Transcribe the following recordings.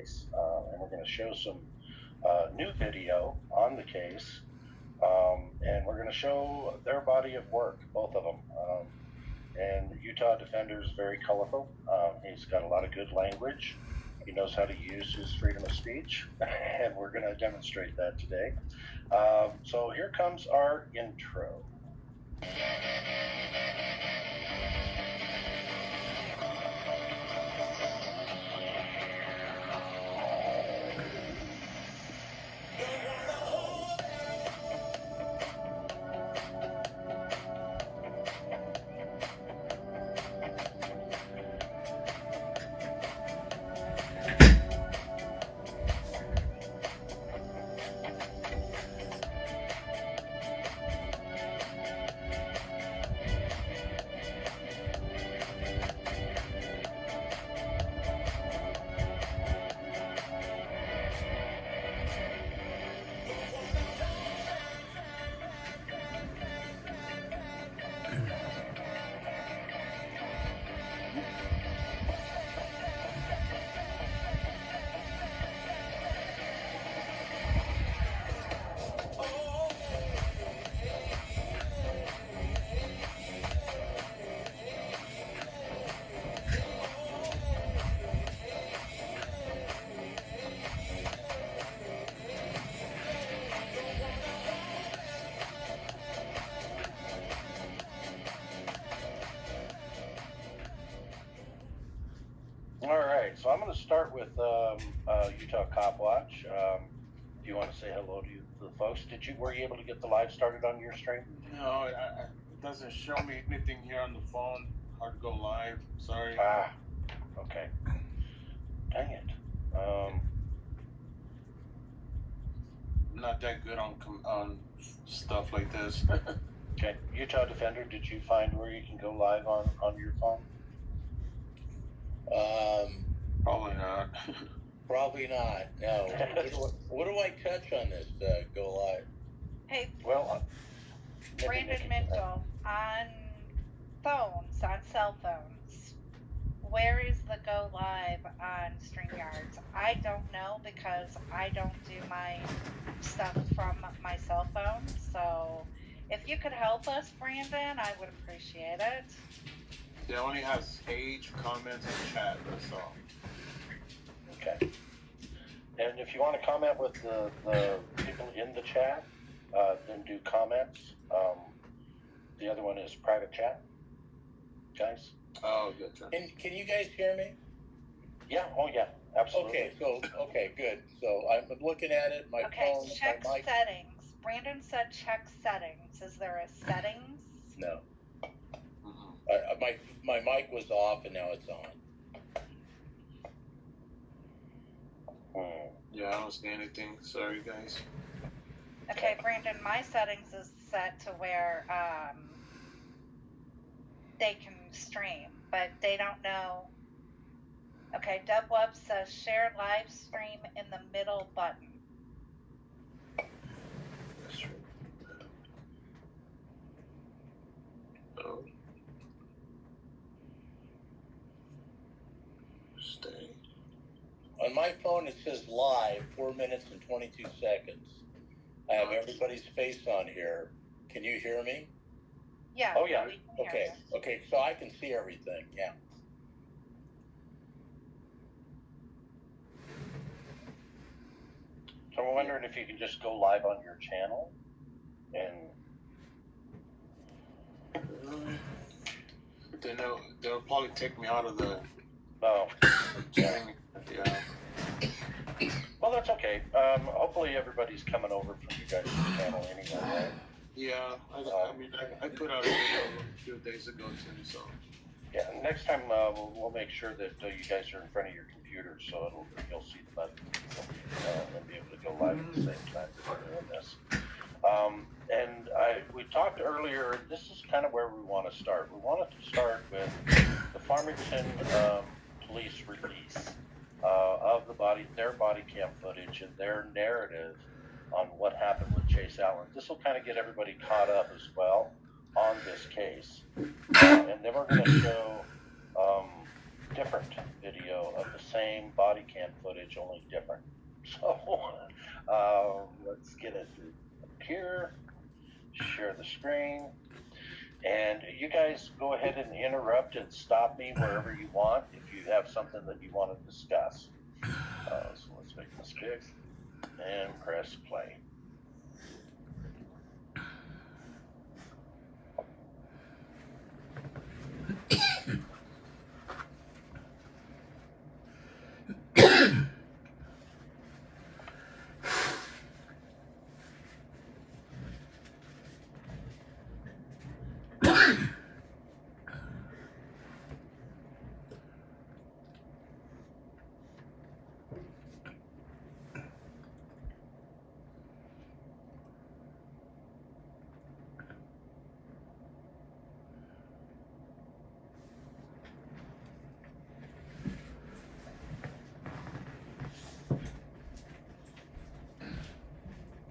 case, and we're going to show some new video on the case, and we're going to show their body of work, both of them. And the Utah defender is very colorful. He's got a lot of good language. He knows how to use his freedom of speech, and we're going to demonstrate that today. So here comes our intro. All right, so I'm going to start with Utah Cop Watch. Do you want to say hello to the folks? Were you able to get the live started on your stream? No, it doesn't show me anything here on the phone. Hard to go live. Sorry. Okay. Dang it. I'm not that good on stuff like this. Okay. Utah Defender, did you find where you can go live on your phone? Probably not. Probably not. No. What do I touch on this? Go live. Hey, Well, Brandon Mitchell, on phones, on cell phones, where is the go live on StreamYards? I don't know because I don't do my stuff from my cell phone. So if you could help us, Brandon, I would appreciate it. It only has age, comments, and chat. That's all. Okay. And if you want to comment with the people in the chat, then do comments. The other one is private chat. Guys? Oh, good. Can you guys hear me? Yeah. Oh, yeah. Absolutely. Okay, good. So I'm looking at it. My phone. Check my mic. settings. Brandon said check settings. Is there a settings? No. My mic was off and now it's on. Yeah, I don't see anything. Sorry, guys. Okay, Brandon, my settings is set to where they can stream, but they don't know. Okay, Dubweb says share live stream in the middle button. That's true. Oh. Stay. On my phone it says live, 4 minutes and 22 seconds. I have everybody's face on here. Can you hear me? Yeah. Oh, yeah. Okay, so I can see everything, yeah. So I'm wondering if you can just go live on your channel and... They'll probably take me out of the... Oh. streaming. Yeah. Well, that's okay. Hopefully everybody's coming over from you guys' channel anyway, right? Yeah, I put out a video a few days ago too, so. Yeah, next time we'll make sure that you guys are in front of your computer, so you'll see the button and be able to go live at the same time that we're doing this. And we talked earlier. This is kind of where we want to start. We wanted to start with the Farmington police release of their body cam footage and their narrative on what happened with Chase Allan. This will kind of get everybody caught up as well on this case. And then we're going to show different video of the same body cam footage, only different. So let's get it here, share the screen, and you guys go ahead and interrupt and stop me wherever you want if you have something that you want to discuss. So let's make this big and press play.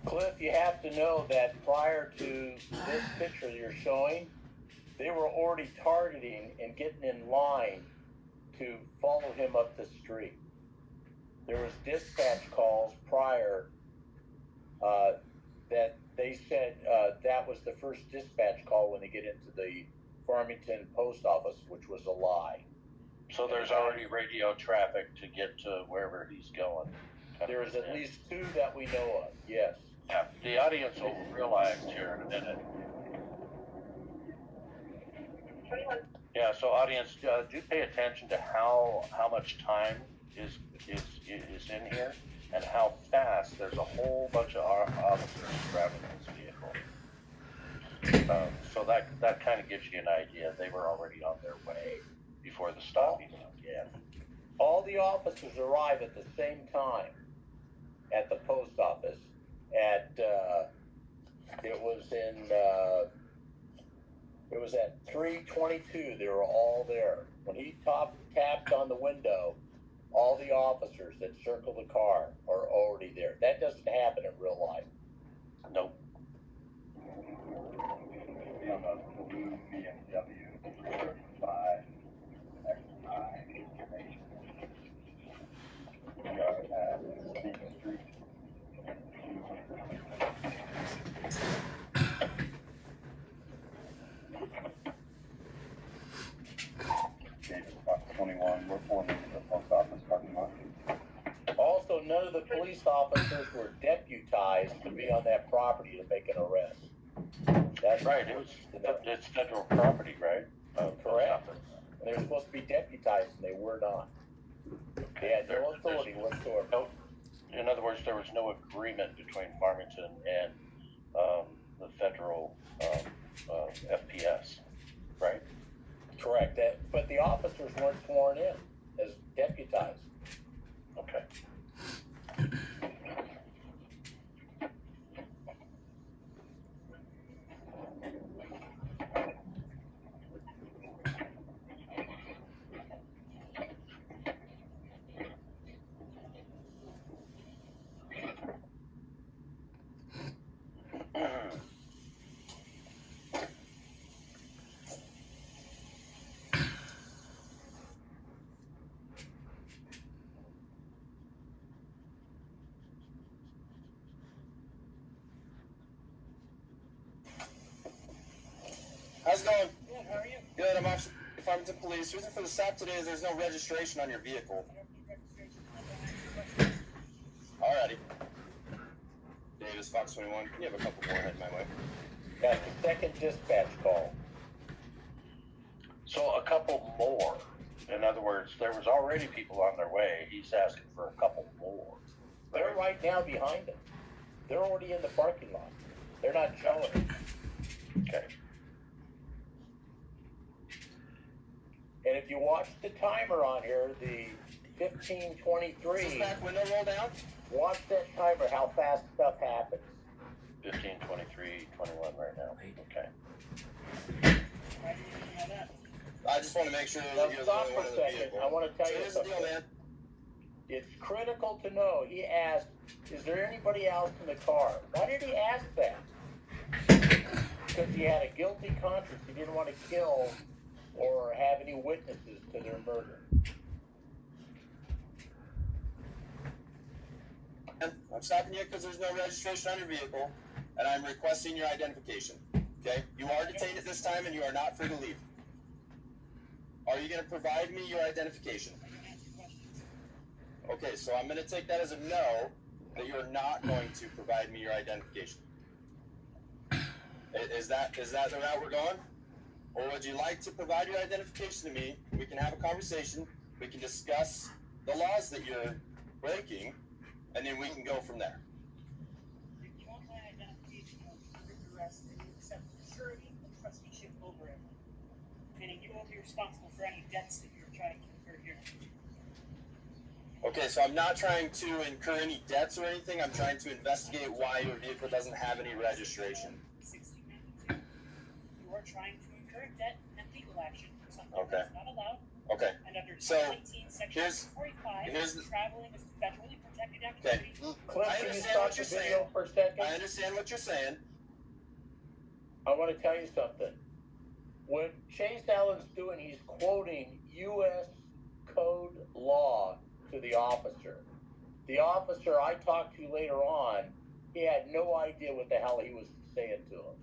Cliff, you have to know that prior to this picture you're showing, they were already targeting and getting in line to follow him up the street. There was dispatch calls prior that they said that was the first dispatch call when they get into the Farmington post office, which was a lie. So there's already radio traffic to get to wherever he's going. There's at least 2 that we know of, yes. Yeah, the audience will realize here in a minute. Yeah, so audience, do pay attention to how much time is in here and how fast. There's a whole bunch of officers driving this vehicle. So that kind of gives you an idea. They were already on their way before the stop even began. All the officers arrive at the same time at the post office. It was at 3:22. They were all there. When he tapped on the window, all the officers that circle the car are already there. That doesn't happen in real life. Nope. We're pulling into the post office parking lot. Also, none of the police officers were deputized to be on that property to make an arrest. That's Right, it's federal property, right? Correct. And they were supposed to be deputized, and they were not. They had no authority whatsoever. No, in other words, there was no agreement between Farmington and the federal FPS, right? Correct. But the officers weren't sworn in as deputized. Okay. How's it going? Good, how are you? Good, I'm Officer Farmington Police. The reason for the stop today is there's no registration on your vehicle. Alrighty. Davis, Fox 21. You have a couple more heading my way. That's the second dispatch call. So a couple more. In other words, there was already people on their way. He's asking for a couple more. They're right now behind him. They're already in the parking lot. They're not showing. Okay. And if you watch the timer on here, the 15:23. Is this back window roll down? Watch that timer, how fast stuff happens. 15, 23, 21 right now. Okay. I just want to make sure Now that you're stop the for only a one in the second. vehicle. I want to tell So you here's the deal, something. man. It's critical to know. He asked, is there anybody else in the car? Why did he ask that? Because he had a guilty conscience. He didn't want to kill or have any witnesses to their murder. I'm stopping you because there's no registration on your vehicle, and I'm requesting your identification. Okay? You are detained at this time, and you are not free to leave. Are you going to provide me your identification? Okay, so I'm going to take that as a no, that you're not going to provide me your identification. Is that the route we're going? Or would you like to provide your identification to me? We can have a conversation. We can discuss the laws that you're breaking, and then we can go from there. If you want my identification, you're under arrest and you accept surety and trusteeship over it. Meaning you won't be responsible for any debts that you're trying to incur here. Okay, so I'm not trying to incur any debts or anything. I'm trying to investigate why your vehicle doesn't have any registration. 1692. You are trying to incur debt and legal action for something Okay. that's not allowed. Okay. And under So, 18 section 45, traveling is federally protected activity. Cliff, I can you understand stop what the you're video saying. for a second? I understand what you're saying. I want to tell you something. What Chase Allan's doing, he's quoting U.S. code law to the officer. The officer I talked to later on, he had no idea what the hell he was saying to him.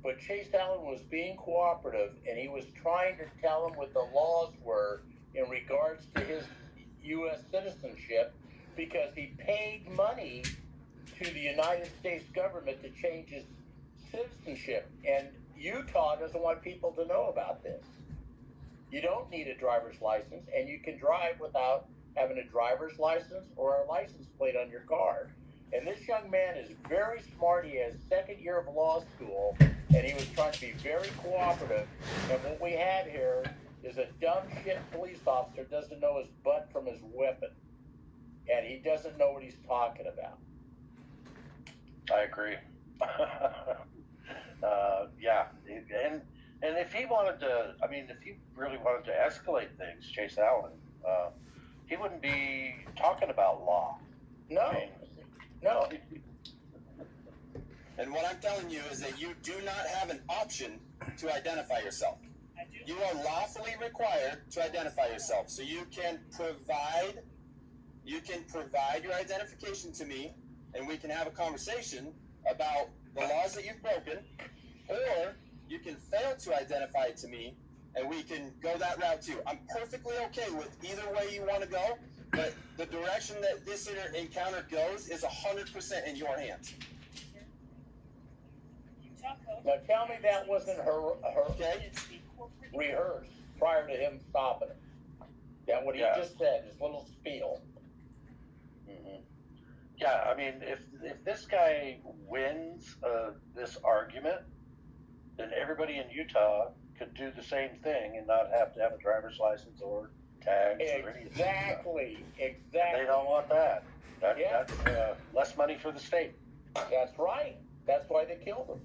But Chase Allan was being cooperative, and he was trying to tell him what the laws were in regards to his U.S. citizenship, because he paid money to the United States government to change his citizenship. And Utah doesn't want people to know about this. You don't need a driver's license, and you can drive without having a driver's license or a license plate on your car. And this young man is very smart. He has second year of law school, and he was trying to be very cooperative. And what we had here is a dumb shit police officer doesn't know his butt from his weapon, and he doesn't know what he's talking about. I agree. Yeah, and if he wanted to, I mean, if he really wanted to escalate things, Chase Allan, he wouldn't be talking about law. No, I mean, no. And what I'm telling you is that you do not have an option to identify yourself. I do. You are lawfully required to identify yourself. So you can provide your identification to me, and we can have a conversation about the laws that you've broken, or you can fail to identify it to me, and we can go that route too. I'm perfectly okay with either way you want to go, but the direction that this encounter goes is 100% in your hands. Utah code. Now tell me that wasn't her Okay? It's the corporate rehearsed prior to him stopping him. That what he Yeah. just said, his little spiel. mhm. Yeah, I mean, if this guy wins this argument, then everybody in Utah could do the same thing and not have to have a driver's license or tags or anything. Exactly. They don't want that. Yeah. That's less money for the state. That's right. That's why they killed him.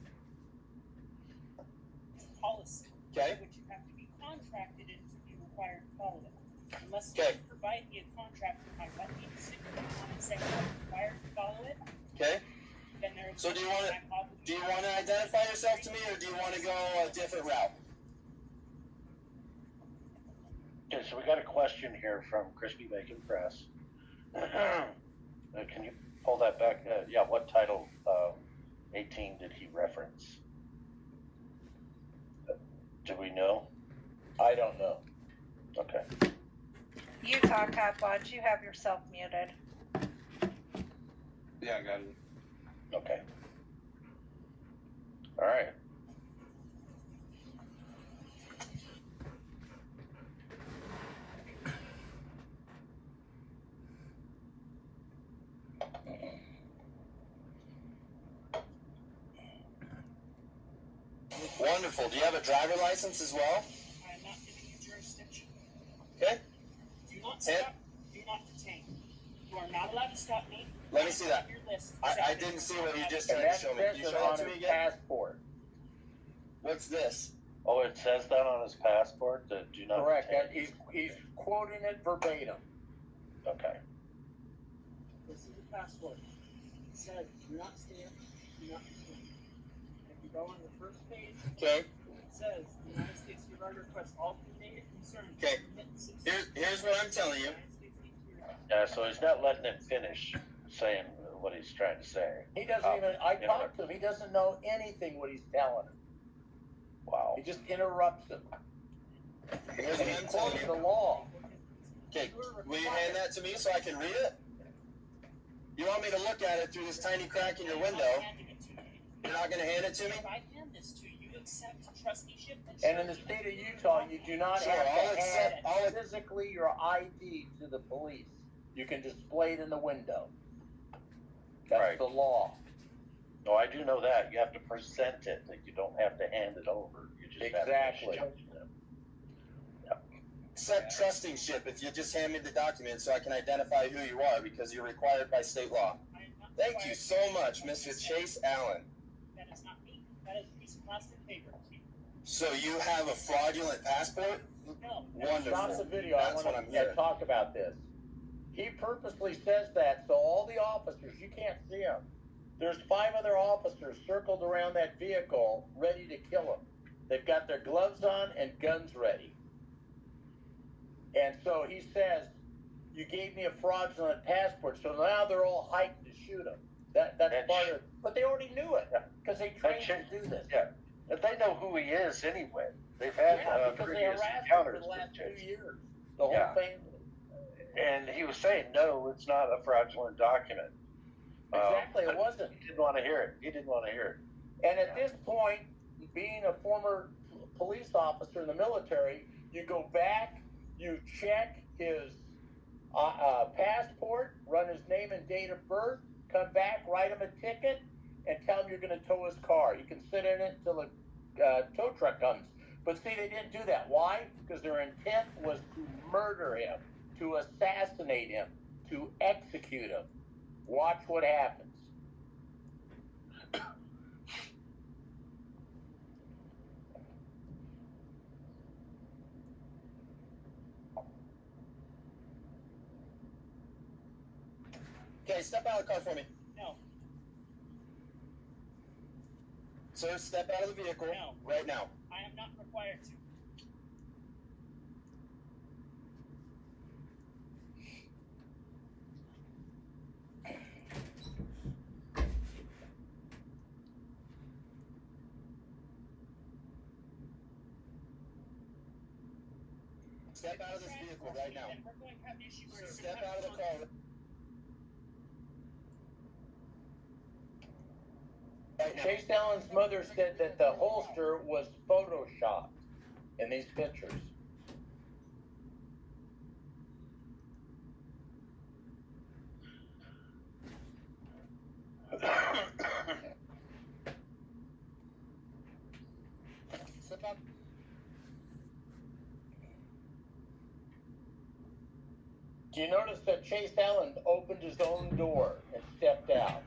policy. Okay. Which you have to be contracted in to be required to follow it. Unless Okay. you provide me a contract with my one-week signature on it saying I'm required to follow it, Okay? then there is So do you want to identify yourself to me, or do you want to go a different route? Okay, so we got a question here from Crispy Bacon Press. Can you pull that back? Yeah, what title 18 did he reference? Do we know? I don't know. Okay. Utah Cop Watch, you have yourself muted. Yeah, I got it. Okay. All right. Wonderful. Do you have a driver license as well? I am not giving you jurisdiction. Okay. Do not stop. Do not detain. You are not allowed to stop me. Let me see that. Your list. I didn't see what you just And tried to that's show me. Can you picture show that on to his me again? passport. What's this? Oh, it says that on his passport that do not Correct. detain. That he's quoting it verbatim. Okay. This is the passport. It says, do not stand, do not detain. If you go on the first page, Okay. it says, the United States Supreme requests all data concerns. Okay. Here's what I'm telling you. Yeah, so he's not letting it finish saying what he's trying to say. He doesn't even, I Yeah. talked to him, he doesn't know anything what he's telling him. Wow. He just interrupts him. Here's And what he's I'm telling quoting you. the law. Okay, will you hand that to me so I can read it? You want me to look at it through this tiny crack in your window? You're not going to hand it to me? If I hand this to you, you accept trusteeship And in the state of Utah, you do not Sure, have I'll to accept- hand physically your ID to the police. You can display it in the window. That's Right. the law. No, I do know that. You have to present it, that you don't have to hand it over. You just Exactly. have to show them. Accept trustingship if you just hand me the document so I can identify who you are because you're required by state law. Thank you so much, Mr. Chase Allan. That is not me. That is a piece of plastic paper. So you have a fraudulent passport? No. Wonderful. Stop the video. I That's want what I'm to hearing. talk about this. He purposely says that so all the officers, you can't see them. There's 5 other officers circled around that vehicle ready to kill him. They've got their gloves on and guns ready. And so he says, you gave me a fraudulent passport, so now they're all hyped to shoot him. That's And part of it. But they already knew it because they trained to do this. Yeah, but they know who he is anyway. They've had Yeah, because they previous harassed him encounters for the with last 2 Chase. years. The whole Yeah. family. And he was saying, no, it's not a fraudulent document. Exactly, But it wasn't. He didn't want to hear it. He didn't want to hear it. And at this point, being a former police officer in the military, you go back, you check his passport, run his name and date of birth, come back, write him a ticket, and tell him you're going to tow his car. You can sit in it until the tow truck comes. But see, they didn't do that. Why? Because their intent was to murder him, to assassinate him, to execute him. Watch what happens. Okay, step out of the car for me. No. Sir, step out of the vehicle No. right now. I am not required to. Step out of this vehicle right now. Then we're going to have an issue where Step out of the car. Right now. Chase Allan's mother said that the holster was photoshopped in these pictures. Step out. Do you notice that Chase Allan opened his own door and stepped out?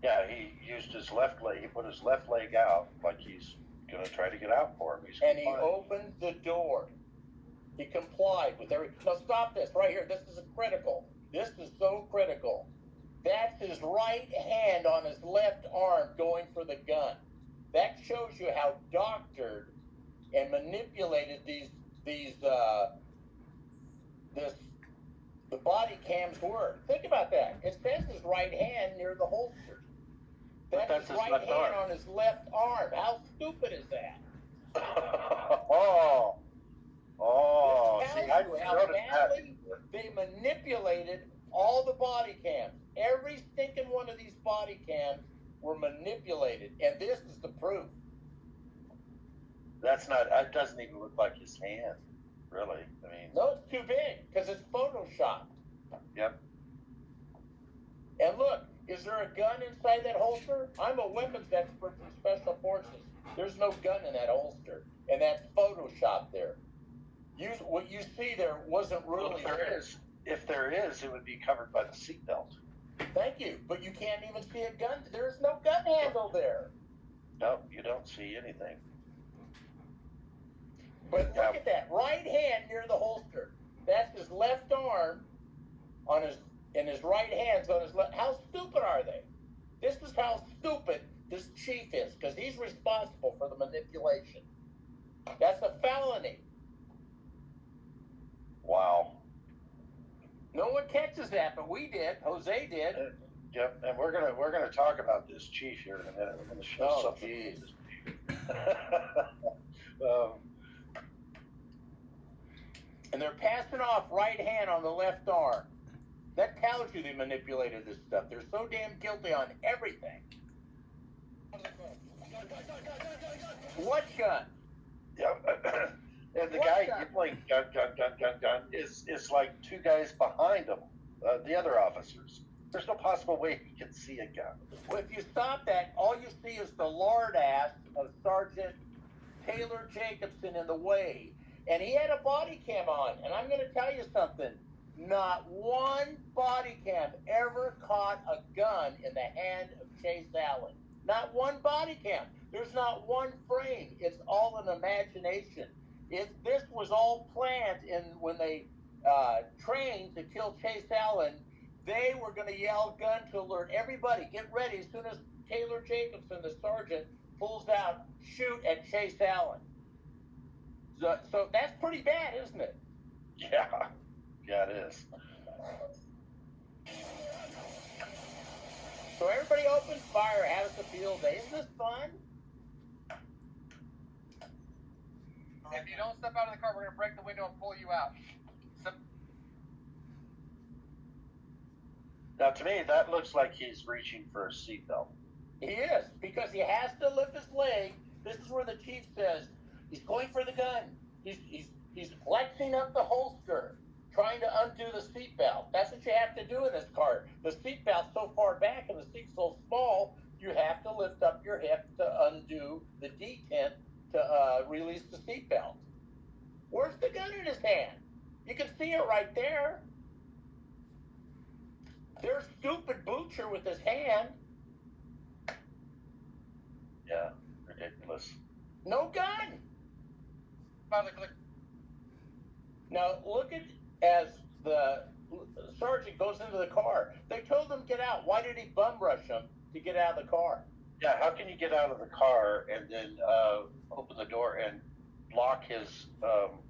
Yeah, he used his left leg. He put his left leg out like he's going to try to get out for him. He's And he compliant. opened the door. He complied with every. Now stop this right here. This is critical. This is so critical. That's his right hand on his left arm going for the gun. That shows you how doctored and manipulated the body cams were. Think about that. It says his right hand near the holster. But That's his his right left hand arm. on his left arm. How stupid is that? Oh, This see, tells I you how noticed that. badly they manipulated all the body cams. Every stinking one of these body cams were manipulated, and this is the proof. That's not, it doesn't even look like his hand, really. I mean, No, it's too big because it's photoshopped. yep. And look, is there a gun inside that holster? I'm a weapons expert from Special Forces. There's no gun in that holster, and that's photoshopped there. What you see there wasn't Well, really if there is, it would be covered by the seatbelt. Thank you, but you can't even see a gun. There's no gun handle there. No, you don't see anything. But look at that right hand near the holster. That's his left arm on his right hand's on his left. How stupid are they? This is how stupid this chief is, because he's responsible for the manipulation. That's a felony. Wow. No one one catches that, but we did. Jose did. Yep, and we're gonna talk about this chief here in a minute. We're gonna show Oh, something. geez. And they're passing off right hand on the left arm. That tells you they manipulated this stuff. They're so damn guilty on everything. What gun? Yeah, and the What guy gun? yelling gun is like two guys behind him, the other officers. There's no possible way he can see a gun. Well, if you stop that, all you see is the lard ass of Sergeant Taylor Jacobson in the way. And he had a body cam on. And I'm going to tell you something. Not one body cam ever caught a gun in the hand of Chase Allan. Not one body cam. There's not one frame. It's all an imagination. This was all planned when they trained to kill Chase Allan. They were going to yell gun to alert everybody. Get ready. As soon as Taylor Jacobson, the sergeant, pulls out, shoot at Chase Allan. So that's pretty bad, isn't it? Yeah, yeah, it is. So everybody opens fire, has a field day. Isn't this fun? If you don't step out of the car, we're going to break the window and pull you out. Now, to me, that looks like he's reaching for a seatbelt. He is, because he has to lift his leg. This is where the chief says he's going for the gun. He's flexing up the holster, trying to undo the seatbelt. That's what you have to do in this car. The seatbelt's so far back and the seat's so small, you have to lift up your hip to undo the detent to release the seatbelt. Where's the gun in his hand? You can see it right there. There's stupid Butcher with his hand. Yeah, ridiculous. No gun. Finally, Now look at as the sergeant goes into the car. They told him get out. Why did he bum rush him to get out of the car? Yeah, how can you get out of the car and then open the door and block his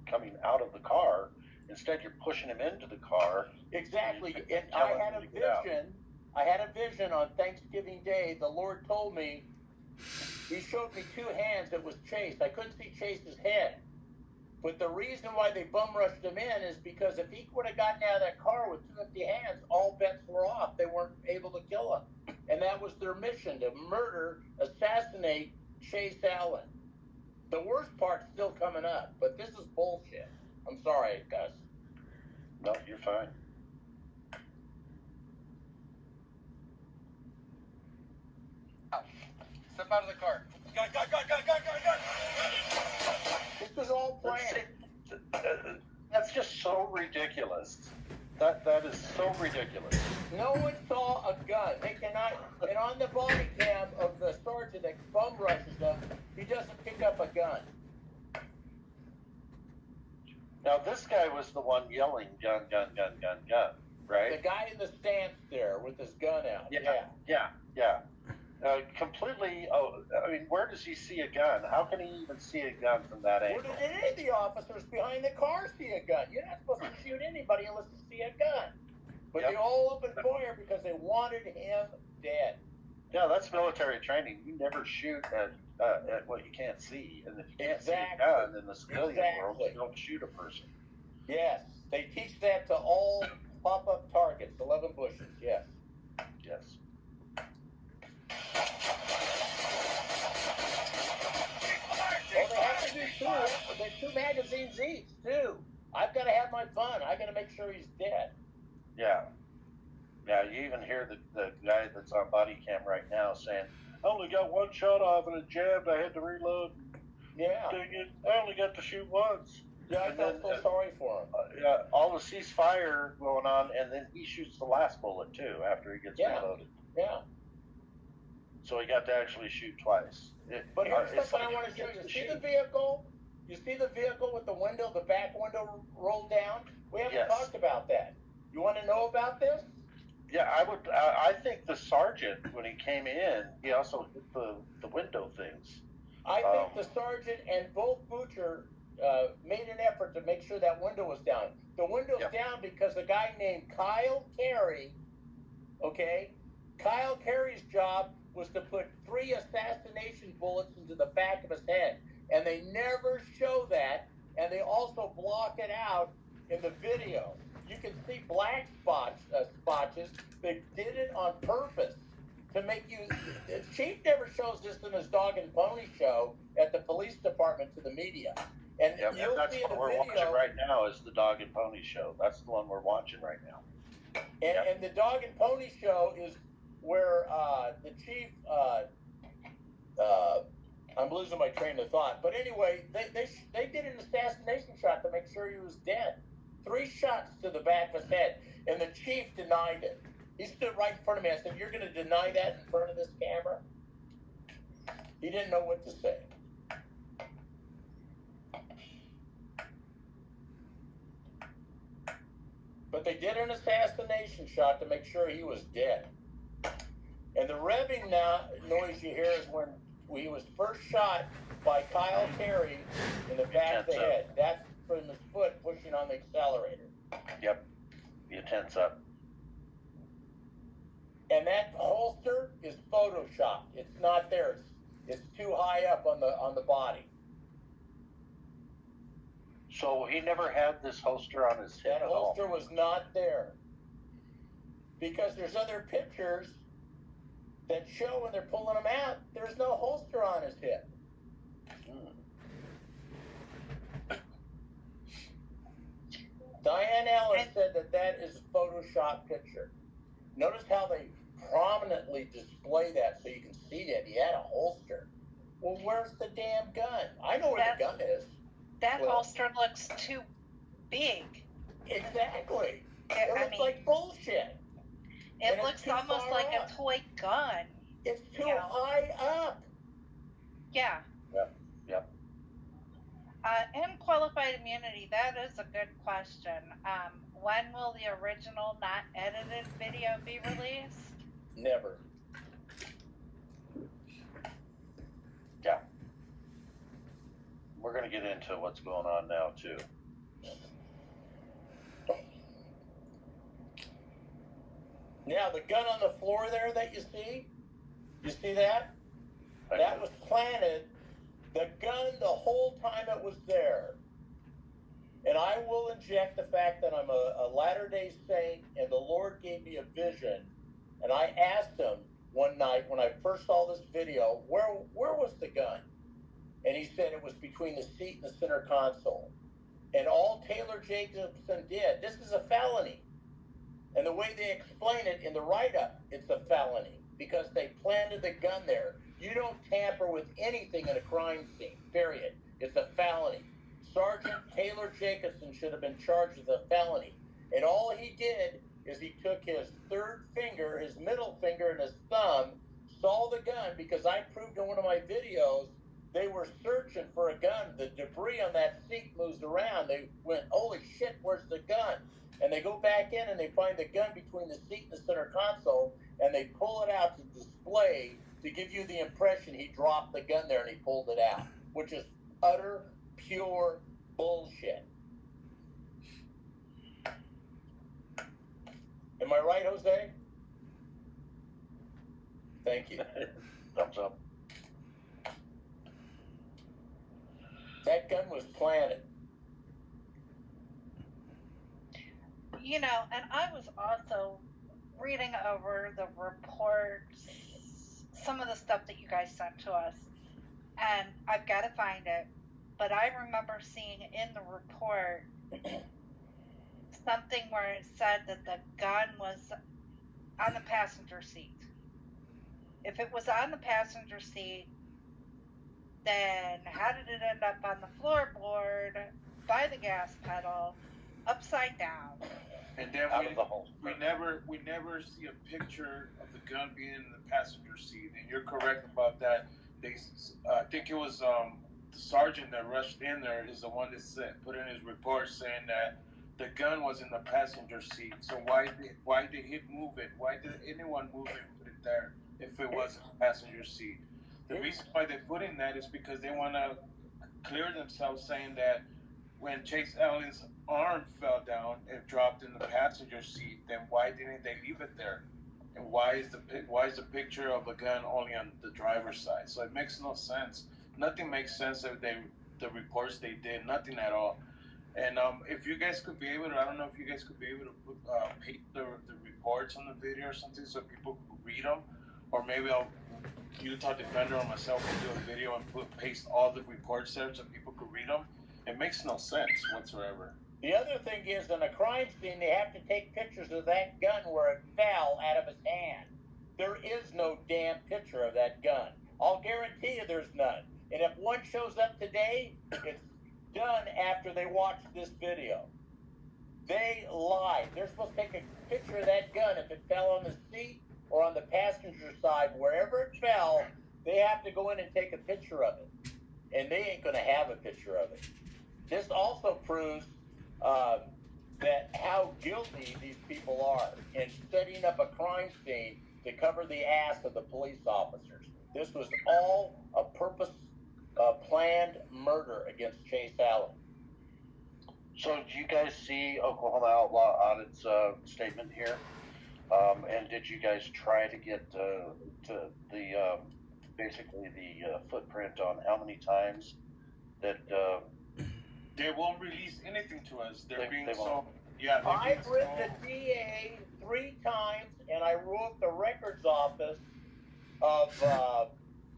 coming out of the car? Instead, you're pushing him into the car. Exactly. And And I telling had him a to get out. vision. I had a vision on Thanksgiving Day. The Lord told me, he showed me two hands. It was Chase. I couldn't see Chase's head. But the reason why they bum rushed him in is because if he would have gotten out of that car with two empty hands, all bets were off. They weren't able to kill him. And that was their mission, to murder, assassinate Chase Allan. The worst part's still coming up, but this is bullshit. I'm sorry, Gus. No, you're fine. step out of the car. Gun. This was all planned. That's just so ridiculous. That is so ridiculous. No one saw a gun. They cannot. And on the body cam of the sergeant that bum rushes him, he doesn't pick up a gun. Now, this guy was the one yelling gun, right? The guy in the stance there with his gun out. Yeah. Completely. I mean, where does he see a gun? How can he even see a gun from that Where angle? did any of the officers behind the car see a gun? You're not supposed to shoot anybody unless you see a gun. But Yep. they all opened fire because they wanted him dead. Yeah, that's military training. You never shoot at what you can't see, and if you can't see a Exactly. gun in the civilian world, you Exactly. don't shoot a person. Yes, they teach that to all pop-up targets, 11 bushes, yes. Yes. Well, they have to do two magazines each, too. I've got to have my fun. I got to make sure he's dead. Yeah. Yeah, you even hear the guy that's on body cam right now saying, I only got one shot off and it jammed, I had to reload. Yeah. Dang it, I only got to shoot once. Yeah, I And felt then, so sorry for him. Yeah, all the ceasefire going on, and then he shoots the last bullet too after he gets Yeah. reloaded. Yeah. So he got to actually shoot twice. But here's It's something like- I want to show you. See the vehicle? You see the vehicle with the window, the back window rolled down? We haven't Yes. talked about that. You want to know about this? Yeah, I would. I think the sergeant, when he came in, he also hit the window things. I think the sergeant and both Butcher made an effort to make sure that window was down. The window's Yep. down because a guy named Kyle Carey, okay, Kyle Carey's job was to put 3 assassination bullets into the back of his head. And they never show that, and they also block it out in the video. You can see black spotches. They did it on purpose to make you. The chief never shows this in his dog and pony show at the police department to the media. And Yep, you'll that's see in what the we're video. watching right now is the Dog and Pony Show. That's the one we're watching right now. And the dog and pony show is where the chief. I'm losing my train of thought. But anyway, they did an assassination shot to make sure he was dead. 3 shots to the back of his head, and the chief denied it. He stood right in front of me. I said, "You're going to deny that in front of this camera?" He didn't know what to say. But they did an assassination shot to make sure he was dead. And the revving noise you hear is when he was first shot by Kyle Carey in the back of the head. That's from his foot pushing on the accelerator. Yep. The intent's up. And that holster is photoshopped. It's not there. It's too high up on the body. So he never had this holster on his head That at all. holster was not there. Because there's other pictures that show when they're pulling him out, there's no holster on his hip. Diane Allen said that is a Photoshop picture. Notice how they prominently display that so you can see that he had a holster. Well, where's the damn gun? I know where the gun is. That holster looks too big. Exactly. It looks like bullshit. It looks almost like a toy gun. It's too high up. Yeah. Yep. And qualified immunity, that is a good question. When will the original not edited video be released? Never. Yeah. We're going to get into what's going on now, too. Now, the gun on the floor there that you see that? That was planted, the gun, the whole time it was there. And I will inject the fact that I'm a Latter-day Saint, and the Lord gave me a vision, and I asked him one night when I first saw this video, where was the gun? And he said it was between the seat and the center console. And all Taylor Jacobson did, this is a felony. And the way they explain it in the write-up, it's a felony because they planted the gun there. You don't tamper with anything in a crime scene, period. It's a felony. Sergeant Taylor Jacobson should have been charged with a felony. And all he did is he took his third finger, his middle finger, and his thumb, saw the gun, because I proved in one of my videos, they were searching for a gun. The debris on that seat moves around. They went, holy shit, where's the gun? And they go back in and they find the gun between the seat and the center console, and they pull it out to display to give you the impression he dropped the gun there and he pulled it out, which is utter, pure bullshit. Am I right, Jose? Thank you. Thumbs up. That gun was planted. You know, and I was also reading over the reports, some of the stuff that you guys sent to us, and I've got to find it, but I remember seeing in the report something where it said that the gun was on the passenger seat. If it was on the passenger seat, then how did it end up on the floorboard, by the gas pedal, upside down? And then we never see a picture of the gun being in the passenger seat. And you're correct about that. I think it was the sergeant that rushed in there is the one that put in his report saying that the gun was in the passenger seat. So why did he move it? Why did anyone move it and put it there if it was in the passenger seat? The reason why they put in that is because they want to cleared themselves, saying that when Chase Allan's arm fell down, it dropped in the passenger seat. Then why didn't they leave it there? And why is the picture of a gun only on the driver's side? So it makes no sense. Nothing makes sense if the reports they did, nothing at all. And if you guys could be able to, I don't know if you guys could be able to paste the reports on the video or something so people could read them, or maybe Utah Defender or myself will do a video and paste all the reports there so people could read them. It makes no sense whatsoever. The other thing is, in a crime scene, they have to take pictures of that gun where it fell out of his hand. There is no damn picture of that gun. I'll guarantee you there's none. And if one shows up today, it's done after they watch this video. They lied. They're supposed to take a picture of that gun if it fell on the seat or on the passenger side, wherever it fell. They have to go in and take a picture of it, and they ain't going to have a picture of it. This also proves that how guilty these people are in setting up a crime scene to cover the ass of the police officers. This was all a purpose, planned murder against Chase Allan. So did you guys see Oklahoma Outlaw Audit's statement here? And did you guys try to get to the basically the footprint on how many times that they won't release anything to us? They're being I've written the DA 3 times, and I wrote the records office of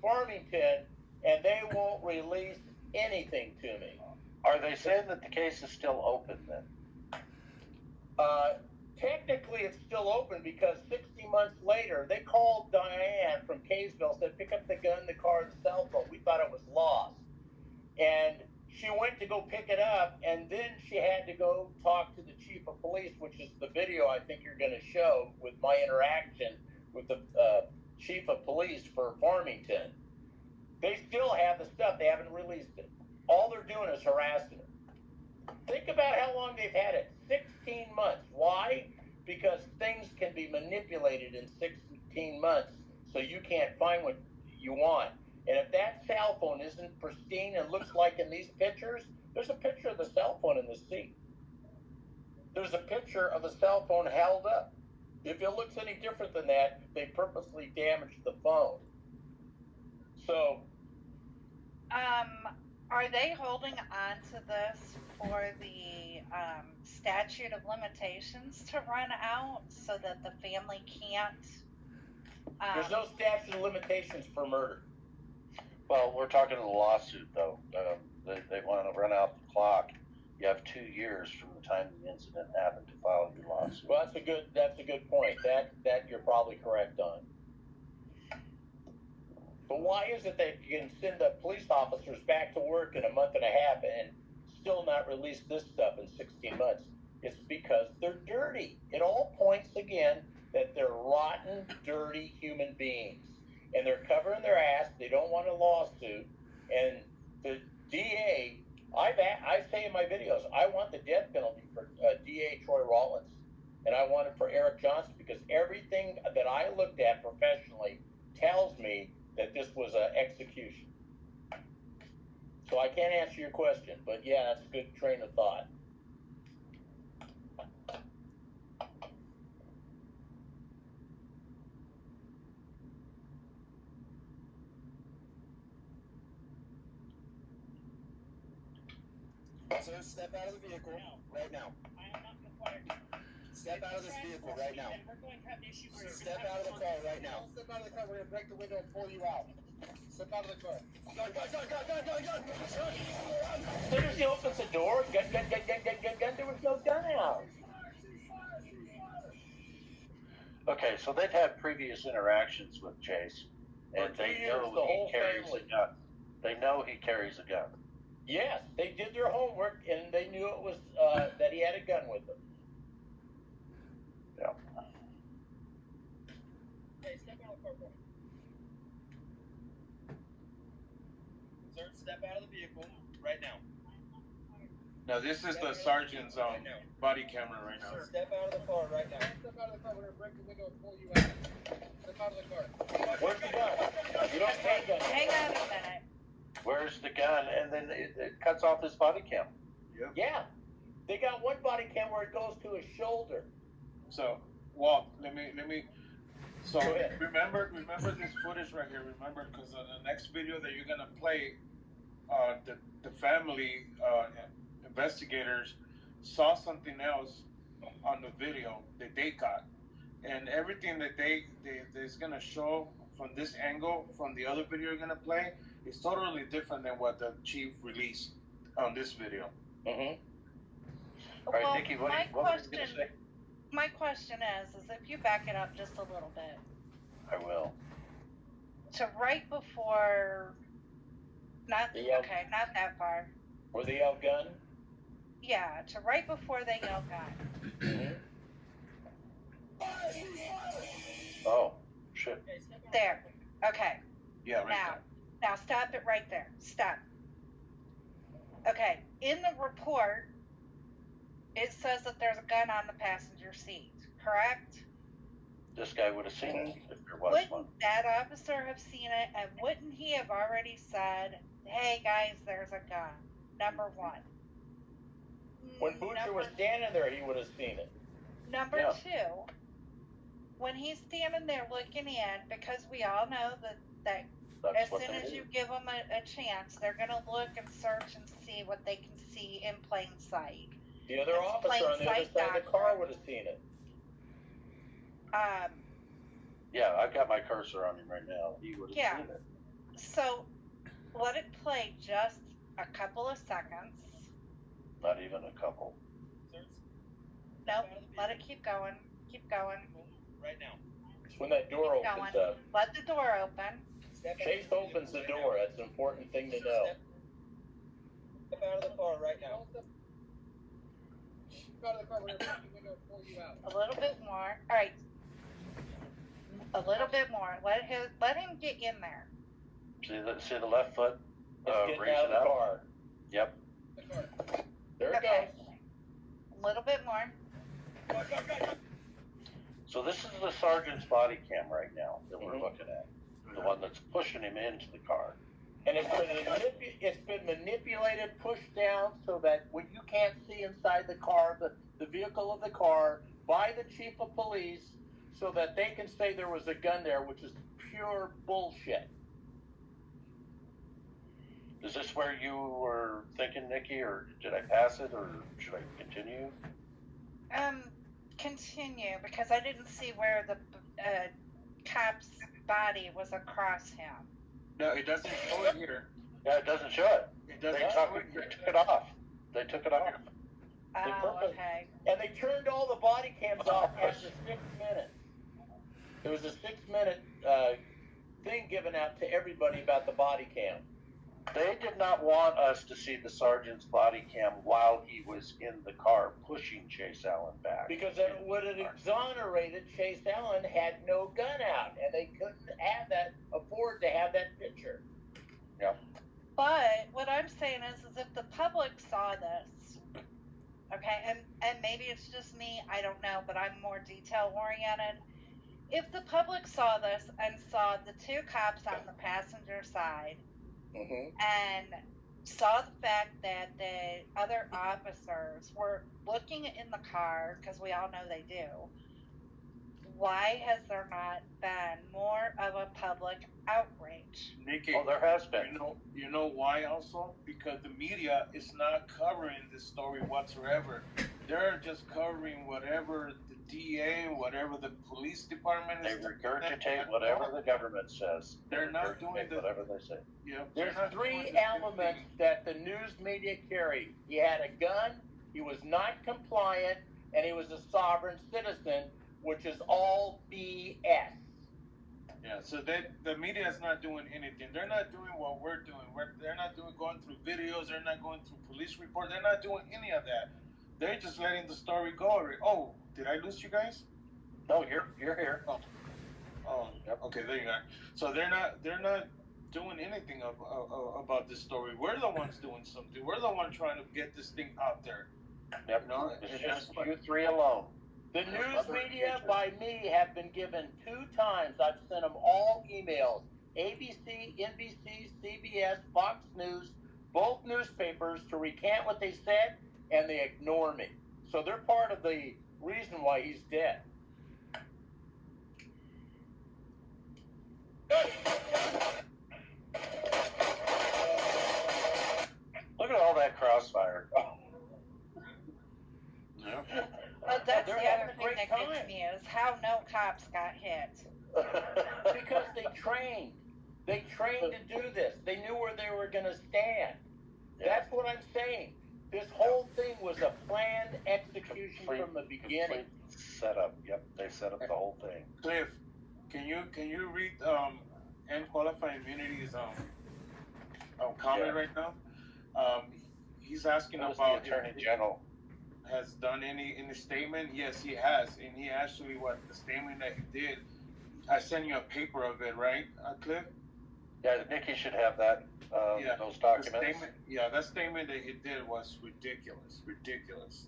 Farmington, and they won't release anything to me. Are they saying that the case is still open then? Technically, it's still open because 60 months later, they called Diane from Kaysville, said, pick up the gun, the car, the cell phone. We thought it was lost. And she went to go pick it up, and then she had to go talk to the chief of police, which is the video I think you're going to show with my interaction with the chief of police for Farmington. They still have the stuff. They haven't released it. All they're doing is harassing her. Think about how long they've had it. 16 months. Why? Because things can be manipulated in 16 months, so you can't find what you want. And if that cell phone isn't pristine and looks like in these pictures, there's a picture of the cell phone in the seat. There's a picture of the cell phone held up. If it looks any different than that, they purposely damaged the phone. So, are they holding on to this for the statute of limitations to run out so that the family can't? There's no statute of limitations for murder. Well, we're talking to the lawsuit, though. They want to run out the clock. You have 2 years from the time the incident happened to file your lawsuit. Well, that's a good point. That you're probably correct on. But why is it that you can send the police officers back to work in a month and a half and still not release this stuff in 16 months? It's because they're dirty. It all points again that they're rotten, dirty human beings. And they're covering their ass. They don't want a lawsuit. And the DA, I say in my videos, I want the death penalty for DA Troy Rollins. And I want it for Eric Johnsen because everything that I looked at professionally tells me that this was an execution. So I can't answer your question, but yeah, that's a good train of thought. Sir, step out of the vehicle right now. I am not required. Step out of this vehicle right now. And we're going to have an issue where Step out of the car right now. Step out of the car. We're gonna break the window and pull you out. Step out of the car. Gun. As soon as he opens the door, gun, there was no gun out. Okay, so they've had previous interactions with Chase, and For 2 they years, know the he whole carries family. a gun. They know he carries a gun. Yes, they did their homework and they knew it was that he had a gun with him. Yeah. Okay, step out of the car, boy. Sir, step out of the vehicle right now. Now this is the sergeant's body camera right now. Step out of the car right now. Step out of the car. We're gonna break the window and pull you out. Step out of the car. Where's the gun? You don't take gun. Hang on a minute. Where's the gun? And then it cuts off his body cam. Yeah. They got one body cam where it goes to his shoulder. So, Walt, let me. So Go ahead. remember this footage right here. Remember, because on the next video that you're gonna play, the family investigators saw something else on the video that they got, and everything that is gonna show from this angle from the other video you're gonna play is totally different than what the chief released on this video. Mm-hmm. All right, Well, Nikki, what were you gonna say? My question is if you back it up just a little bit I will. to right before, not that far. Where they yell gun? Yeah, to right before they yell gun. Mm-hmm. Oh, shit. There. Okay. Yeah, right Now, now stop it right there. Stop. Okay. In the report, it says that there's a gun on the passenger seat, correct? This guy would have seen it if there was Wouldn't one. that officer have seen it, and wouldn't he have already said, hey guys, there's a gun? Number one. When Butcher was standing there, he would have seen it. Number Yeah. two, when he's standing there looking in, because we all know that That's as what soon they as do. you give them a chance, they're going to look and search and see what they can see in plain sight. The other It's officer plain on the other sight side of the car doctrine. would have seen it. Yeah, I've got my cursor on him right now. He would have Yeah. seen it. So let it play just a couple of seconds. Not even a couple. Nope, let it keep going. Keep going. Right now. It's when that door Keep opens going. up. Let the door open. Chase opens the door. That's an important thing to know. Step out of the car right now. Step out of the car, we're gonna break the window and pull you out. A little bit more. All right. A little bit more. Let him get in there. See the left foot? It's getting raise out it of the up. car. Yep. There it Okay. goes. A little bit more. So this is the sergeant's body cam right now that we're Mhm. looking at. The one that's pushing him into the car. And it's been manipulated, pushed down so that when you can't see inside the car, the vehicle of the car, by the chief of police, so that they can say there was a gun there, which is pure bullshit. Is this where you were thinking, Nikki, or did I pass it, or should I continue? Continue, because I didn't see where the cop's body was across him. No, it doesn't show it here. Yeah, it doesn't show it. It They doesn't took show it here. it off. They took it off. Oh, okay. And they turned all the body cams off after 6 minutes. There was a 6-minute thing given out to everybody about the body cam. They did not want us to see the sergeant's body cam while he was in the car pushing Chase Allan back. Because it would have exonerated Chase Allan had no gun out, and they couldn't afford to have that picture. Yeah. But what I'm saying is if the public saw this, okay, and maybe it's just me, I don't know, but I'm more detail oriented. If the public saw this and saw the two cops on the passenger side, Mm-hmm. and saw the fact that the other officers were looking in the car, because we all know they do, why has there not been more of a public outrage? Nikki, Oh, there has been. you know why also? Because the media is not covering this story whatsoever. They're just covering whatever the DA, whatever the police department They is. regurgitate whatever the government says. They're not doing Regurgitate the- whatever they say. Yeah, There's 3 elements that the news media carried. He had a gun, he was not compliant, and he was a sovereign citizen, which is all BS. Yeah, so the media is not doing anything. They're not doing what we're doing. They're not going through videos. They're not going through police reports. They're not doing any of that. They're just letting the story go. Oh, did I lose you guys? No, you're here. Oh, Yep. okay, there you are. So they're not doing anything about this story. We're the ones doing something. We're the ones trying to get this thing out there. Yep. No, It's and just that's what- you 3 alone. The news media, by me, have been given 2 times. I've sent them all emails. ABC, NBC, CBS, Fox News, both newspapers to recant what they said, and they ignore me. So they're part of the reason why he's dead. Look at all that crossfire. Yeah. But that's They're the having other a thing great that time. gets me is how no cops got hit. Because they trained. They trained to do this. They knew where they were going to stand. That's what I'm saying. This whole thing was a planned execution from the beginning. Set up. Yep, they set up the whole thing. Cliff, can you read end qualified immunity's comment right now? He's asking That was about the Attorney General. Has done any statement. Yes, he has, and he actually the statement that he did. I sent you a paper of it, right, Cliff? Yeah, Nikki should have that. Those documents. That statement that he did was ridiculous. Ridiculous.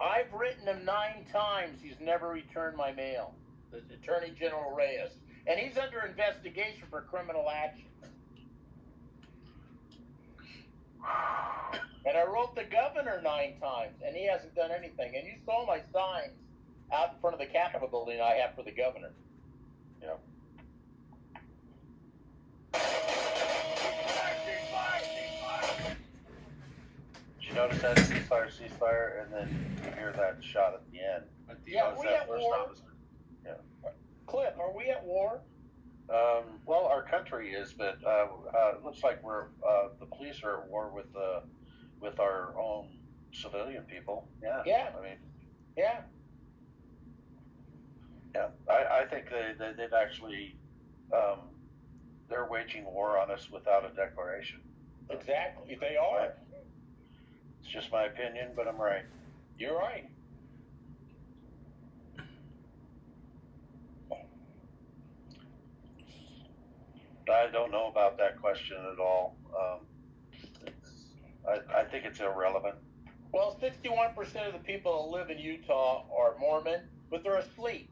I've written him 9 times. He's never returned my mail. The Attorney General Reyes. And he's under investigation for criminal action. And I wrote the governor 9 times, and he hasn't done anything. And you saw my signs out in front of the Capitol building I have for the governor. Yeah. Did you notice that ceasefire, and then you hear that shot at the end? Yeah, we at war. Yeah. Cliff, are we at war? Well, our country is, but it looks like we're the police are at war with our own civilian people. Yeah. Yeah. I mean. Yeah. Yeah. I think they've actually they're waging war on us without a declaration. Exactly. They are. It's just my opinion, but I'm right. You're right. I don't know about that question at all. I think it's irrelevant. Well, 61% of the people that live in Utah are Mormon, but they're asleep.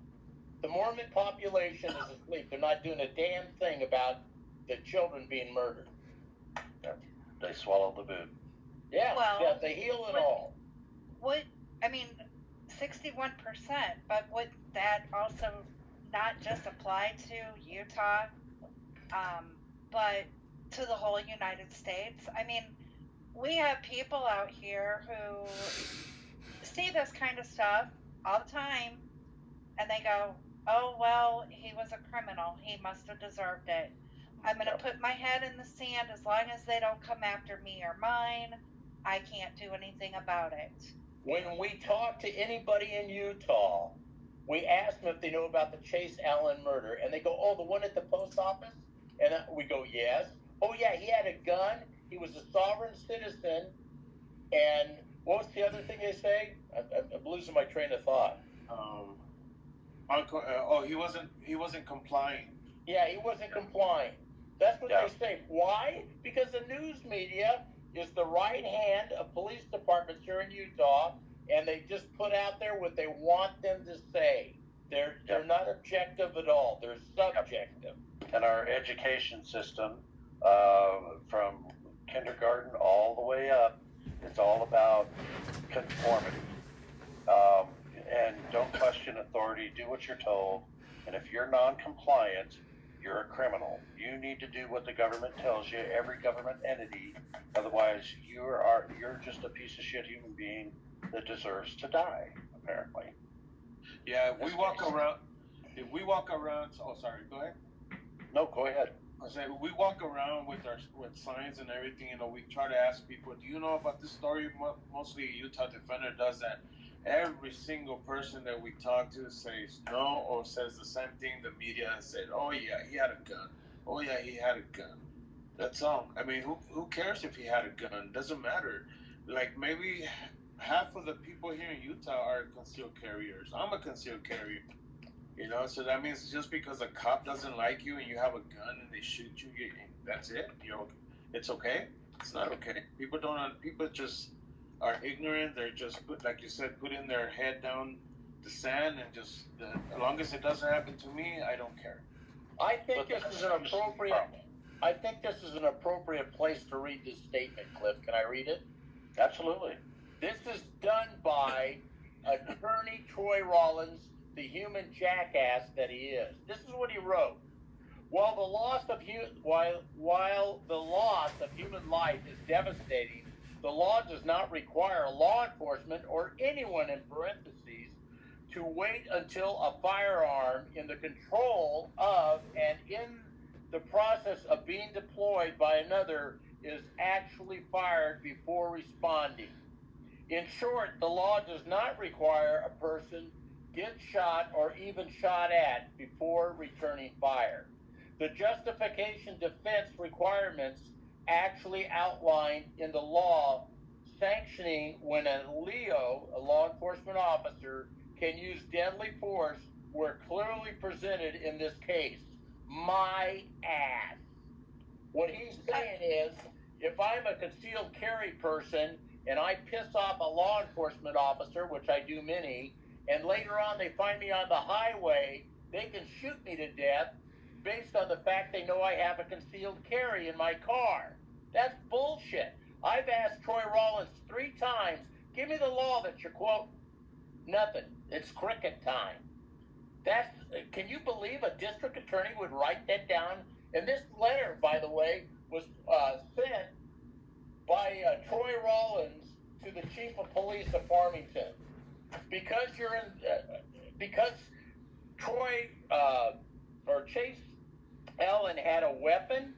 The Mormon population is asleep. They're not doing a damn thing about the children being murdered. They swallow the boot. Yeah, Well, yeah, they heal it all. I mean, 61%, but would that also not just apply to Utah, but to the whole United States? I mean, we have people out here who see this kind of stuff all the time, and they go, oh, well, he was a criminal. He must have deserved it. I'm going to put my head in the sand as long as they don't come after me or mine. I can't do anything about it. When we talk to anybody in Utah, we ask them if they know about the Chase Allan murder, and they go, oh, the one at the post office? And we go, yes. Oh, yeah, he had a gun. He was a sovereign citizen. And what was the other thing they say? I'm losing my train of thought. He wasn't complying. Yeah, he wasn't complying. That's what they say. Why? Because the news media is the right hand of police departments here in Utah, and they just put out there what they want them to say. They're not objective at all. They're subjective. And our education system, from kindergarten all the way up, it's all about conformity. And don't question authority. Do what you're told. And if you're non-compliant, you're a criminal. You need to do what the government tells you, every government entity. Otherwise, you're just a piece of shit human being that deserves to die, apparently. Yeah, if we walk around, oh, sorry, go ahead. No, go ahead. I said, we walk around with signs and everything, we try to ask people, do you know about this story? Mostly Utah Defender does that. Every single person that we talk to says no or says the same thing. The media has said, oh yeah, he had a gun. Oh yeah, he had a gun. That's all. I mean, who cares if he had a gun? Doesn't matter. Like, maybe half of the people here in Utah are concealed carriers. I'm a concealed carrier. So that means just because a cop doesn't like you and you have a gun and they shoot you, that's it? It's okay? It's not okay. People just are ignorant. They're just, like you said, putting their head down the sand and just, as long as it doesn't happen to me, I don't care. I think this is an appropriate place to read this statement, Cliff. Can I read it? Absolutely. This is done by attorney Troy Rollins, the human jackass that he is. This is what he wrote. While the loss of human life is devastating, the law does not require law enforcement or anyone in parentheses to wait until a firearm in the control of and in the process of being deployed by another is actually fired before responding. In short, the law does not require a person get shot or even shot at before returning fire. The justification defense requirements actually outlined in the law sanctioning when a LEO, a law enforcement officer, can use deadly force were clearly presented in this case. My ass. What he's saying is, if I'm a concealed carry person and I piss off a law enforcement officer, which I do many, and later on they find me on the highway, they can shoot me to death based on the fact they know I have a concealed carry in my car. That's bullshit. I've asked Troy Rollins 3 times, give me the law that you quote. Nothing. It's cricket time. Can you believe a district attorney would write that down? And this letter, by the way, was sent by Troy Rollins to the chief of police of Farmington. Because Troy or Chase Allan had a weapon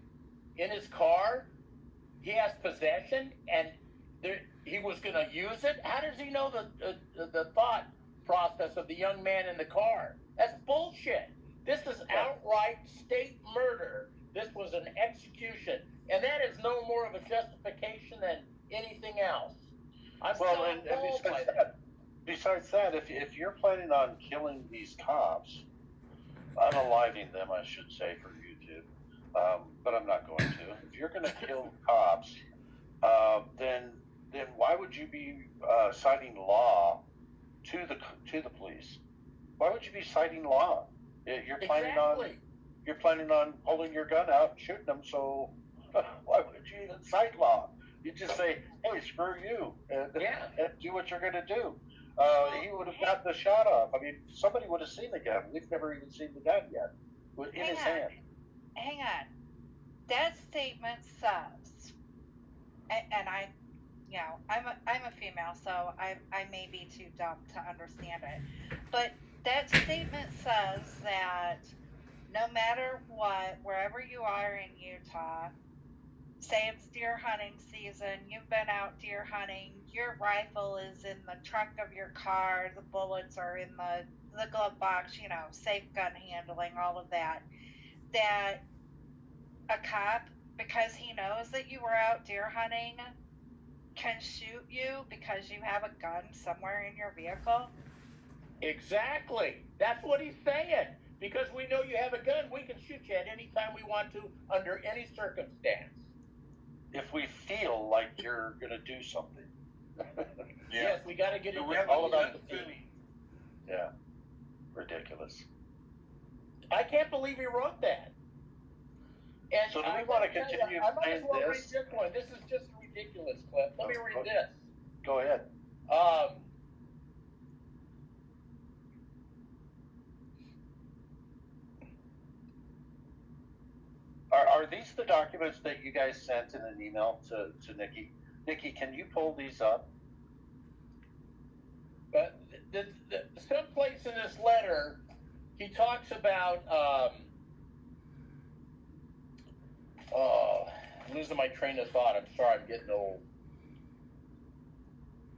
in his car, he has possession, and he was going to use it. How does he know the thought process of the young man in the car? That's bullshit. This is outright state murder. This was an execution, and that is no more of a justification than anything else. Besides that, if you're planning on killing these cops, unaliving them, I should say, for YouTube, but I'm not going to. If you're going to kill cops, then why would you be citing law to the police? Why would you be citing law? You're planning on pulling your gun out and shooting them. So why would you even cite law? You just say, "Hey, screw you," and do what you're going to do. He would have gotten the shot off. I mean, somebody would have seen the gun. We've never even seen the gun yet in his hand. Hang on. That statement says, and I'm a female, so I may be too dumb to understand it, but that statement says that no matter what, wherever you are in Utah, say it's deer hunting season, you've been out deer hunting, your rifle is in the trunk of your car, the bullets are in the glove box, safe gun handling, all of that, that a cop, because he knows that you were out deer hunting, can shoot you because you have a gun somewhere in your vehicle? Exactly. That's what he's saying. Because we know you have a gun, we can shoot you at any time we want to, under any circumstance. If we feel like you're going to do something. Yes, we got to get it all about the feeling. Yeah. Ridiculous. I can't believe he wrote that. And so do we want to continue playing this? This is just a ridiculous clip. Let me read this. Go ahead. Are these the documents that you guys sent in an email to Nikki? Nikki, can you pull these up? But someplace in this letter, he talks about, I'm losing my train of thought. I'm sorry, I'm getting old.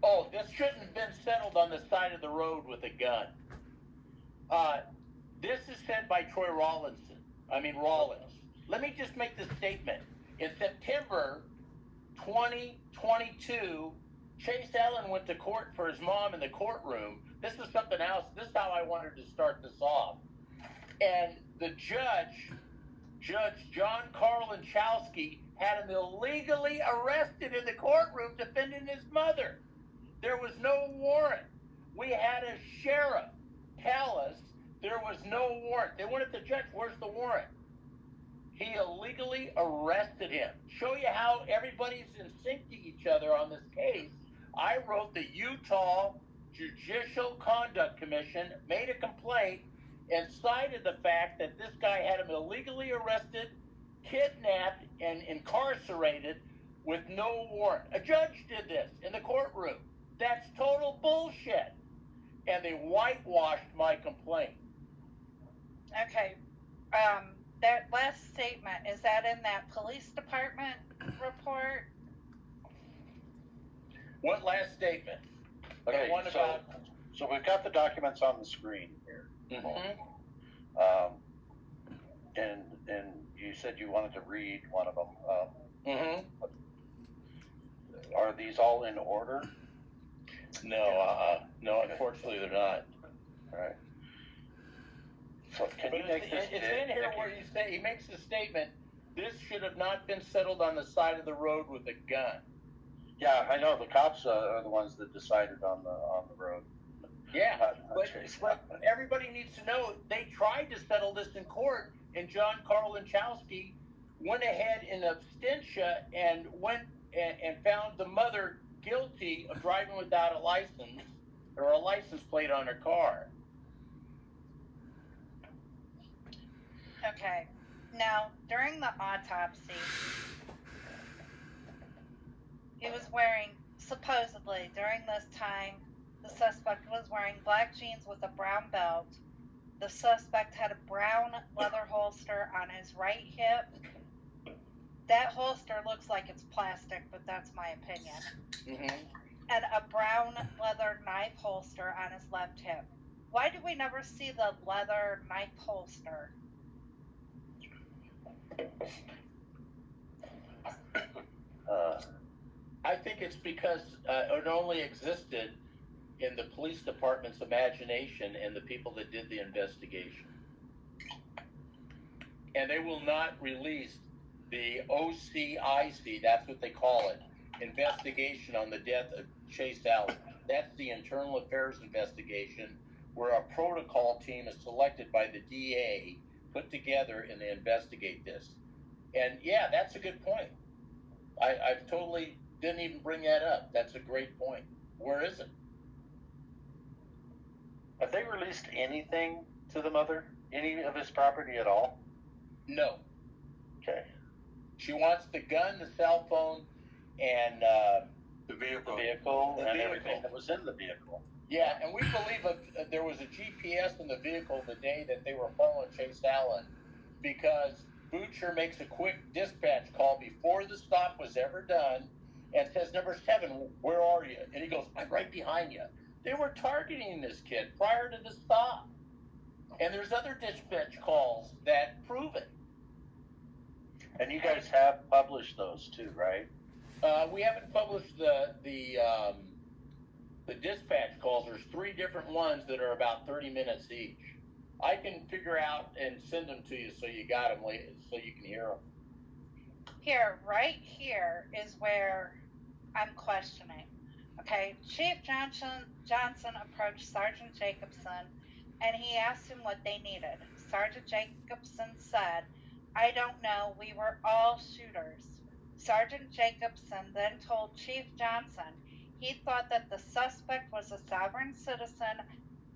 Oh, this shouldn't have been settled on the side of the road with a gun. This is said by Troy Rollins. Let me just make this statement. In September 2022, Chase Allan went to court for his mom in the courtroom. This is something else. This is how I wanted to start this off. And the Judge John Karlinchowski, had him illegally arrested in the courtroom defending his mother. There was no warrant. We had a sheriff tell us There was no warrant. They went at the judge, where's the warrant? He illegally arrested him. Show you how everybody's in sync to each other on this case. I wrote the Utah Judicial Conduct Commission, made a complaint, and cited the fact that this guy had him illegally arrested, kidnapped, and incarcerated with no warrant. A judge did this in the courtroom. That's total bullshit. And they whitewashed my complaint. Okay. That last statement, is that in that police department report? What last statement? Okay, The one about. So we've got the documents on the screen here. Mm-hmm. And you said you wanted to read one of them. Are these all in order? No, unfortunately they're not. All right. So can you make this? It's in here where he makes the statement, this should have not been settled on the side of the road with a gun. Yeah, I know, the cops are the ones that decided on the road. Yeah, Not Chase Allan. but everybody needs to know, they tried to settle this in court, and John Carl Lanchowski went ahead in absentia and went and found the mother guilty of driving without a license, or a license plate on her car. Okay. Now, during the autopsy, he was wearing, supposedly, during this time, the suspect was wearing black jeans with a brown belt. The suspect had a brown leather holster on his right hip. That holster looks like it's plastic, but that's my opinion. Mm-hmm. And a brown leather knife holster on his left hip. Why do we never see the leather knife holster? I think it's because it only existed in the police department's imagination and the people that did the investigation. And they will not release the OCIC, that's what they call it, investigation on the death of Chase Allan. That's the internal affairs investigation where a protocol team is selected by the DA, put together, and they investigate this. And yeah, that's a good point. I totally didn't even bring that up. That's a great point. Where is it? Have they released anything to the mother? Any of his property at all? No. Okay. She wants the gun, the cell phone, and The vehicle. And everything that was in the vehicle. yeah, and we believe there was a GPS in the vehicle the day that they were following Chase Allan, because Butcher makes a quick dispatch call before the stop was ever done and says, "Number 7, where are you?" And he goes, "I'm right behind you." They were targeting this kid prior to the stop. And there's other dispatch calls that prove it. And you guys have published those too, right? We haven't published the dispatch calls. There's 3 different ones that are about 30 minutes each. I can figure out and send them to you so you got them later, so you can hear them. Here, right here is where I'm questioning. Okay, Chief Johnson approached Sergeant Jacobson and he asked him what they needed. Sergeant Jacobson said, "I don't know, we were all shooters." Sergeant Jacobson then told Chief Johnson he thought that the suspect was a sovereign citizen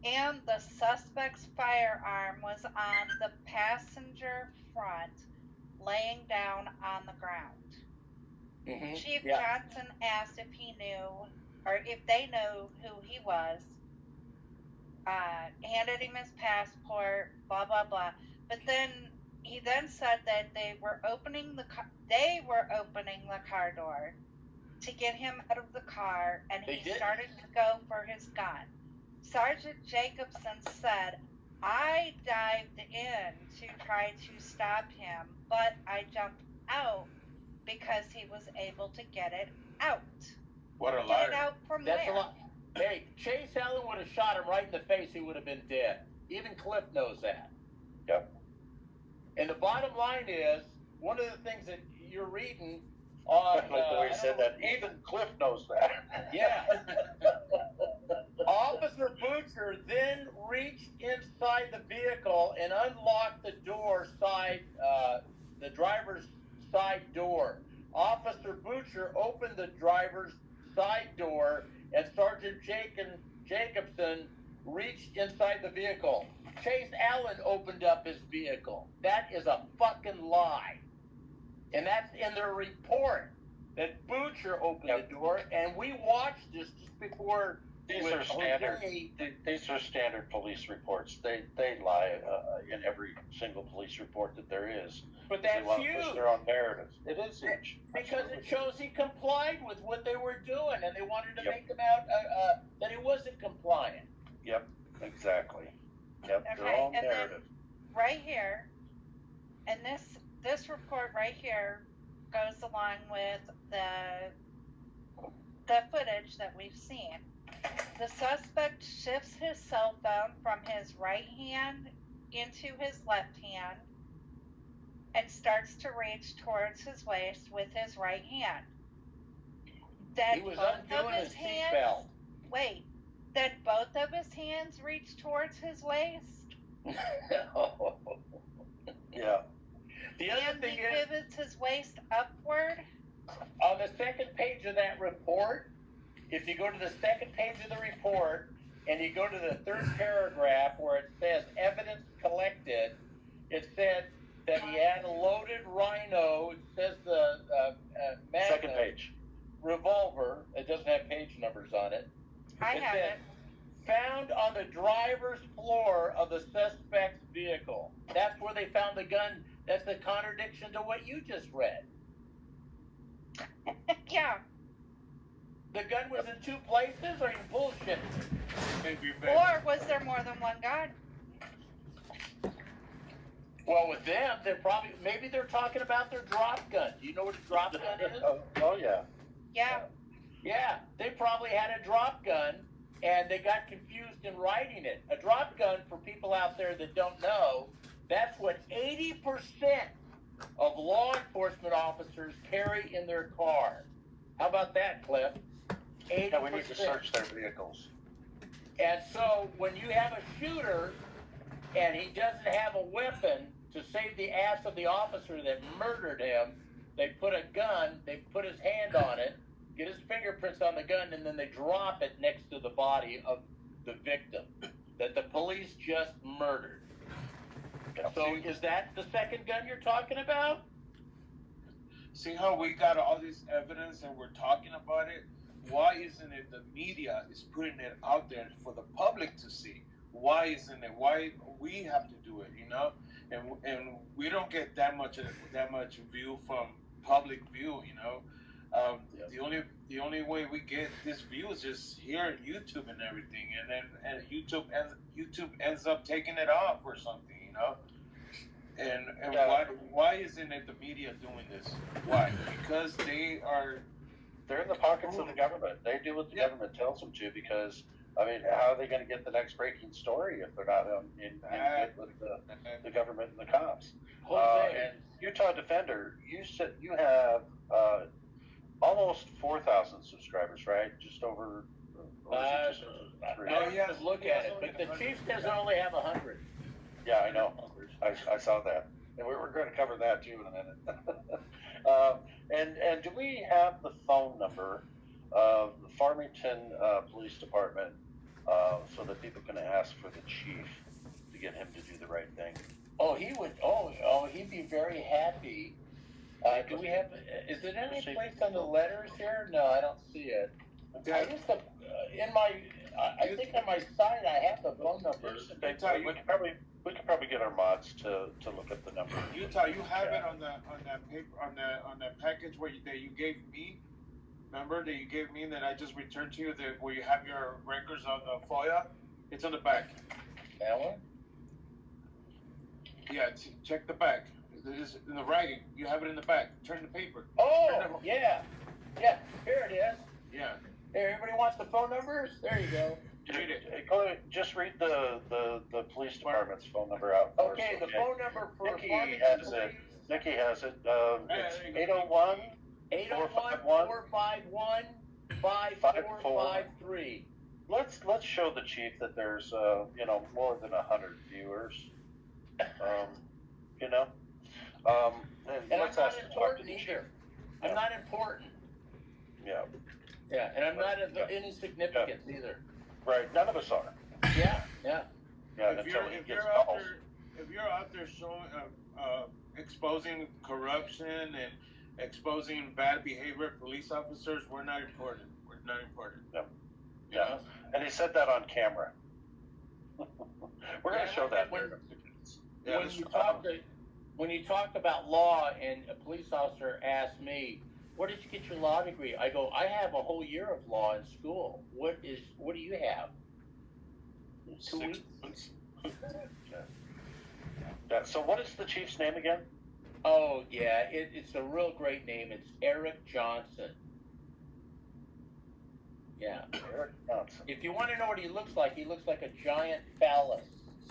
and the suspect's firearm was on the passenger front, laying down on the ground. Mm-hmm. Chief Johnson asked if he knew, or if they knew who he was, handed him his passport, blah, blah, blah. But then he then said that they were opening the car door to get him out of the car, and he started to go for his gun. Sergeant Jacobson said, "I dived in to try to stop him, but I jumped out because he was able to get it out." What a Get liar. it out from That's where? a lot. Hey, Chase Allan would have shot him right in the face. He would have been dead. Even Cliff knows that. Yep. And the bottom line is, one of the things that you're reading on, Like the way he said that, even Cliff knows that. yeah. Officer Butcher then reached inside the vehicle and unlocked the door side, the driver's side door. Officer Butcher opened the driver's side door, and Sergeant Jacobson reached inside the vehicle. Chase Allan opened up his vehicle. That is a fucking lie. And that's in their report, that Butcher opened the door, and we watched this just before. These are standard police reports. They lie in every single police report that there is. But that's they want huge. To push their own narrative. It is huge. Because Absolutely. it shows he complied with what they were doing, and they wanted to make him out that he wasn't compliant. Yep, exactly. Yep, Okay, their own and narrative. then right here, and this report right here goes along with the footage that we've seen. The suspect shifts his cell phone from his right hand into his left hand and starts to reach towards his waist with his right hand. Then He was both undoing of his his hands, seatbelt. wait, then both of his hands reach towards his waist. Yeah. The other And thing he is, pivots his waist upward. on the second page of that report, if you go to the second page of the report and you go to the third paragraph where it says evidence collected, it said that he had a loaded Rhino. It says the Second page. Revolver. It doesn't have page numbers on it. I have said, it. Found on the driver's floor of the suspect's vehicle. That's where they found the gun. That's the contradiction to what you just read. Yeah. The gun was in two places? Are you bullshitting? Or was there more than one gun? Well, with them, maybe they're talking about their drop gun. Do you know what a drop gun is? Oh yeah. Yeah. Yeah, they probably had a drop gun, and they got confused in writing it. A drop gun, for people out there that don't know, that's what 80% of law enforcement officers carry in their car. How about that, Cliff? 80%. Yeah, we need to search their vehicles. And so when you have a shooter and he doesn't have a weapon to save the ass of the officer that murdered him, they put a gun, they put his hand on it, get his fingerprints on the gun, and then they drop it next to the body of the victim that the police just murdered. So is that the second gun you're talking about? See how we got all this evidence and we're talking about it? Why isn't it the media is putting it out there for the public to see? Why isn't it? Why we have to do it, you know? And we don't get that much view from public view, you know? The only way we get this view is just here on YouTube and everything, and YouTube ends up taking it off or something, you know. And why isn't it the media doing this? Why? Because they're in the pockets of the government. They do what the government tells them to. Because I mean, how are they going to get the next breaking story if they're not in good with the government and the cops? And Utah Defender, you said you have almost 4,000 subscribers, right? Just over. I have to look at it, but the chief doesn't only have 100. Yeah, I know. I saw that, and we're going to cover that too in a minute. And do we have the phone number of the Farmington Police Department so that people can ask for the chief to get him to do the right thing? Oh, he would. He'd be very happy. Do we have? Is it any place on the letters here? No, I don't see it. I used to, I think on my site I have the phone numbers. We could probably get our mods to look at the number. Utah, you have it on that paper on that package that you gave me. Remember that you gave me that I just returned to you, where you have your records of the FOIA? It's on the back. That one? Yeah, check the back. It is in the writing. You have it in the back. Turn the paper. Oh, yeah. Yeah, here it is. Yeah. Hey, everybody wants the phone numbers? There you go. Read it. Just read the police department's phone number out for us. Okay, the phone number for Nikki has it. It's 801 801-451-5453. Let's show the chief that there's more than 100 viewers. And let's I'm ask not to talk to important the chief. either. I'm not important. Yeah. Yeah, and I'm not of any significance either. Right. None of us are. Yeah. Yeah. If you're out there showing, exposing corruption and exposing bad behavior of police officers, we're not important. We're not important. Yeah. And he said that on camera. We're going to show that. When you talk about law and a police officer asks me, where did you get your law degree? I go, I have a whole year of law in school. What do you have? 2 weeks? Yeah. So what is the chief's name again? Oh, yeah, it's a real great name. It's Eric Johnsen. Yeah. Eric Johnsen. If you want to know what he looks like a giant phallus.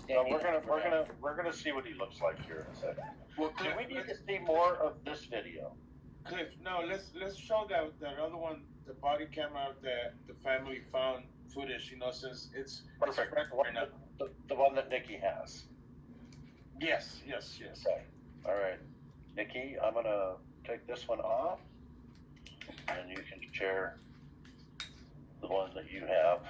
We're gonna see what he looks like here in a second. Well, do we need to see more of this video? Cliff, no, let's show that other one, the body camera that the family found footage. Since it's perfect. The one that Nikki has. Yes. Okay. All right, Nikki, I'm gonna take this one off, and you can share the one that you have.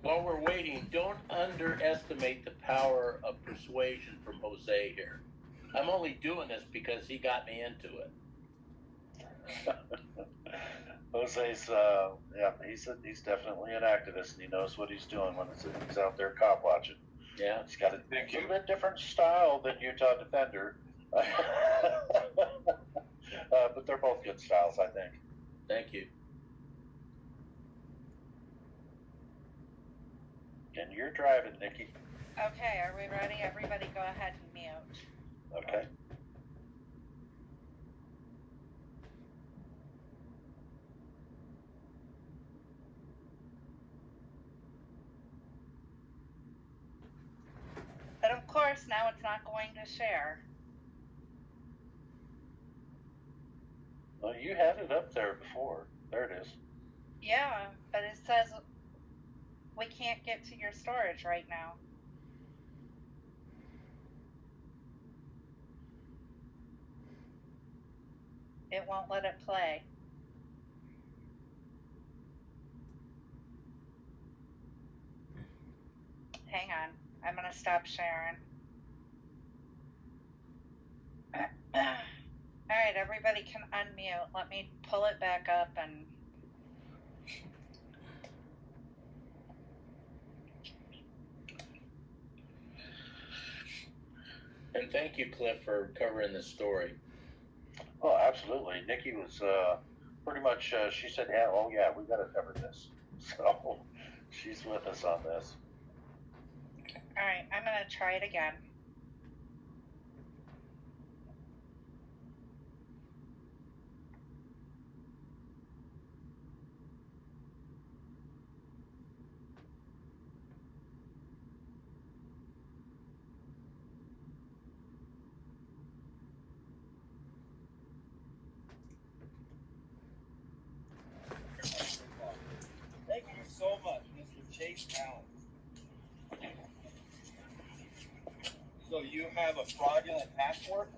While we're waiting, don't underestimate the power of persuasion from Jose here. I'm only doing this because he got me into it. Jose's, he's definitely an activist, and he knows what he's doing when he's out there cop watching. Yeah. He's got a little bit different style than Utah Defender. But they're both good styles, I think. Thank you. And you're driving, Nikki. Okay, are we ready? Everybody go ahead and mute. Okay. And of course, now it's not going to share. Well, you had it up there before. There it is. Yeah, but it says we can't get to your storage right now. It won't let it play. Hang on, I'm gonna stop sharing. Alright, everybody can unmute. Let me pull it back up and... And thank you, Cliff, for covering this story. Oh, absolutely. Nikki was pretty much, she said, yeah, we got to cover this. So she's with us on this. Alright, I'm going to try it again. Thank you so much, Mr. Chase Allan. So you have a fraudulent passport?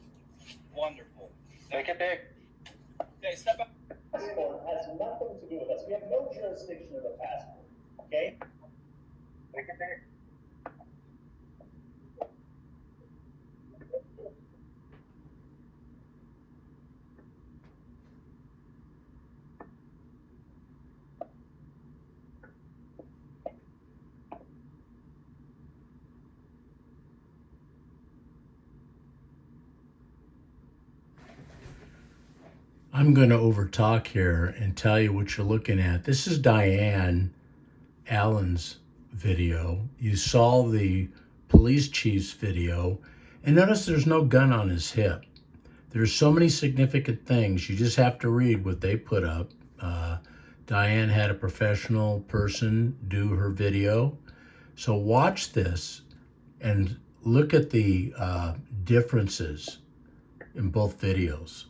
Wonderful. Make it big. Okay, step back. Passport has nothing to do with us. We have no jurisdiction of the passport. Okay? Make it big. I'm going to overtalk here and tell you what you're looking at. This is Diane Allen's video. You saw the police chief's video, and notice there's no gun on his hip. There's so many significant things. You just have to read what they put up. Diane had a professional person do her video. So watch this and look at the differences in both videos.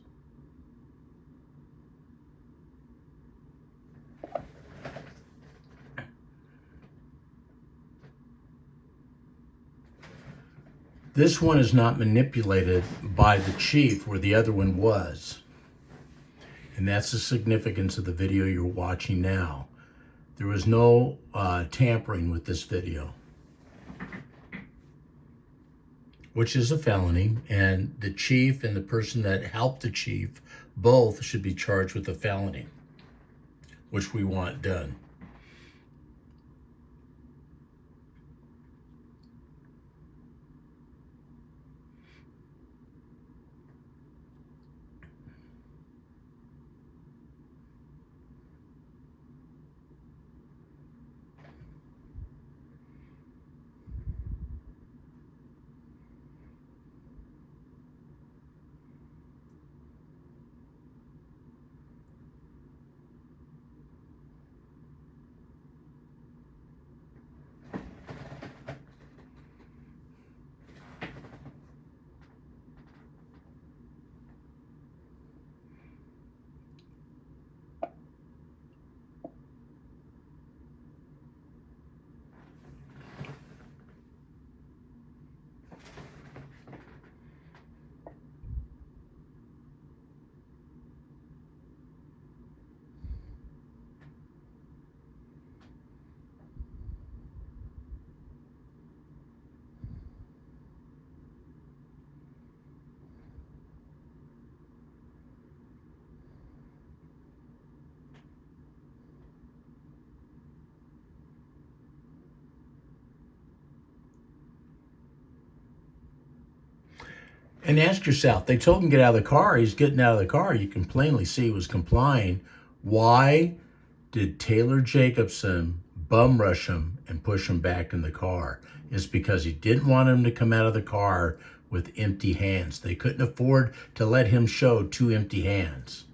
This one is not manipulated by the chief where the other one was. And that's the significance of the video you're watching now. There was no tampering with this video, which is a felony, and the chief and the person that helped the chief both should be charged with a felony, which we want done. And ask yourself, they told him to get out of the car. He's getting out of the car. You can plainly see he was complying. Why did Taylor Jacobson bum rush him and push him back in the car? It's because he didn't want him to come out of the car with empty hands. They couldn't afford to let him show 2 empty hands.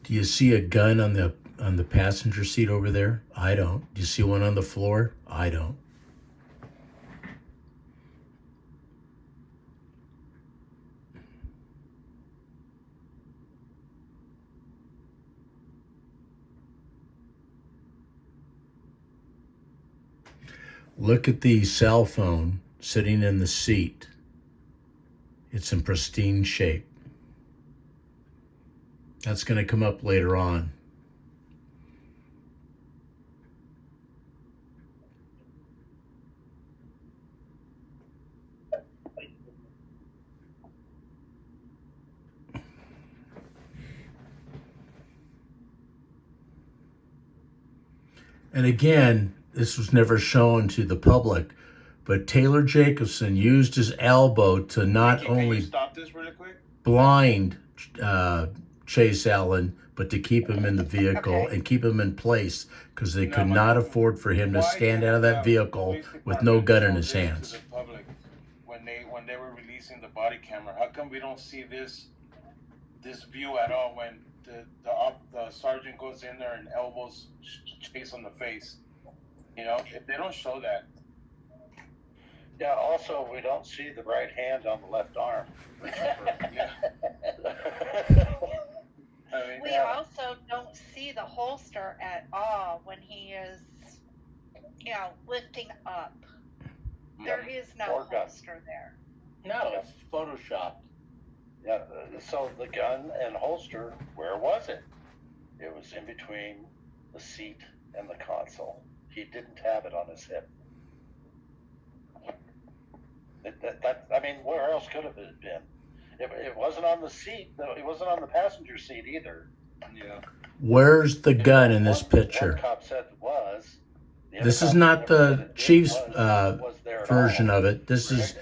Do you see a gun on the passenger seat over there? I don't. Do you see one on the floor? I don't. Look at the cell phone sitting in the seat. It's in pristine shape. That's going to come up later on. And again, this was never shown to the public, but Taylor Jacobson used his elbow to not only stop this really quick? blind Chase Allan, but to keep him in the vehicle and keep him in place, because they could not afford for him to stand out of that vehicle with no gun in his hands. To the public, when they were releasing the body camera, how come we don't see this view at all when the sergeant goes in there and elbows Chase on the face? You know, if they don't show that. Yeah, also, we don't see the right hand on the left arm. Yeah. We also don't see the holster at all when he is, lifting up. There is no holster there. No, it's photoshopped. Yeah, so the gun and holster, where was it? It was in between the seat and the console. He didn't have it on his hip. Where else could have it been? It wasn't on the seat. It wasn't on the passenger seat either. Yeah. Where's the gun in this picture? One cop said it was. This is not the chief's version of it. This is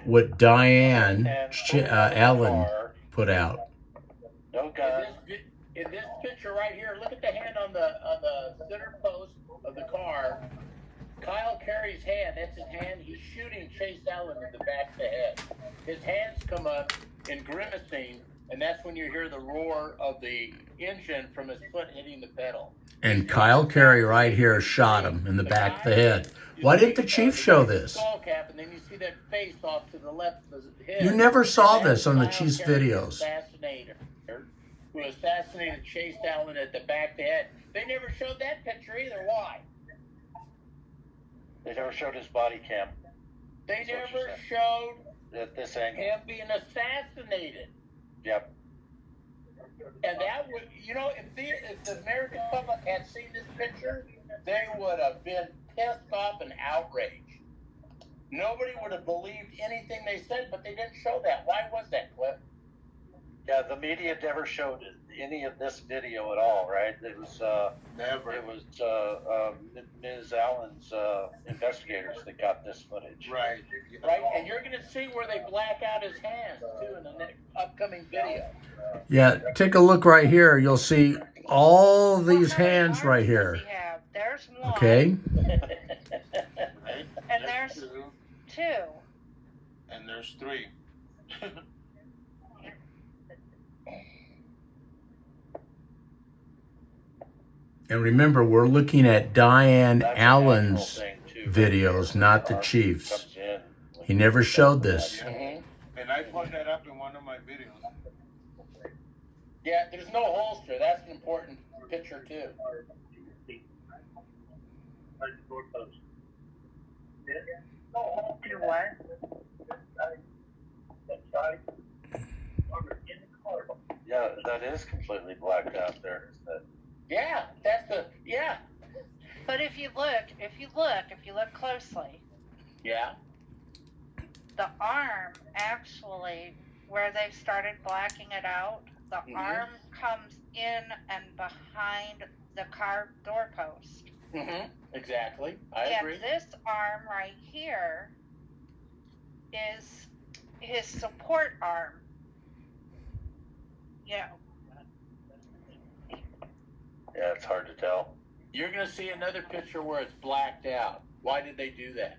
what Diane Allen put out. No gun. In this picture right here, look at the hand on the center post of the car. Kyle Carey's hand, that's his hand. He's shooting Chase Allan in the back of the head. His hands come up and grimacing and that's when you hear the roar of the engine from his foot hitting the pedal. And Kyle Carey right here shot him in the back of the head. Why didn't the chief show this? Skull cap, and then you see that face off to the left of his head. You never saw And that's this on the Kyle chief's Carey, videos. Assassinator, who assassinated Chase Allan at the back of the head. They never showed that picture either. Why? They never showed his body cam They That's what never she showed at this angle. him being assassinated. Yep. And that would, you know, if the American public had seen this picture, they would have been pissed off and outraged. Nobody would have believed anything they said, but they didn't show that. Why was that, Cliff? Yeah, the media never showed any of this video at all, right? It was Never. It was Ms. Allen's investigators that got this footage. Right. Right? And you're going to see where they black out his hands, too, in the next upcoming video. Yeah, take a look right here. You'll see all these How many hands arms right does here. he have? There's one. Okay? And there's two. And there's three. And remember, we're looking at Diane That's a Allen's natural thing, too. videos, not the Arm chief's. comes in. He never showed this. Mhm. And I put that up in one of my videos. Yeah, there's no holster. That's an important picture, too. Yeah, that is completely blacked out there, isn't it? Yeah, that's the, yeah. But if you look closely, Yeah. the arm actually, where they started blacking it out, the Mhm. arm comes in and behind the car doorpost. Mm-hmm. Exactly. I And agree. this arm right here is his support arm. Yeah. Yeah, it's hard to tell. You're going to see another picture where it's blacked out. Why did they do that?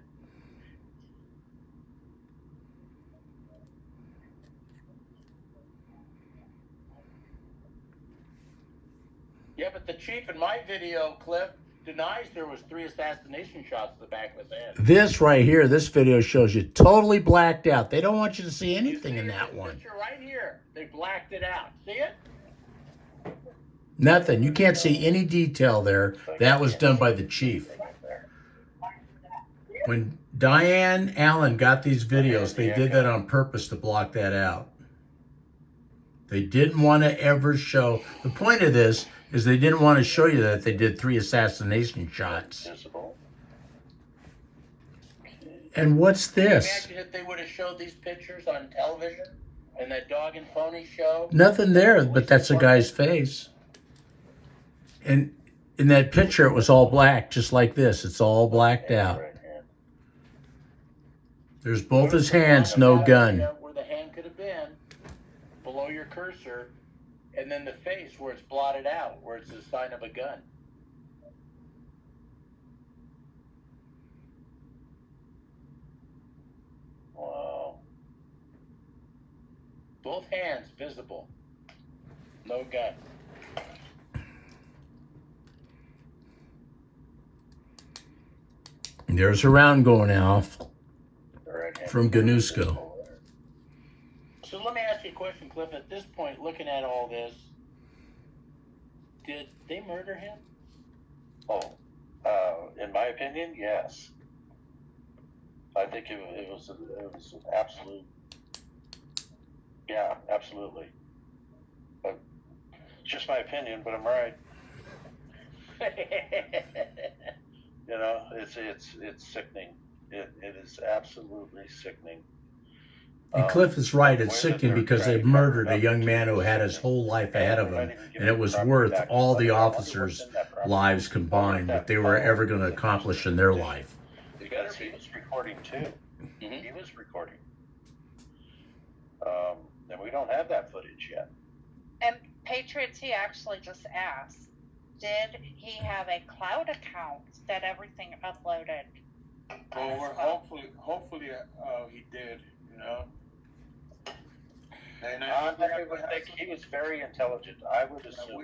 Yeah, but the chief in my video clip denies there was 3 assassination shots to the back of his head. This right here, this video shows you totally blacked out. They don't want you to see anything in that This one. picture right here. They blacked it out. See it? Nothing. You can't see any detail there. That was done by the chief. When Diane Allen got these videos, they did that on purpose to block that out. They didn't want to ever show. The point of this is they didn't want to show you that they did 3 assassination shots. Visible. And what's Can you this? imagine if they would have showed these pictures on television and that dog and pony show? Nothing there, but that's a guy's face. And in that picture, it was all black, just like this. It's all blacked out. Right hand. There's both his hands, no gun. Where the hand could have been, below your cursor, and then the face where it's blotted out, where it's the sign of a gun. Wow. Both hands visible, no gun. There's a round going off The right hand. from Ganusko. So let me ask you a question, Cliff. At this point, looking at all this, did they murder him? Oh, in my opinion, yes. I think it was an absolute. Yeah, absolutely. But it's just my opinion, but I'm right. You know, it's sickening. It is absolutely sickening. And Cliff is right. It's sickening because they murdered a young man who had his whole life ahead of him, and it was worth all the officers' lives combined what they were ever going to accomplish in their life. Because he was recording too. Mhm. He was recording. And we don't have that footage yet. And Patriots, he actually just asked, did he have a cloud account that everything uploaded? Well, we're hopefully he did, you know. And I would think he was very intelligent. I would assume.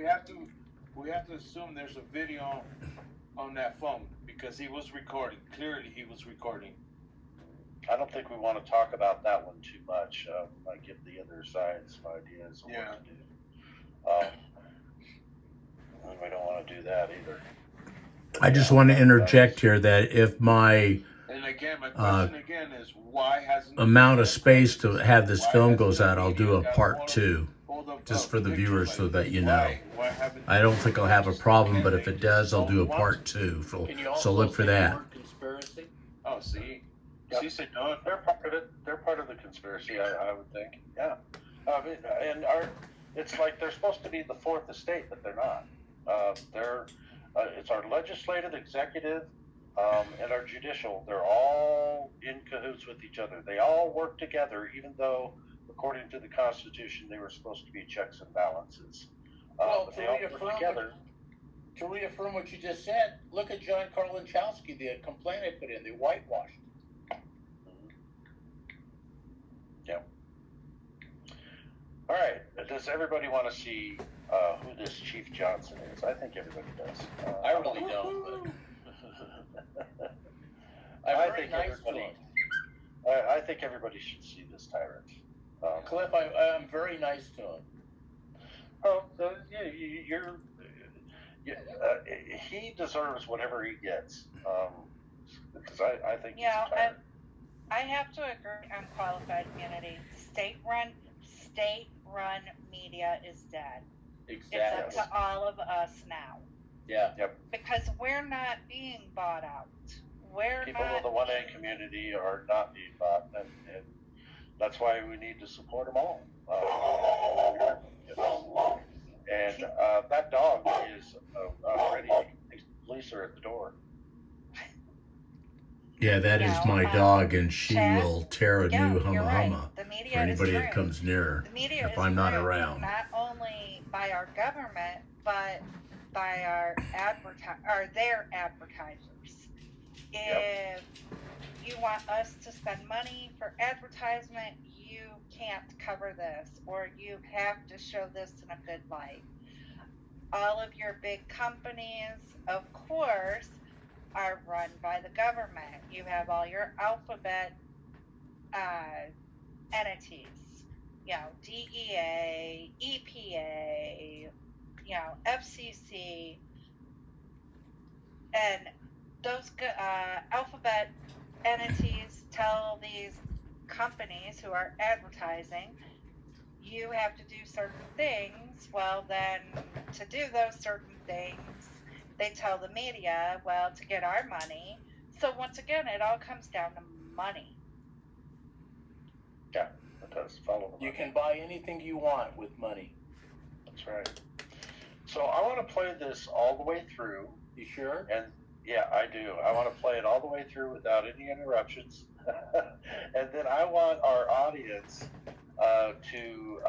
we have to assume there's a video on that phone because he was recording. Clearly, he was recording. I don't think we want to talk about that one too much. Might give the other side some ideas of what to do. And we don't want to do that either. I just want to interject here that if my And again, my question again is why hasn't amount of space to have this film goes out, I'll do a part 2, just for the viewers so that you know. I don't think I'll have a problem, but if it does, I'll do a part 2. So look for that. Conspiracy? Oh, see? Yep. She said no. They're part of it. They're part of the conspiracy, I would think. Yeah. And it's like they're supposed to be the fourth estate, but they're not. It's our legislative, executive, and our judicial. They're all in cahoots with each other. They all work together, even though, according to the Constitution, they were supposed to be checks and balances. Well, but they all work together. To reaffirm what you just said, look at John Karlinchowski, the complaint I put in, the whitewashed. Yeah. All right. Does everybody want to see who this Chief Johnsen is? I think everybody does. I really don't. But I think everybody should see this tyrant. Cliff, I'm very nice to him. Oh, he deserves whatever he gets. Because I think he's a tyrant. I have to agree on qualified immunity. State-run media is dead. Exactly. It's up to all of us now. Yeah. Yep. Because we're not being bought out. People in the 1A community are not being bought, and that's why we need to support them all. And that dog is ready. The police are at the door. Yeah, that is my dog, and she will tear a new humma humma for anybody that comes near her if I'm not around. Not only by our government, but by their advertisers. If you want us to spend money for advertisement, you can't cover this, or you have to show this in a good light. All of your big companies, of course, are run by the government. You have all your alphabet entities, DEA, EPA, FCC, and those alphabet entities tell these companies who are advertising, you have to do certain things. Well, then to do those certain things, they tell the media, well, to get our money. So once again, it all comes down to money. Yeah, it does follow the money. You can buy anything you want with money. That's right. So I want to play this all the way through. You sure? And yeah, I do. I want to play it all the way through without any interruptions. And then I want our audience to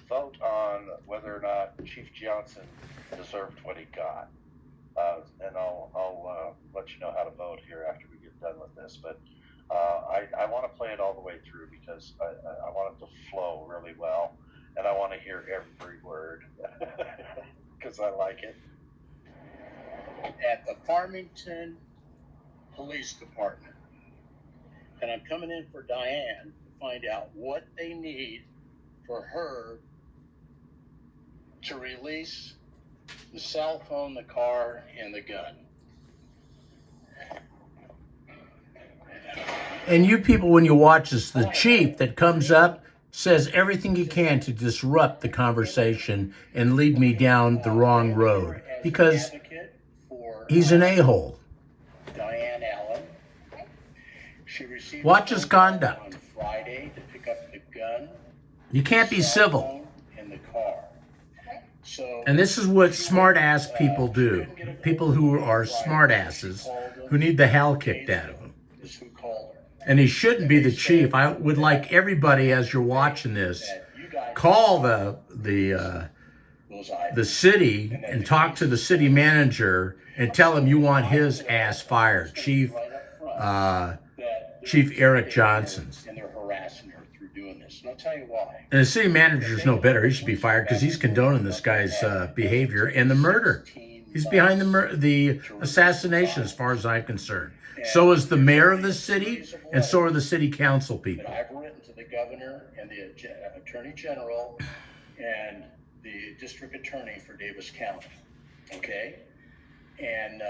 vote on whether or not Chief Johnsen deserved what he got. And I'll let you know how to vote here after we get done with this. But I want to play it all the way through because I want it to flow really well. And I want to hear every word because I like it. At the Farmington Police Department. And I'm coming in for Diane to find out what they need for her to release the cell phone, the car, and the gun. And you people, when you watch this, the chief that comes up says everything he can to disrupt the conversation and lead me down the wrong road because he's an a-hole. Diane Allan. She received Watch his conduct. on Friday to pick up the gun. You can't be civil. In the car. So, and this is what smart-ass people do. People who are smart-asses who need the hell kicked out of them. And he shouldn't be the chief. I would like everybody, as you're watching this, call the city and talk to the city manager and tell him you want his ass fired, Chief Eric Johnsen. And they're harassing her through doing this, and I'll tell you why. And the city manager's no better. He should be fired because he's condoning this guy's behavior and the murder. He's behind the assassination, as far as I'm concerned. So is the mayor of the city, and so are the city council people. But I've written to the governor and the attorney general and the district attorney for Davis County, okay? And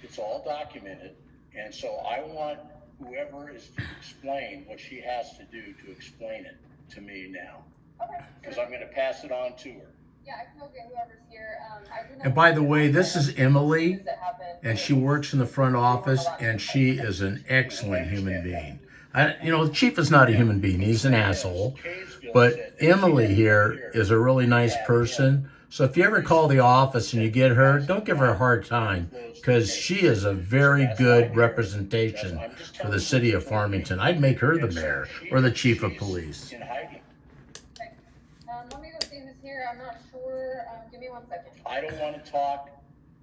it's all documented. And so I want whoever is to explain what she has to do to explain it to me now. Okay. Because I'm going to pass it on to her. Yeah, I can go get whoever's here. I do know And by the way, this is Emily, and she works in the front office, and she is an excellent human being. The chief is not a human being. He's an asshole. But Emily here is a really nice person. So if you ever call the office and you get her, don't give her a hard time, because she is a very good representation for the city of Farmington. I'd make her the mayor or the chief of police. Let me go see who's here. I'm not sure. Give me 1 second. I don't want to talk.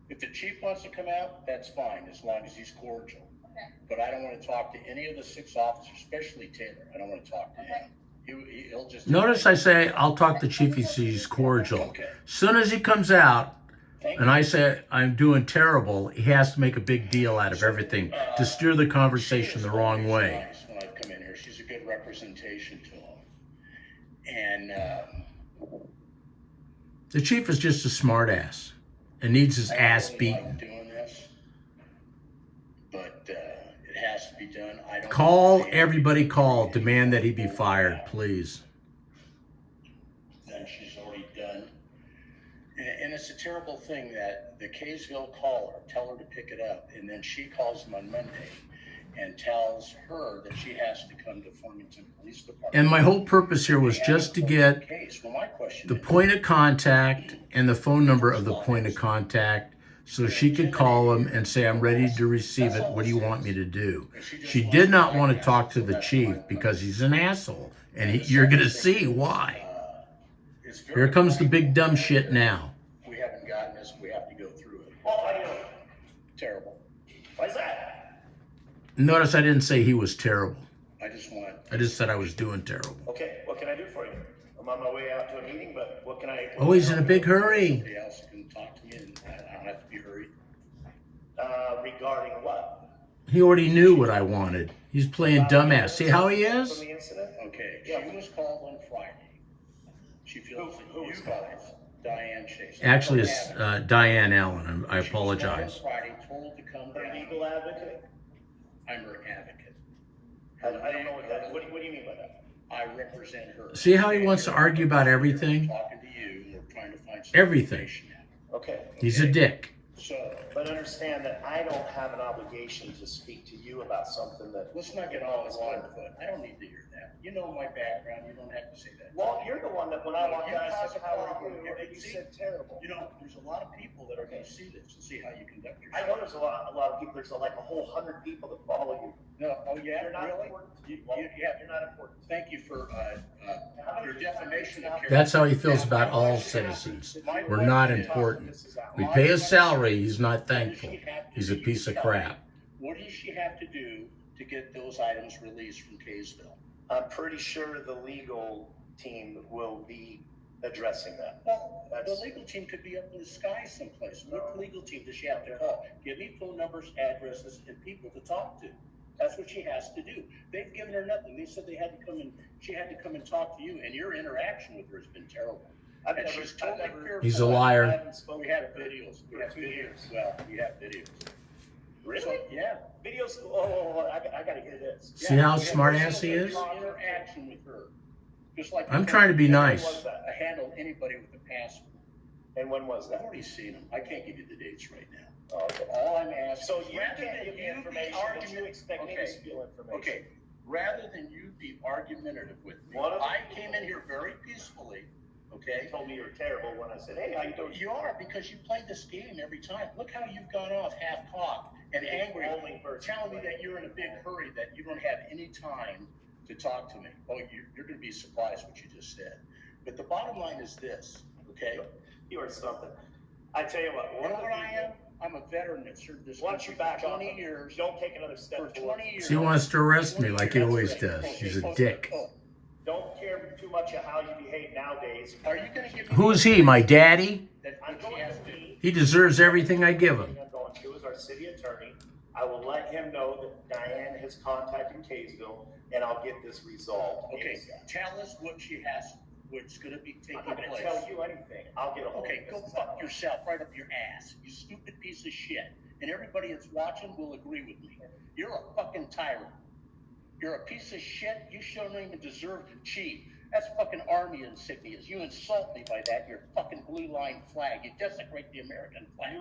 If the chief wants to come out, that's fine, as long as he's cordial. Okay. But I don't want to talk to any of the 6 officers, especially Taylor. I don't want to talk to him. He'll just... Notice I say, I'll talk to chief if he's cordial. Okay. Soon as he comes out, and I say I'm doing terrible, he has to make a big deal out of everything to steer the conversation the wrong way. Nice when I've come in here. She's a good representation to him. And The chief is just a smart ass and needs his ass like beaten. doing this, but it has to be done. I don't Call, everybody call, demand that he be fired, please. Then she's already done. And it's a terrible thing that the Kaysville call her, tell her to pick it up, and then she calls them on Monday and tells her that she has to come to Farmington Police Department. And my whole purpose here was just to get Well, my question the is, point of contact and the phone number of the point of contact so she could call him and say, I'm ready to receive it. What do you want me to do? She did not want to talk to the chief because he's an asshole. And you're going to see why. Here comes the big dumb shit now. we haven't gotten this, we have to go through it. Oh, I know. Terrible. Why's that? Notice I didn't say he was terrible. I just said I was doing terrible. Okay, what can I do for you? I'm on my way out to a meeting, but what can I? Oh, he's in a big hurry. Somebody else can talk to me and I don't have to be hurried. Regarding what? He already knew what I wanted. He's playing dumbass. See how he From is? the incident? Okay, she was called on Friday. She feels that Who you was guys, Diane Chase. Actually, it's Diane Allen. I apologize. She was called on Friday, told to come Her down. legal advocate? I'm her advocate. I don't know what that, what do you mean by that? I represent her. See how he wants to argue about everything? Talking to you, and we're trying to find some Everything. information out. Okay. He's a dick. So, But understand that I don't have an obligation to speak to you about something that. let's not get all on one foot. I don't need to hear that. You know my background, you don't have to say that. Well, you're the one that when I walked You out, I cause said, a how are problem. you? And you said terrible. You know, there's a lot of people that are gonna see this and see how you conduct I yourself. know there's a lot of people, there's like a whole 100 people that follow you. No, oh yeah, You're not really? important. Yeah, You're not important. thank you for, your defamation of character. That's how he feels about all citizens. We're not important. We pay his salary. He's not thankful. He's a piece of crap. What does she have to do to get those items released from Kaysville? I'm pretty sure the legal team will be addressing that. Well, the legal team could be up in the sky someplace. What legal team does she have to call? Give me phone numbers, addresses, and people to talk to. That's what she has to do. They've given her nothing. They said she had to come and talk to you, and your interaction with her has been terrible. She's totally fearful. He's a liar. We have videos. We have videos. Well, we have videos. Really? So, yeah. Videos, I gotta hear this. See how smart ass he is? Interaction with her. Just like I'm trying to be nice. I handle anybody with a passport. And when was I've that? already seen them. I can't give you the dates right now. Oh, okay. All I'm asking. So is you rather can't than give me you be information, but you expect me to Okay. steal information. Okay, rather than you be argumentative with me, What if- I came in here very peacefully, okay? You told me you were terrible when I said, hey, how you doing? You are, because you play this game every time. Look how you've gone off half-cocked and angry, Only person. telling me that you're in a big hurry, that you don't have any time to talk to me. Oh, you're gonna be surprised what you just said. But the bottom line is this, okay? You are something. I tell you what, You know what I am? I'm a veteran that served this Why don't you country back for off? 20 years. Don't take another step For forward. 20 years. So he wants to arrest me like he always does. He's a dick. don't care too much of how you behave nowadays. Are you gonna give me? Who's he? My daddy? That I'm which going he has to to. be. He deserves everything I give him. I'm going to is our city attorney. I will let him know that Diane has contacted Kaysville, and I'll get this resolved. Okay, ASAP. tell us what she has, what's gonna be taking I'm not place. gonna tell you anything. I'll get a hold Okay, of go Mrs. fuck Allen. yourself right up your ass, you stupid piece of shit. And everybody that's watching will agree with me. You're a fucking tyrant. You're a piece of shit. You don't even deserve to chief. That's fucking army insignias. You insult me by that. Your fucking blue line flag. You desecrate the American flag.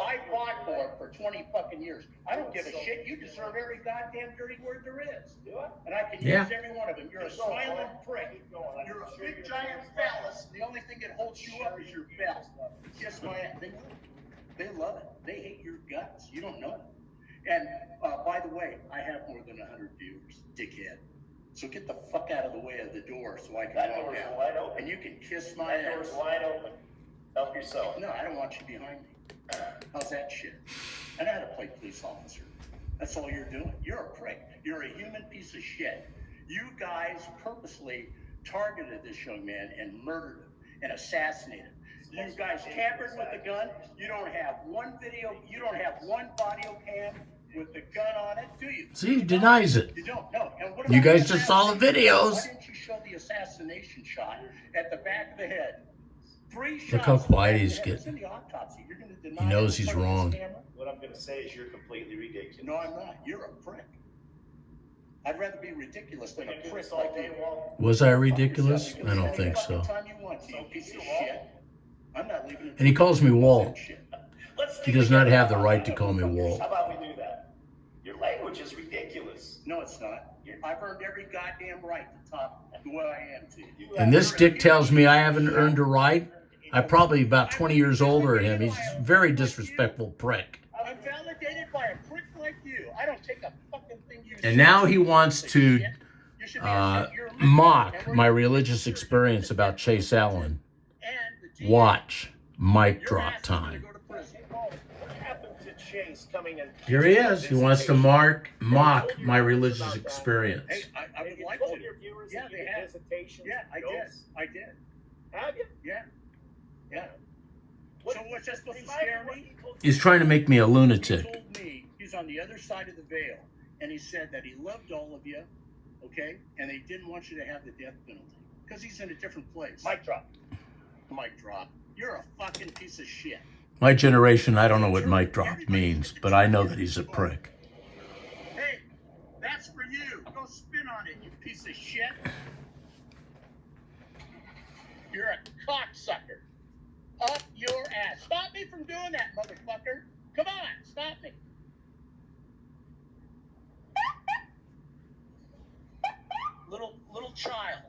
I fought for it for 20 fucking years. I don't give a shit. You deserve every goddamn dirty word there is. And I can use every one of them. You're a silent prick. You're a big giant phallus. The only thing that holds you up is your belt. Kiss my ass. They will. They love it. They hate your guts. You don't know it. And by the way, I have more than 100 viewers, dickhead. So get the fuck out of the way of the door so I can That walk door's out. wide open. And you can kiss my That door's ass. wide open. Help yourself. No, I don't want you behind me. How's that shit? I know how to play police officer. That's all you're doing. You're a prick. You're a human piece of shit. You guys purposely targeted this young man and murdered him and assassinated him. You guys tampered with the gun. You don't have one video. You don't have one audio cam with the gun on it, do you? See, he denies it. You don't. No. And what You about guys the just saw the assassination? videos. Why didn't you show the assassination shot at the back of the head? 3 shots. Look how to the back quiet of the he's head. It's getting. in the autopsy. You're going to deny He knows it in he's front of this wrong. camera? What I'm gonna say is you're completely ridiculous. No, I'm not. You're a prick. I'd rather be ridiculous than a You can do prick this all like day you. long. Was I ridiculous? You can I do don't any think fucking so. time you want to, you piece of shit. I'm not leaving it. And he calls me Walt. Let's He stick does not together. have the right to call me Walt. How about we do that? Your language is ridiculous. No, it's not. I've earned every goddamn right to talk the way I am to you. And this dick tells me I haven't earned a right. I'm probably about 20 years older than him. He's a very disrespectful prick. I'm validated by a prick like you. I don't take a fucking thing you say. And now he wants to You should be ashamed. You're a man. mock And we're my gonna- religious experience about Chase Allan. And the GM, Watch. Mic your drop ass is gonna time. go to prison. What happened to Chase coming in? Here he is. He wants to mock my religious experience. Hey, I would like told to. your viewers Yeah, that you they did have. visitation. Yeah, I did. I did. Have you? Yeah. So what's that supposed to scare me? He's trying to make me a He lunatic. told me he's on the other side of the veil, and he said that he loved all of you, okay, and he didn't want you to have the death penalty because he's in a different place. Mic drop. Mic drop. You're a fucking piece of shit. My generation, I don't know what mic drop means, but I know that he's a prick. Hey, that's for you. Go spin on it, you piece of shit. You're a cocksucker. Up your ass. Stop me from doing that, motherfucker. Come on, stop me. Little child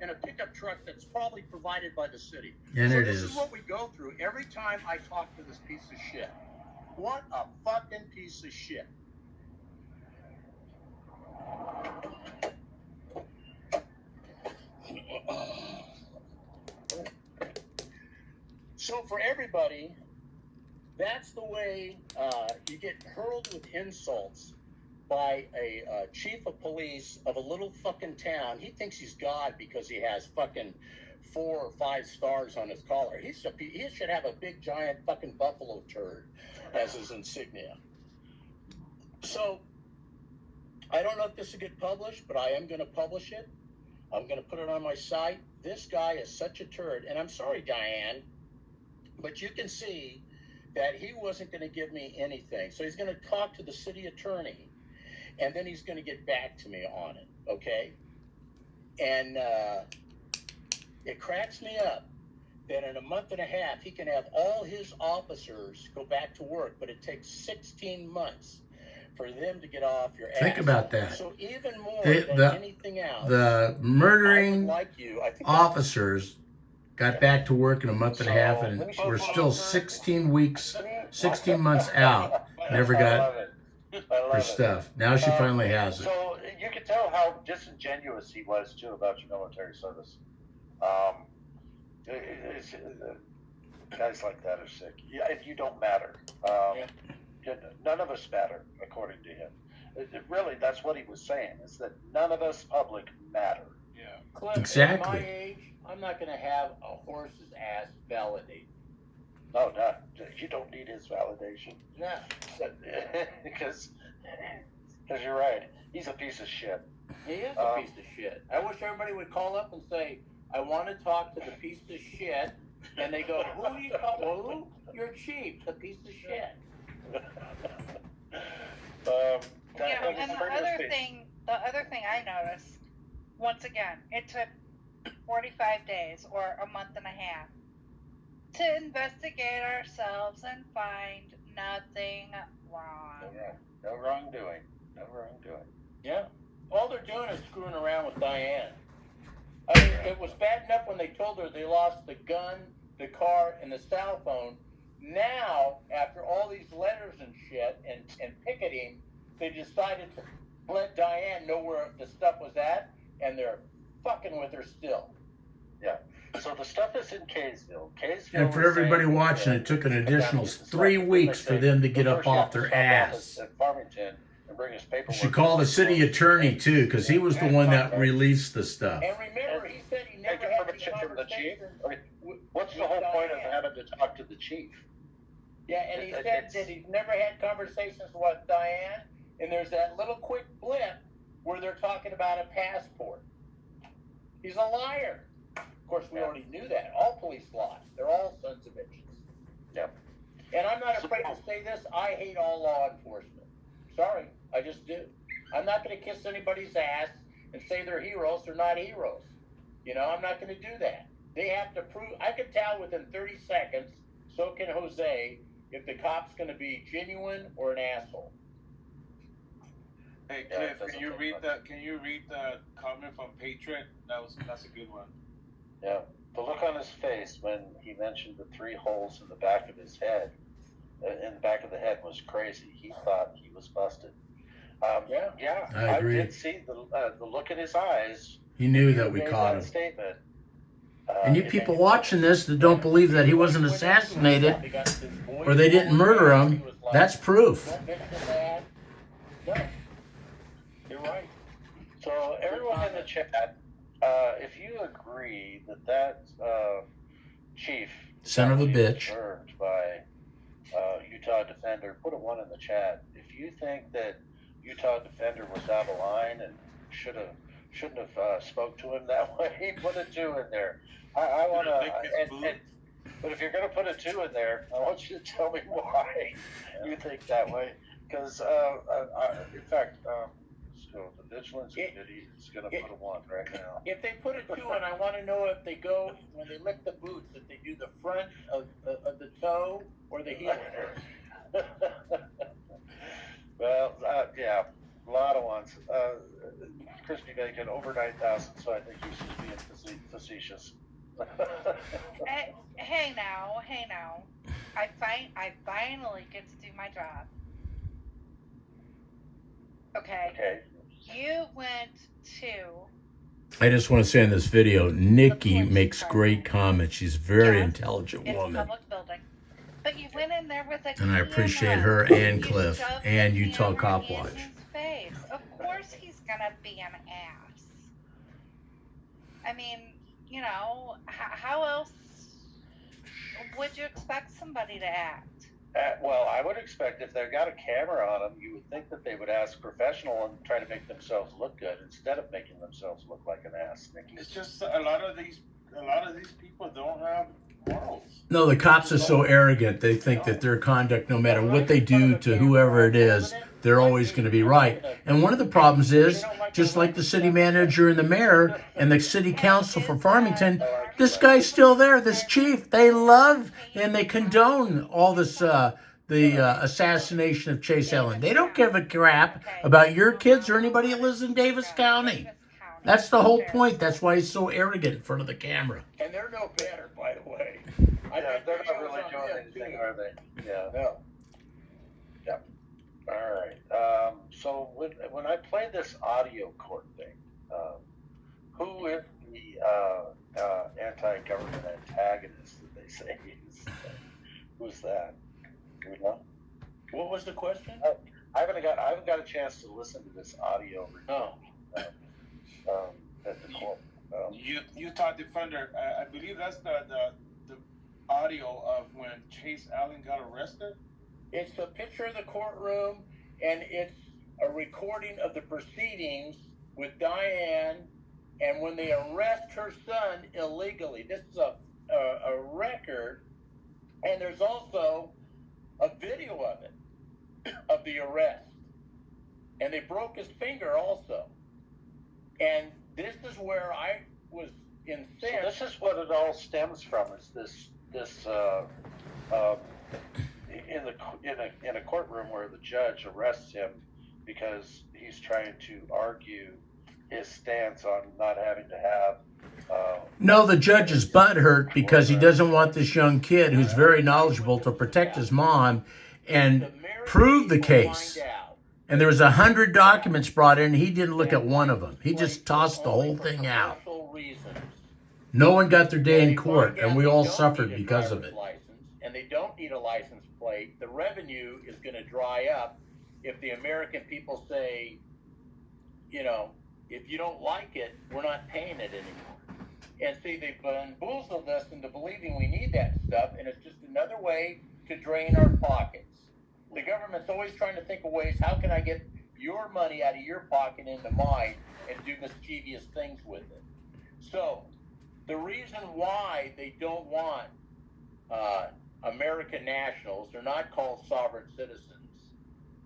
in a pickup truck that's probably provided by the city. And so it this is. is what we go through every time I talk to this piece of shit. What a fucking piece of shit. So for everybody, that's the way you get hurled with insults by a chief of police of a little fucking town. He thinks he's God because he has fucking 4 or 5 stars on his collar. He should have a big giant fucking buffalo turd as his insignia. So I don't know if this will get published, but I am going to publish it. I'm going to put it on my site. This guy is such a turd, and I'm sorry, Diane, but you can see that he wasn't going to give me anything. So he's going to talk to the city attorney, and then he's going to get back to me on it, okay? And it cracks me up that in a month and a half, he can have all his officers go back to work, but it takes 16 months for them to get off your ass. Think about that. So even more The- than anything else, The I murdering would like you. I think officers got back to work in a month and a half, and we're still 16 months out. Never got her stuff. Now she finally has it. So you can tell how disingenuous he was too about your military service. Guys like that are sick. Yeah, you don't matter. None of us matter, according to him. Really, that's what he was saying, is that none of us public matter. Yeah. Cliff, Exactly. At my age, I'm not going to have a horse's ass validated. No, not you don't need his validation. No. Because you're right. He's a piece of shit. He is a piece of shit. I wish everybody would call up and say, I want to talk to the piece of shit. And they go, who do you call? Well, who? Your chief, the piece of shit. Yeah, and the other thing I noticed, once again, it took 45 days or a month and a half to investigate ourselves and find nothing wrong. No wrongdoing. No wrongdoing. Yeah. All they're doing is screwing around with Diane. I mean, it was bad enough when they told her they lost the gun, the car, and the cell phone. Now, after all these letters and shit and picketing, they decided to let Diane know where the stuff was at, and they're fucking with her still. Yeah. So the stuff is in Kaysville. And for everybody watching, it took an additional 3 weeks for them to get up off their ass. At Farmington and bring his paperwork. She called the city attorney too, because he was the one that released the stuff. And remember, he said he never had permission from the chief. conversation. What's the whole point of having to talk to the chief? Yeah, and he said that he's never had conversations with Diane, and there's that little quick blip where they're talking about a passport. He's a liar. Of course, we already knew that. All police lie. They're all sons of bitches. Yep. And I'm not afraid to say this. I hate all law enforcement. Sorry, I just do. I'm not going to kiss anybody's ass and say they're heroes. They're not heroes. You know, I'm not going to do that. They have to prove. I can tell within 30 seconds, so can Jose, if the cop's going to be genuine or an asshole. Hey Cliff, can you read the comment from Patriot? That's a good one. Yeah. The look on his face when he mentioned the 3 holes in the back of his head, in the back of the head, was crazy. He thought he was busted. Yeah, I agree. did see the look in his eyes. He knew that we caught him. Statement. And you people watching this that don't believe that he wasn't assassinated or they didn't murder him, that's proof. No, you're right. So everyone in the chat, if you agree that chief Son of a bitch burned by Utah Defender, put a 1 in the chat. If you think that Utah Defender was out of line and shouldn't have spoke to him that way, put a 2 in there. I want to. But if you're going to put a 2 in there, I want you to tell me why you think that way. Because in fact. So the vigilance committee is going to put a 1 right now. If they put a 2 in, I want to know if they go, when they lick the boots, if they do the front of the toe or the heel. Well, yeah, a lot of ones. Crispy bacon, over 9,000, so I think he's just being facetious. Hey now. I finally get to do my job. Okay. You went to. I just want to say in this video, Nikki makes great comments. She's a very intelligent woman. It's a public building. But you went in there with a And I appreciate her and Cliff and Utah Cop Watch. Face. Of course he's gonna be an ass. I mean, you know, how else would you expect somebody to act? Well, I would expect if they've got a camera on them, you would think that they would ask professional and try to make themselves look good instead of making themselves look like an ass, Nikki. It's just a lot of these people don't have morals. No, the cops are so arrogant. They think that their conduct, no matter what they do to whoever it is, they're always going to be right. And one of the problems is, just like the city manager and the mayor and the city council for Farmington, this guy's still there, this chief. They love and they condone all this, the assassination of Chase Allan. They don't give a crap about your kids or anybody that lives in Davis County. That's the whole point. That's why he's so arrogant in front of the camera. And they're no better, by the way. They're not really doing anything, are they? Yeah. No. Yep. All right. So when I play this audio court thing, who is the anti-government antagonist that they say is? Who's that? Do we know? What was the question? I haven't got a chance to listen to this audio recording at the court. Utah Defender. I believe that's the audio of when Chase Allan got arrested. It's a picture of the courtroom, and it's a recording of the proceedings with Diane, and when they arrest her son illegally. This is a record, and there's also a video of it, of the arrest. And they broke his finger also. And this is where I was incensed. So this is what it all stems from, is this in a courtroom where the judge arrests him because he's trying to argue his stance on not having to have No, the judge is butthurt because he doesn't want this young kid who's very knowledgeable to protect his mom and prove the case. And there was 100 documents brought in. He didn't look at one of them. He just tossed the whole thing out. No one got their day in court, and we all suffered because of it. And they don't need a license plate. The revenue is going to dry up if the American people say, you know, if you don't like it, we're not paying it anymore. And see, they've bamboozled us into believing we need that stuff, and it's just another way to drain our pockets. The government's always trying to think of ways, how can I get your money out of your pocket into mine and do mischievous things with it? So, the reason why they don't want American nationals, they're not called sovereign citizens,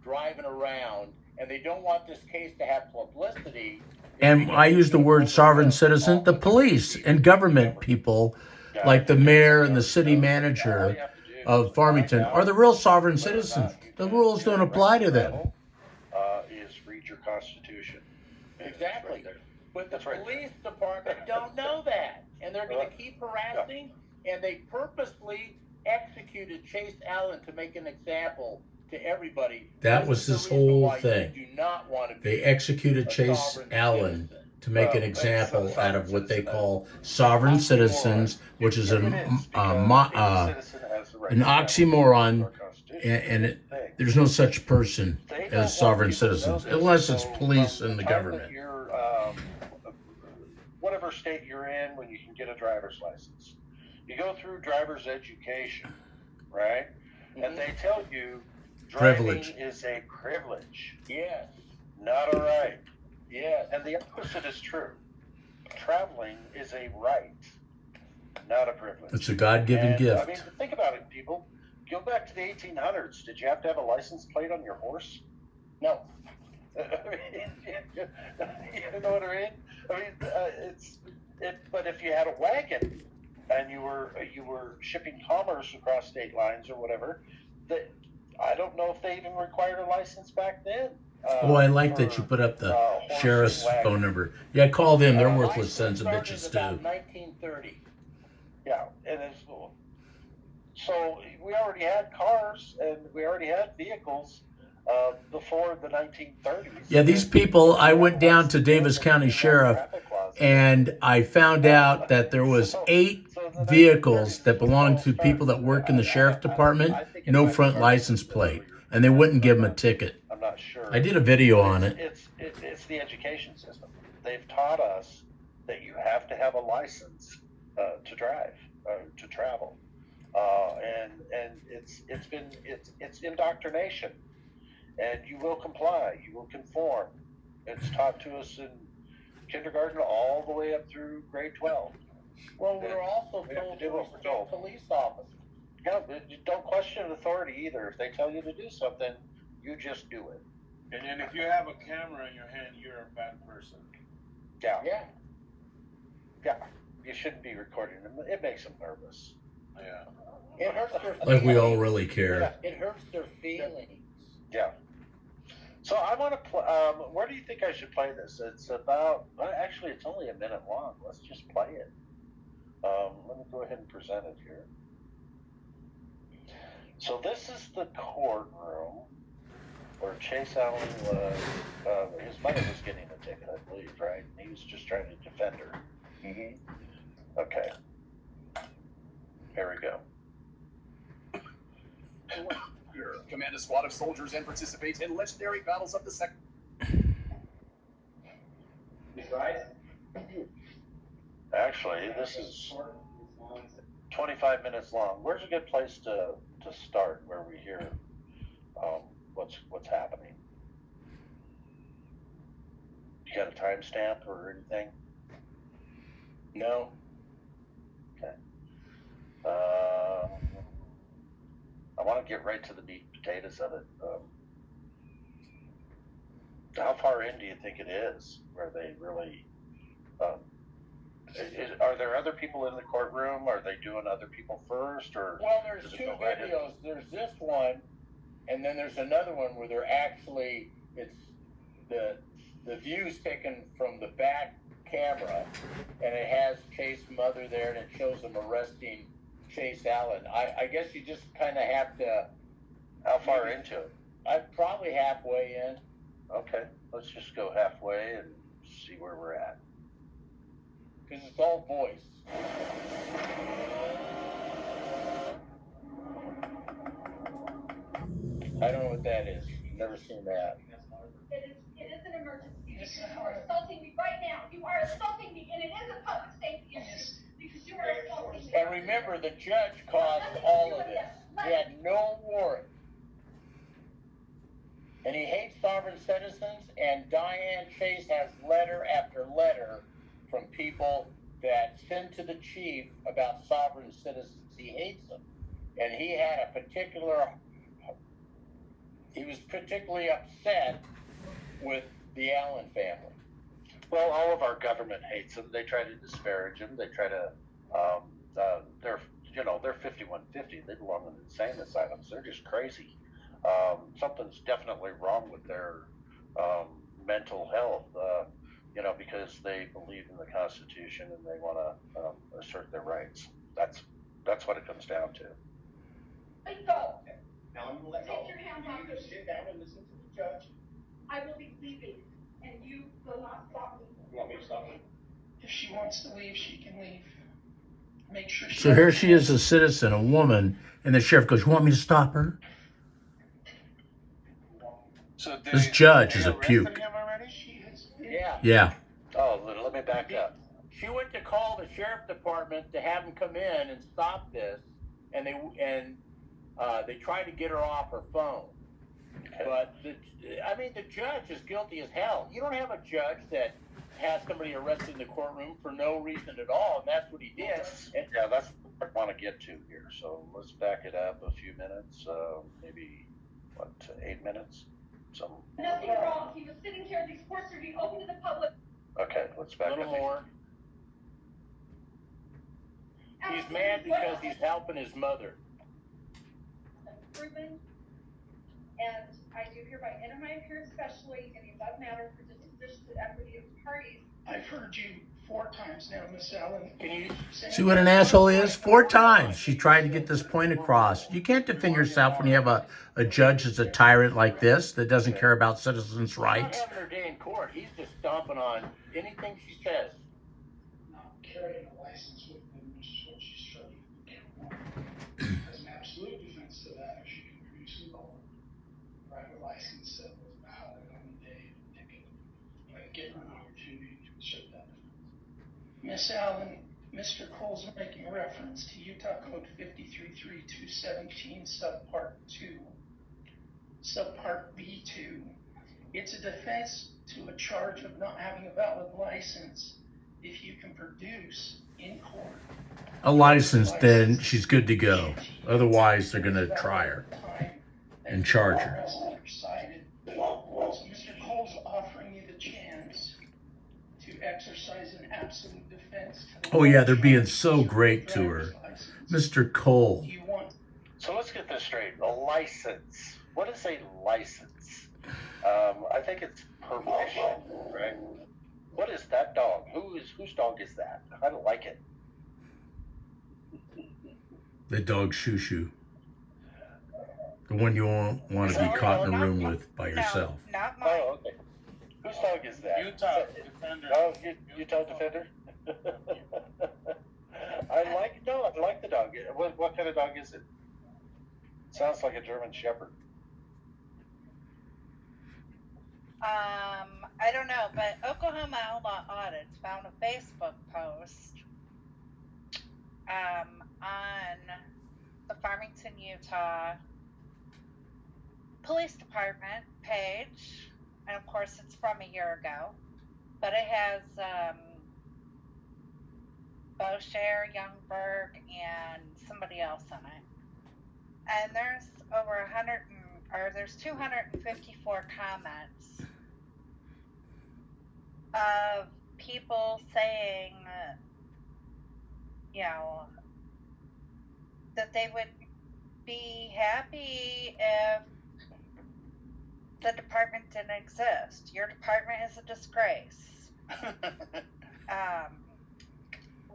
driving around, and they don't want this case to have publicity. And I use the word sovereign citizen. The police and government people, like the mayor and the city manager of Farmington, are the real sovereign citizens. The rules don't apply to them. Is read your Constitution. Exactly. But the police department don't know that. And they're going to keep harassing, and they purposely executed Chase Allan to make an example to everybody. That was this whole thing. Do not want to They executed Chase Allan to make an example out of what they call sovereign citizens, which is an oxymoron, and there's no such person as sovereign citizens, unless it's police and the government. Whatever state you're in, when you can get a driver's license, you go through driver's education, right? And they tell you driving is a privilege. Yes. Not a right. Yes. And the opposite is true. Traveling is a right, not a privilege. It's a God-given gift. I mean, think about it, people. Go back to the 1800s. Did you have to have a license plate on your horse? No. You know what I mean? I mean, but if you had a wagon and you were shipping commerce across state lines or whatever, I don't know if they even required a license back then. I like that you put up the sheriff's phone number. Yeah, call them. They're worthless sons of bitches too. 1930. Yeah, and so we already had cars and we already had vehicles before the 1930s. Yeah, these people, I went down to Davis County Sheriff and I found out that there was 8 vehicles that belonged to people that work in the sheriff department, no front license plate, and they wouldn't give them a ticket. I'm not sure. I did a video on it. It's the education system. They've taught us that you have to have a license to drive, to travel, and it's indoctrination. And you will comply, you will conform. It's taught to us in kindergarten all the way up through grade 12. Well, we're also told to respect police officers. Yeah, you don't question authority either. If they tell you to do something, you just do it. And then if you have a camera in your hand, you're a bad person. Yeah. Yeah. Yeah. You shouldn't be recording them. It makes them nervous. Yeah. It hurts their feelings. Like we all really care. It hurts their feelings. Yeah. So I want to where do you think I should play this? It's about, actually it's only a minute long. Let's just play it. Let me go ahead and present it here. So this is the courtroom where Chase Allan was, his mother was getting a ticket, I believe, right? He was just trying to defend her. Mm-hmm. Okay. Here we go. Command a squad of soldiers and participate in legendary battles of the second. Right? Actually, this is 25 minutes long. Where's a good place to start where we hear what's happening? You got a timestamp or anything? No. Okay. I want to get right to the meat and potatoes of it. How far in do you think it is where they really? Are there other people in the courtroom? Are they doing other people first, or? Well, there's two videos. There's this one, and then there's another one where they're actually it's the view's taken from the back camera, and it has Chase's mother there, and it shows them arresting Chase Allan. I guess you just kind of have to. How far into it? I'm probably halfway in. Okay, let's just go halfway and see where we're at. Because it's all voice. I don't know what that is. Never seen that. It is an emergency because you are assaulting me right now. You are assaulting me, and it is a public safety issue because you are assaulting me. And remember, the judge caused all of this. He had no warrant. And he hates sovereign citizens, and Diane Chase has letter after letter from people that send to the chief about sovereign citizens. He hates them. And he was particularly upset with the Allan family. Well, all of our government hates them. They try to disparage them. They try to, they're 5150. They belong in insane asylums. They're just crazy. Something's definitely wrong with their mental health, because they believe in the Constitution and they want to assert their rights. That's what it comes down to. Please go. Now I'm gonna let Take your hands off you me. sit down and listen to the judge. I will be leaving, and you will not stop me. You want me to stop her? If she wants to leave, she can leave. Make sure she. So here she is, a citizen, a woman, and the sheriff goes, "You want me to stop her?" So This judge is a arrested puke. him already? Yeah. Yeah. Oh, let me back up. She went to call the sheriff department to have him come in and stop this, and they tried to get her off her phone. Okay. But the judge is guilty as hell. You don't have a judge that has somebody arrested in the courtroom for no reason at all, and that's what he did. Yeah, that's what I want to get to here. So let's back it up a few minutes, maybe 8 minutes. Nothing wrong. He was sitting here. These courts are being open to the public. Okay, let's back A up. little more. He's mad because he's helping his mother. Proven. And I do hereby enter my appearance specially in the above matter for disposition to equity of parties. I've heard you 4 times now, Miss Allen. Can you See what an asshole is? 4 times she tried to get this point across. You can't defend yourself when you have a judge that's a tyrant like this that doesn't care about citizens' rights. She's not having her day in court. He's just stomping on anything she says. Not carrying a license with them, which is what she's trying to get. As an absolute defense to that, if she can produce a private license that was valid on the day of the ticket, but give her an opportunity to assert that defense. Miss Allen, Mr. Cole's making reference to Utah Code 533217, subpart 2, subpart B2. It's a defense to a charge of not having a valid license if you can produce in court A license, then she's good to go. Otherwise, they're going to try her and charge her. So Mr. Cole's offering you the chance to exercise an absolute defense. Oh, yeah, they're being so great to her. Mr. Cole. So let's get this straight. A license. What is a license? I think it's permission, right? What is that dog? Whose dog is that? I don't like it. The dog Shoo Shoo. The one you won't want to be caught in a room with by yourself. No, not mine. Oh, okay. Whose dog is that? Utah Defender. Oh, Utah Defender? I like the dog. What kind of dog is it? Sounds like a German Shepherd. I don't know, but Oklahoma Outlaw Audits found a Facebook post on the Farmington, Utah Police Department page, and of course it's from a year ago, but it has Boucher, Youngberg, and somebody else on it. And there's over 254 comments of people saying, that they would be happy if the department didn't exist. Your department is a disgrace.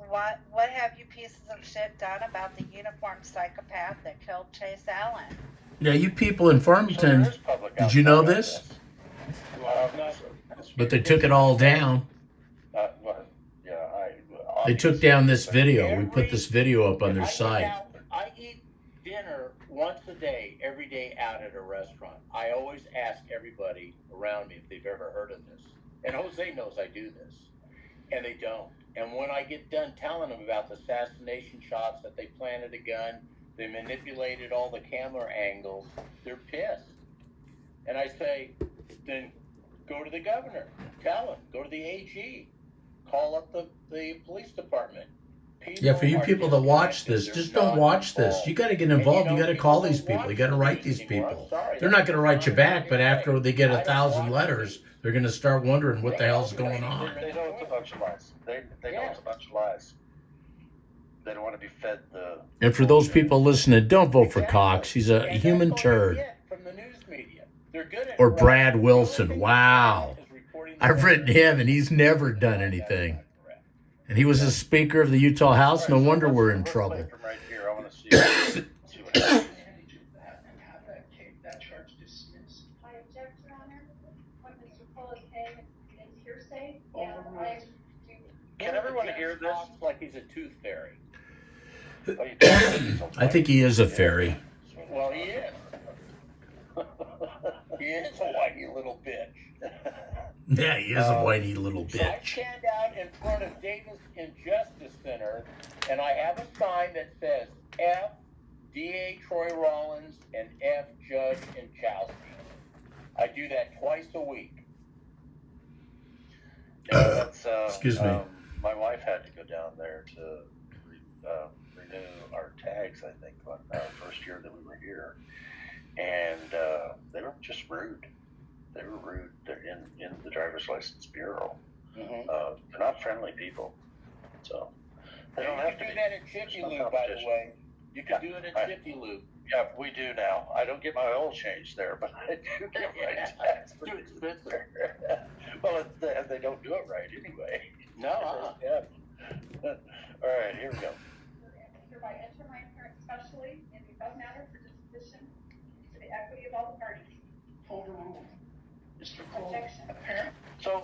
What have you pieces of shit done about the uniformed psychopath that killed Chase Allan? Yeah, you people in Farmington, did you know this? But they took it all down. They took down this video. We put this video up on their site. I eat dinner once a day, every day out at a restaurant. I always ask everybody around me if they've ever heard of this. And Jose knows I do this. And they don't. And when I get done telling them about the assassination shots, that they planted a gun, they manipulated all the camera angles, they're pissed. And I say, then go to the governor, tell him, go to the AG, call up the police department. Yeah, for you people that watch this, just don't watch this. You got to get involved. You got to call these people. You got to write these people. They're not going to write you back, but after they get 1,000 letters, they're going to start wondering what the hell's going on. They know it's a bunch of lies. They know it's a bunch of lies. They don't want to be fed the... And for those people listening, don't vote for Cox. He's a human turd. From the news media. They're good at Or Brad Wilson. Wow. I've written him, and he's never done anything. And he was the Speaker of the Utah House. No wonder we're in trouble. Right here, I want to see what happens. That charge dismissed. I object, Your Honor. What Mr. Cole is saying is hearsay. Can everyone hear this? Talks like he's a tooth fairy. I think he is a fairy. Well, he is. He is a whitey little bitch. Yeah, he is a whitey little I bitch. stand out in front of Davis Injustice Center, and I have a sign that says F. D.A. Troy Rollins and F. Judge Inchowski. I do that twice a week. Yeah, that's, Excuse me. My wife had to go down there to renew our tags, I think, on our first year that we were here. And they were just rude. They were rude. They're in the driver's license bureau. Mm-hmm. They're not friendly people. So they don't have to do be. that at Chippy Lube, by the way. You can do it at Chippy Lube. Yeah, we do now. I don't get my oil changed there, but I do get my tags. Too expensive. Well, they don't do it right anyway. No, Yeah. All right, here we go. Hereby enter my appearance specially in the above matter for disposition to the equity of all the parties. Overruled. Mr. Cole, Objection. apparently. So,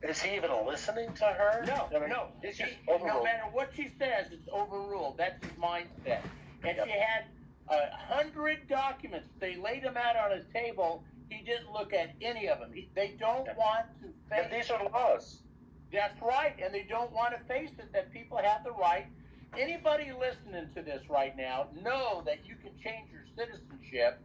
is he even listening to her? No, I mean, no. It's just No overruled. matter what she says, it's overruled. That's his mindset. And she had 100 documents. They laid them out on his table. He didn't look at any of them. They don't want to face. And these are laws. That's right, and they don't want to face it that people have the right. Anybody listening to this right now, know that you can change your citizenship,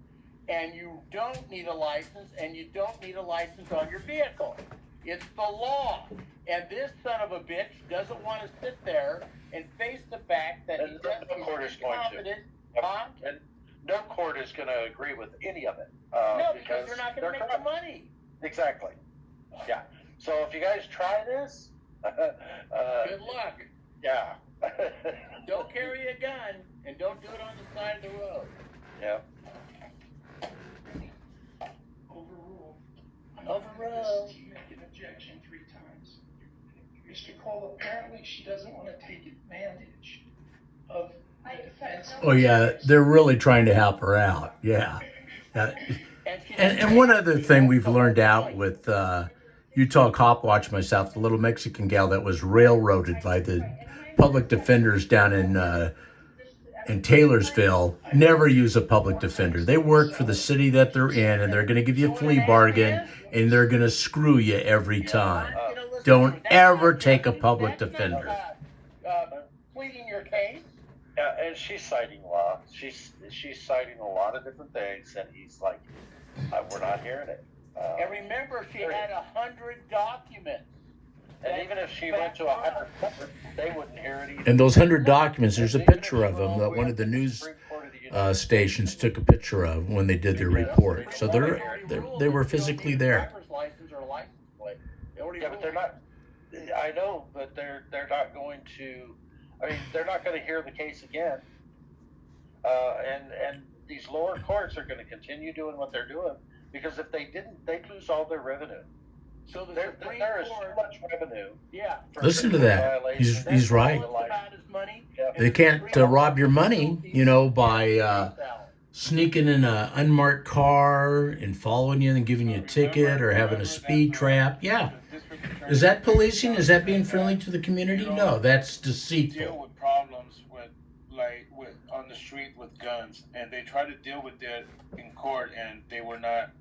and you don't need a license, and you don't need a license on your vehicle. It's the law. And this son of a bitch doesn't want to sit there and face the fact that And no court is going to. confident. Huh? And no court is going to agree with any of it. No, because they're not going to make the money. Exactly. Yeah. So if you guys try this, Good luck. Yeah. Don't carry a gun, and don't do it on the side of the road. Yeah. Overruled. Overruled. You make an objection 3 times. Mr. Cole, apparently she doesn't want to take advantage of the defense. Oh, yeah, they're really trying to help her out. Yeah. And one other thing we've learned out with Utah Cop Watch myself, the little Mexican gal that was railroaded by the public defenders down in Taylorsville, never use a public defender. They work for the city that they're in, and they're going to give you a flea bargain, and they're going to screw you every time. Don't ever take a public defender. Pleading your case. And she's citing law. She's citing a lot of different things, and he's like, we're not hearing it. And remember, she had 100 documents. And even if she went to 100, they wouldn't hear it either. And those 100 documents, there's a picture of them that one of the news stations took a picture of when they did their report. So they were physically there. Driver's license or a license plate. Yeah, but they're not. I know, but they're not going to. I mean, they're not going to hear the case again. And these lower courts are going to continue doing what they're doing, because if they didn't, they'd lose all their revenue. So there is so much revenue. Yeah. Listen to that. He's right. They can't rob your money, by sneaking in an unmarked car and following you and giving you a ticket or having a speed trap. Yeah. Is that policing? Is that being friendly to the community? No, that's deceitful. Deal with problems with on the street with guns, and they try to deal with it in court, and they were not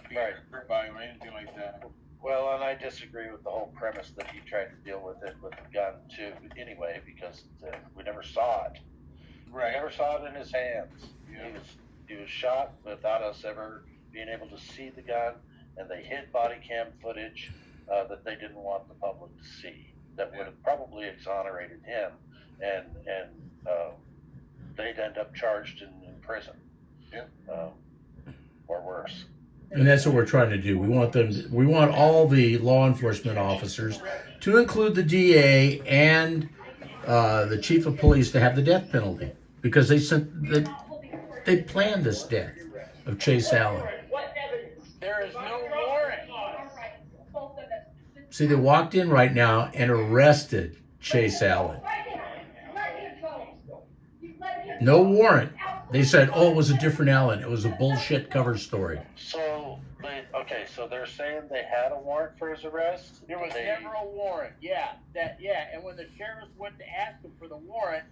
being hurt by or anything like that. Well, and I disagree with the whole premise that he tried to deal with it with a gun too. Anyway, because we never saw it. Right. We never saw it in his hands. Yeah. He was shot without us ever being able to see the gun, and they hid body cam footage that they didn't want the public to see. That would have probably exonerated him, and they'd end up charged in prison. Yeah. Or worse. And that's what we're trying to do. We want all the law enforcement officers, to include the DA and the chief of police, to have the death penalty, because they planned this death of Chase Allan. There is no warrant. See, they walked in right now and arrested Chase Allan. No warrant. They said, it was a different Allan. It was a bullshit cover story. So they're saying they had a warrant for his arrest? There was never a warrant. Yeah. And when the sheriffs went to ask him for the warrant,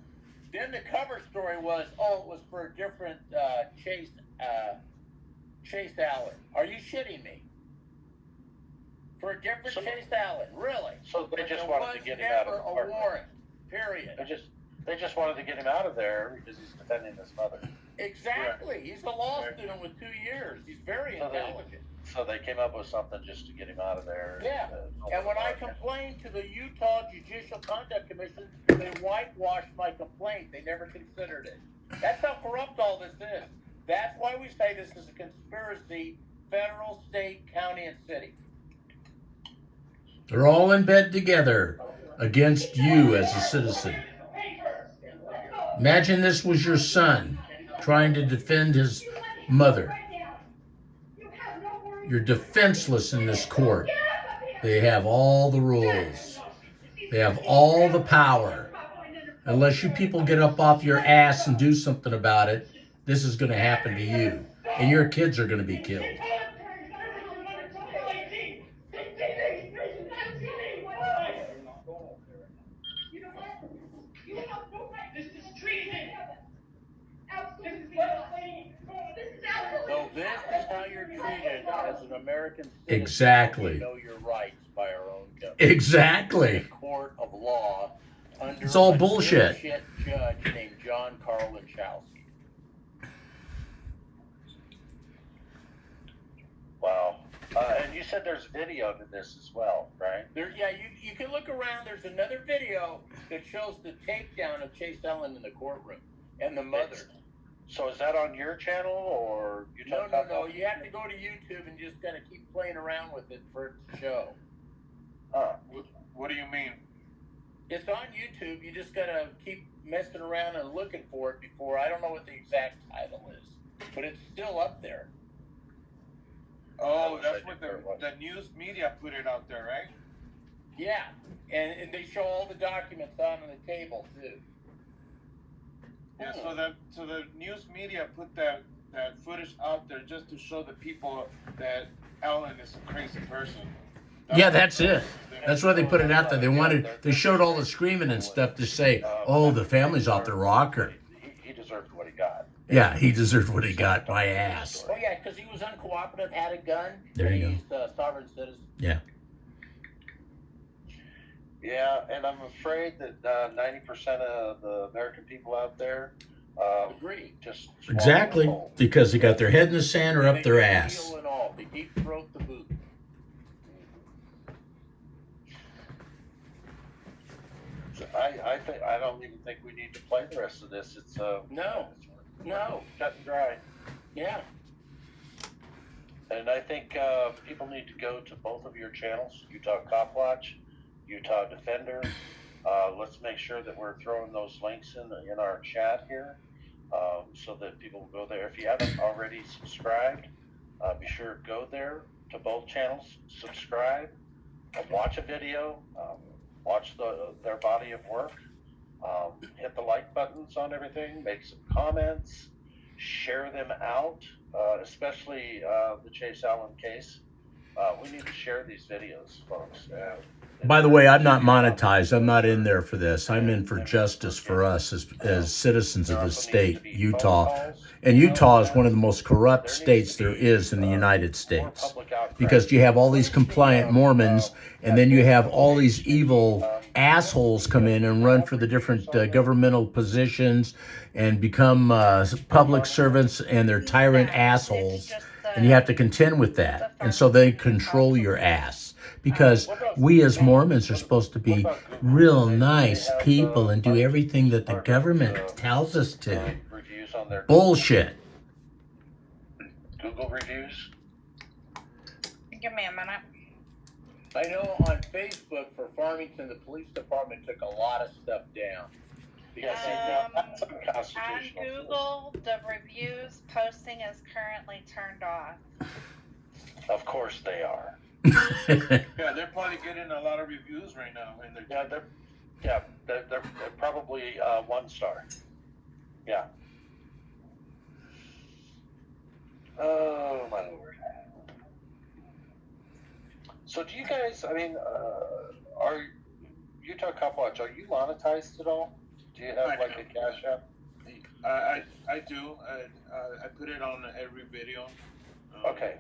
then the cover story was, it was for a different Chase Allan. Are you shitting me? For a different Chase Allan, really? So they just wanted to get him out of the a warrant. Period. They just wanted to get him out of there because he's defending his mother. Exactly. He's a law student with 2 years. He's very intelligent. So they came up with something just to get him out of there. Yeah. And when I complained to the Utah Judicial Conduct Commission, they whitewashed my complaint. They never considered it. That's how corrupt all this is. That's why we say this is a conspiracy, federal, state, county, and city. They're all in bed together against you as a citizen. Imagine this was your son trying to defend his mother. You're defenseless in this court. They have all the rules. They have all the power. Unless you people get up off your ass and do something about it, this is going to happen to you. And your kids are going to be killed. So this is how you're treated as an American citizen. Exactly. We know your rights by our own government. Exactly. In a court of law under it's all a bullshit. Judge named John Carl Lynchowski. Wow. And you said there's video to this as well, right? You can look around. There's another video that shows the takedown of Chase Allan in the courtroom and the mother. So is that on your channel or you? No. You have to go to YouTube and just kind of keep playing around with it for it to show. What do you mean? It's on YouTube. You just gotta keep messing around and looking for it before. I don't know what the exact title is, but it's still up there. Oh, that's what the news media put it out there, right? Yeah, and they show all the documents on the table too. Yeah, so the news media put that footage out there just to show the people that Allan is a crazy person. That's it. That's why they put it out there. They showed all the screaming and stuff to say, the family's off the rocker. He deserved what he got. Yeah, he deserved what he got. My ass. Oh yeah, because he was uncooperative, had a gun. There you go. He's a sovereign citizen. Yeah. Yeah, and I'm afraid that 90% of the American people out there Agree. just Exactly, swallow because they got their head in the sand or up their ass. Heel and all. They deep throat the boot. I don't even think we need to play the rest of this. It's No. cut and dry. Yeah. And I think people need to go to both of your channels, Utah Cop Watch, Utah Defender. Let's make sure that we're throwing those links in our chat here, so that people will go there. If you haven't already subscribed, be sure to go there to both channels, subscribe, watch a video, watch their body of work, hit the like buttons on everything, make some comments, share them out, especially the Chase Allan case. We need to share these videos, folks. By the way, I'm not monetized. I'm not in there for this. I'm in for justice for us as citizens of the state, Utah. And Utah is one of the most corrupt states there is in the United States, because you have all these compliant Mormons, and then you have all these evil assholes come in and run for the different governmental positions and become public servants, and they're tyrant assholes, and you have to contend with that. And so they control your ass. Because we as Mormons are supposed to be real nice people and do everything that the government tells us to. Bullshit. Google reviews. Give me a minute. I know on Facebook for Farmington, the police department took a lot of stuff down. On Google, the reviews posting is currently turned off. Of course they are. Yeah, they're probably getting a lot of reviews right now. And they're probably 1 star. Yeah. Oh my lord. So do you guys? I mean, are Utah Cop Watch? Are you monetized at all? Do you have like a cash app? I do. I put it on every video. Okay.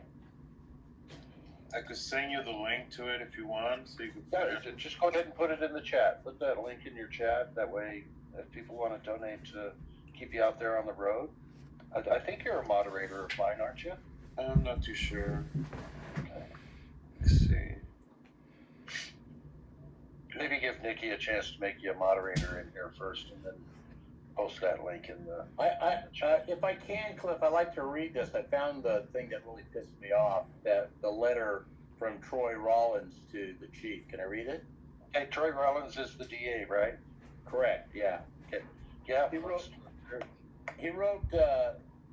I could send you the link to it if you want, so you can just go ahead and put it in the chat. Put that link in your chat. That way, if people want to donate to keep you out there on the road. I think you're a moderator of mine, aren't you? I'm not too sure. Okay. Let's see. Maybe give Nikki a chance to make you a moderator in here first, and then post that link in the. If I can, Cliff, I'd like to read this. I found the thing that really pissed me off, that the letter from Troy Rollins to the chief. Can I read it? Hey, Troy Rollins is the DA, right? Correct, yeah. Okay. Yeah. He wrote,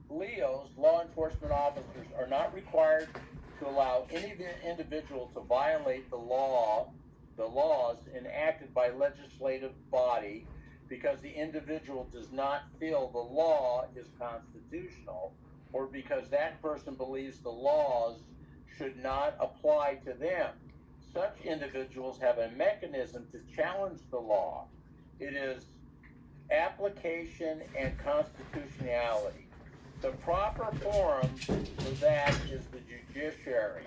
Leos, law enforcement officers, are not required to allow any individual to violate the laws enacted by legislative body because the individual does not feel the law is constitutional, or because that person believes the laws should not apply to them. Such individuals have a mechanism to challenge the law. It is application and constitutionality. The proper forum for that is the judiciary,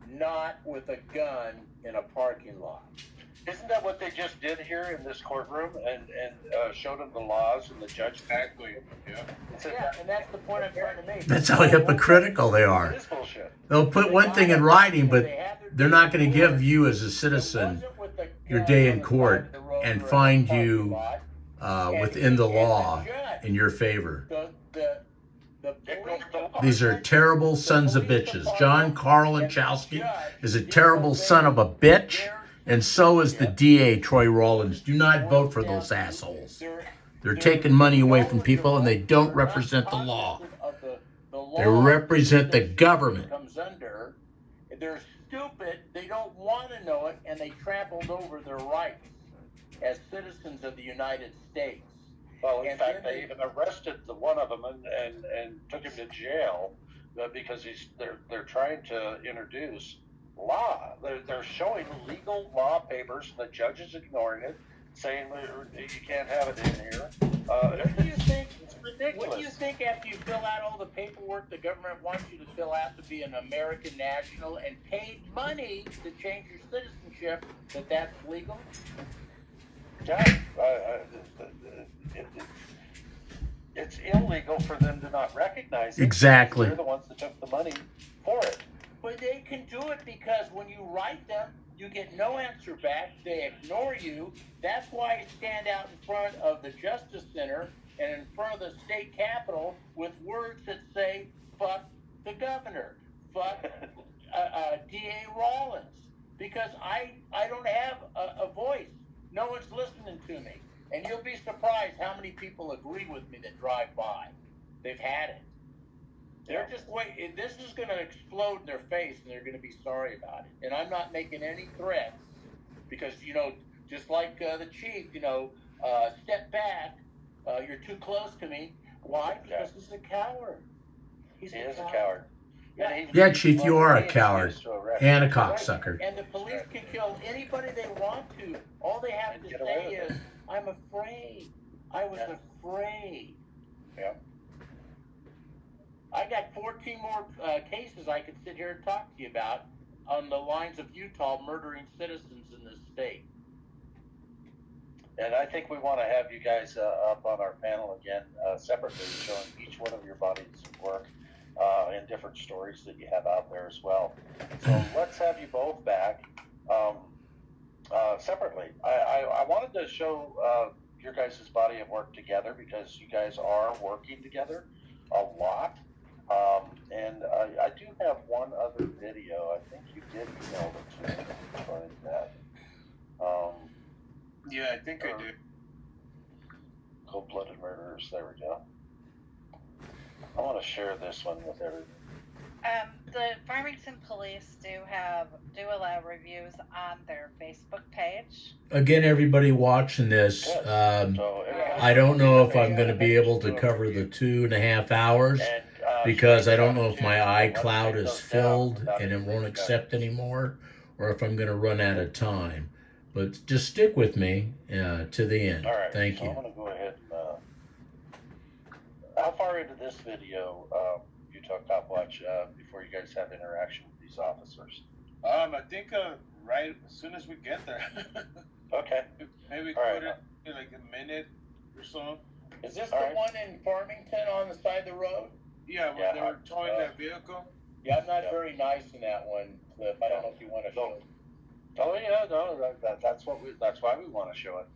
not with a gun in a parking lot. Isn't that what they just did here in this courtroom and showed them the laws and the judge? Exactly. Yeah. Yeah, and that's the point I'm trying to make. That's how hypocritical they are. It is bullshit. They'll put one thing in writing, but they're not going to give you as a citizen your day in court and find you within the law in your favor. These are terrible sons of bitches. John Carl Lachowski is a terrible son of a bitch, and so is the DA, Troy Rollins. Do not vote for those assholes. They're taking money away from people, and they don't represent the law. They represent the government. They're stupid, they don't want to know it, and they trampled over their rights as citizens of the United States. Well, in fact, they even arrested one of them and took him to jail because they're trying to introduce law. They're showing legal law papers, and the judge is ignoring it, saying you can't have it in here. What do you think? It's ridiculous. What do you think after you fill out all the paperwork the government wants you to fill out to be an American national and paid money to change your citizenship? township that that's legal? Yeah, it's illegal for them to not recognize it. Exactly. They're the ones that took the money for it. But they can do it because when you write them, you get no answer back. They ignore you. That's why I stand out in front of the Justice Center and in front of the state capitol with words that say, fuck the governor, fuck D.A. Rollins, because I don't have a voice. No one's listening to me. And you'll be surprised how many people agree with me that drive by. They've had it. They're just wait. This is going to explode in their face, and they're going to be sorry about it. And I'm not making any threats because, you know, just like the chief, you know, step back. You're too close to me. Why? Because he's a coward. He is a coward. Yeah, Chief, you are a coward and a cocksucker. And the police can kill anybody they want to. All they have to say is, I'm afraid. I was afraid. Yeah. I got 14 more cases I could sit here and talk to you about on the lines of Utah murdering citizens in this state. And I think we want to have you guys up on our panel again separately, showing each one of your bodies of work and different stories that you have out there as well. So let's have you both back separately. I wanted to show your guys' body of work together because you guys are working together a lot. And I do have one other video. I think you did email it to me. Find that. Yeah, I think I did. Cold-blooded murderers. There we go. I want to share this one with everyone. The Farmington police do allow reviews on their Facebook page. Again, everybody watching this, I don't know if I'm going to be able to cover the 2.5 hours because I don't know if my iCloud is filled and it won't accept anymore, or if I'm going to run out of time. But just stick with me to the end. All right, Thank so you. I'm going to go ahead and... how far into this video, Utah Cop Watch, before you guys have interaction with these officers? I think right as soon as we get there. Okay. Maybe All put right. it in like a minute or so. Is this All the right. one in Farmington on the side of the road? Yeah, when they were towing that vehicle. Yeah, I'm not very nice in that one, Cliff. I don't know if you want to show it. Oh yeah, no, that's why we want to show it.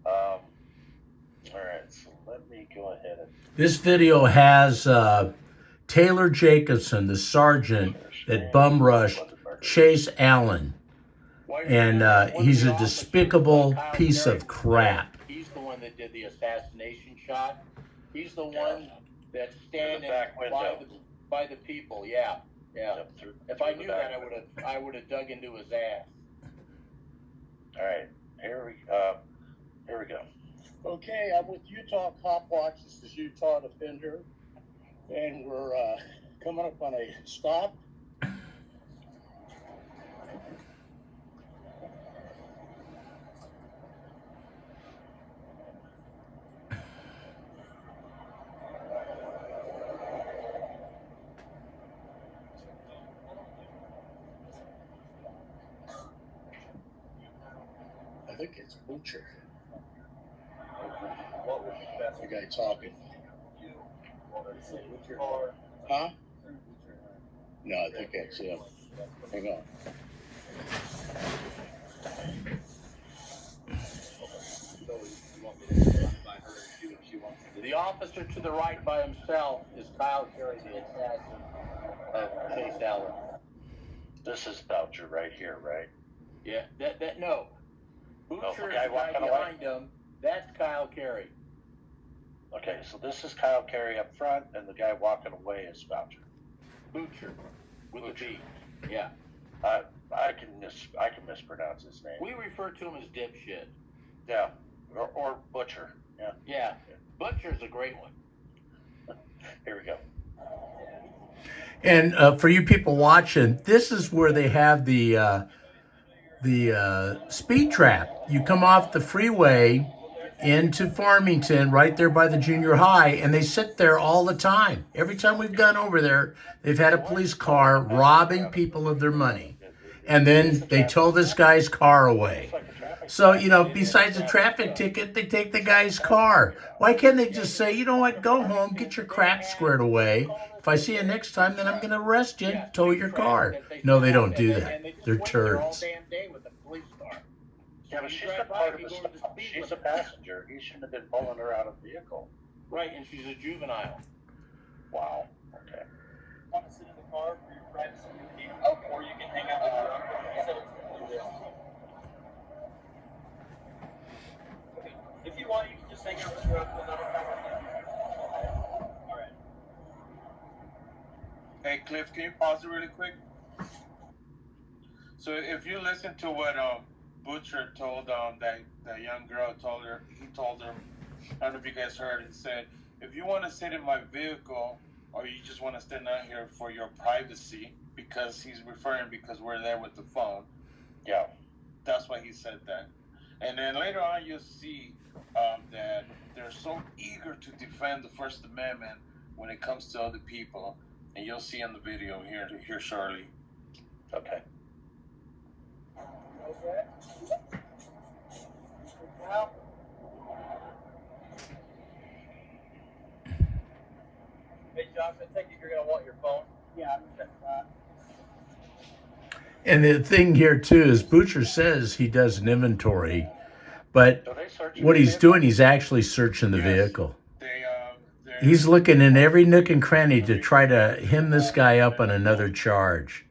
All right, so let me go ahead and... This video has Taylor Jacobson, the sergeant that bum rushed Chase Allan. And he's a despicable piece of crap. He's the one that did the assassination shot. He's the one that's standing by the people. Yeah. If I knew that, I would have dug into his ass. All right, here we go. Okay, I'm with Utah Cop Watch. This is Utah Defender, and we're coming up on a stop. I think it's Butcher. The guy talking. Huh? No, I think that's him. Hang on. The officer to the right by himself is Kyle Carey, the assassin of Chase Allan. This is Boucher right here, right? Yeah, no. Butcher is the guy guy walking behind him. That's Kyle Carey. Okay, so this is Kyle Carey up front, and the guy walking away is Boucher. Butcher, with a B. Yeah. I can mispronounce his name. We refer to him as dipshit. Yeah, or Butcher. Yeah. Yeah. Butcher's a great one. Here we go. And for you people watching, this is where they have the speed trap. You come off the freeway into Farmington, right there by the junior high, and they sit there all the time. Every time we've gone over there, they've had a police car robbing people of their money. And then they tow this guy's car away. So, you know, besides a traffic ticket, they take the guy's car. Why can't they just say, you know what, go home, get your crap squared away. If I see you next time, then I'm going to arrest you and tow your car. No, they don't do that. They're turds. Yeah, but she's a part of the stop. She's a passenger. He shouldn't have been pulling her out of the vehicle. Right, and she's a juvenile. Wow. Okay. Want to sit in the car for your privacy? Okay. Or you can hang out with your own. Okay. If you want, you can just hang out with your own. All right. Hey, Cliff, can you pause it really quick? So if you listen to what Butcher told that young girl told her, he told her, I don't know if you guys heard, he said, if you want to sit in my vehicle or you just want to stand out here for your privacy, because he's referring because we're there with the phone. Yeah. That's why he said that. And then later on you'll see that they're so eager to defend the First Amendment when it comes to other people. And you'll see in the video here shortly. Okay. Hey, Josh, I take it you're going to want your phone? Yeah, I'm going to. And the thing here, too, is Butcher says he does an inventory, but what he's doing, he's actually searching the vehicle. He's looking in every nook and cranny to try to hem this guy up on another charge.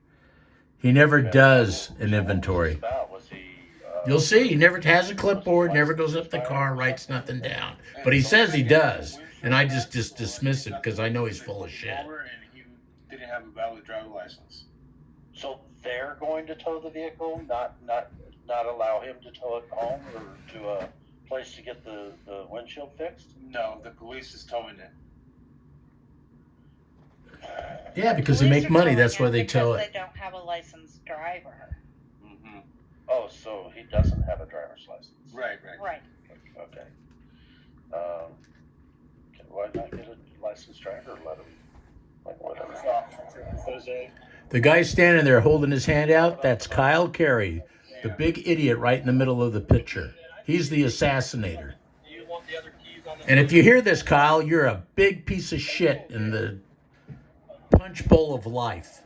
He never does an inventory. You'll see, he never has a clipboard, never goes up the car, writes nothing down. But he says he does, and I just dismiss it because I know he's full of shit. And he didn't have a valid driver license. So they're going to tow the vehicle, not allow him to tow it home or to a place to get the windshield fixed? No, the police is towing it. Yeah, because they make money. That's why they tow it. They don't have a licensed driver. Mm-hmm. Oh, so he doesn't have a driver's license. Right. Okay. Why not get a licensed driver? Let him, like, whatever. The guy standing there holding his hand out, that's Kyle Carey, the big idiot right in the middle of the picture. He's the assassinator. And if you hear this, Kyle, you're a big piece of shit in the punch bowl of life.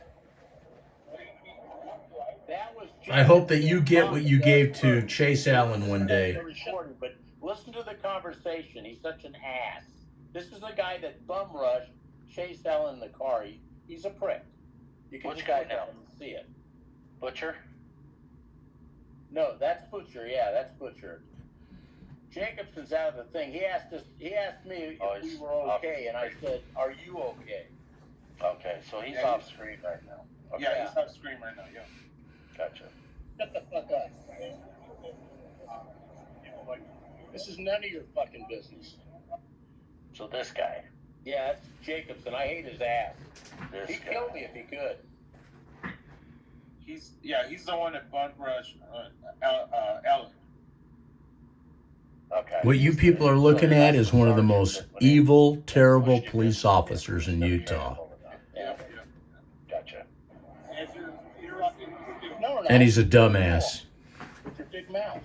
I hope that you get what you gave to Chase Allan one day. But listen to the conversation. He's such an ass. This is the guy that bum rushed Chase Allan in the car. He's a prick. You can Which guy now? See it. Butcher? No, that's Butcher. Yeah, that's Butcher. Jacobson's out of the thing. He asked me if we were okay, and I said, "Are you okay?" Okay, so he's off screen right now. Okay. Yeah, he's off screen right now. Yeah. Gotcha. Shut the fuck up. This is none of your fucking business. So this guy. Yeah, that's Jacobson. I hate his ass. He'd kill me if he could. He's the one that butt rushed Allan. Okay. What you people are looking at is one of the most evil, terrible police officers in Utah. Yeah. Gotcha. And he's a dumbass. With your big mouth.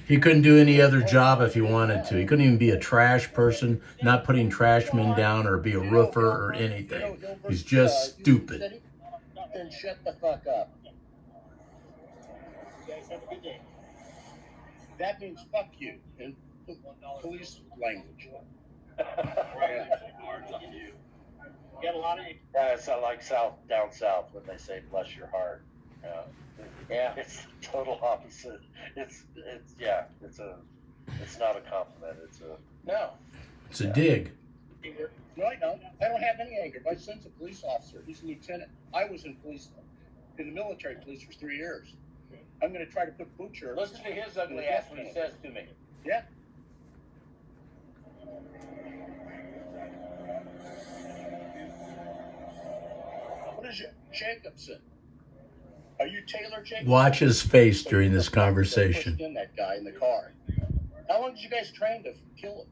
He couldn't do any other job if he wanted to. He couldn't even be a trash person, not putting trash men down, or be a roofer or anything. He's just stupid. Then shut the fuck up. You guys have a good day. That means fuck you in police language. You got a lot of. Yeah, it's not like down south when they say "bless your heart." Yeah, it's the total opposite. It's not a compliment. It's a dig. No, I don't. I don't have any anger. My son's a police officer. He's a lieutenant. I was in the military police for 3 years. I'm going to try to put Butcher. Listen to his ugly ass when he says to me. Yeah. What is it? Jacobson. Are you Taylor Jacobson? Watch his face during this conversation. That guy in the car. How long did you guys train to kill him?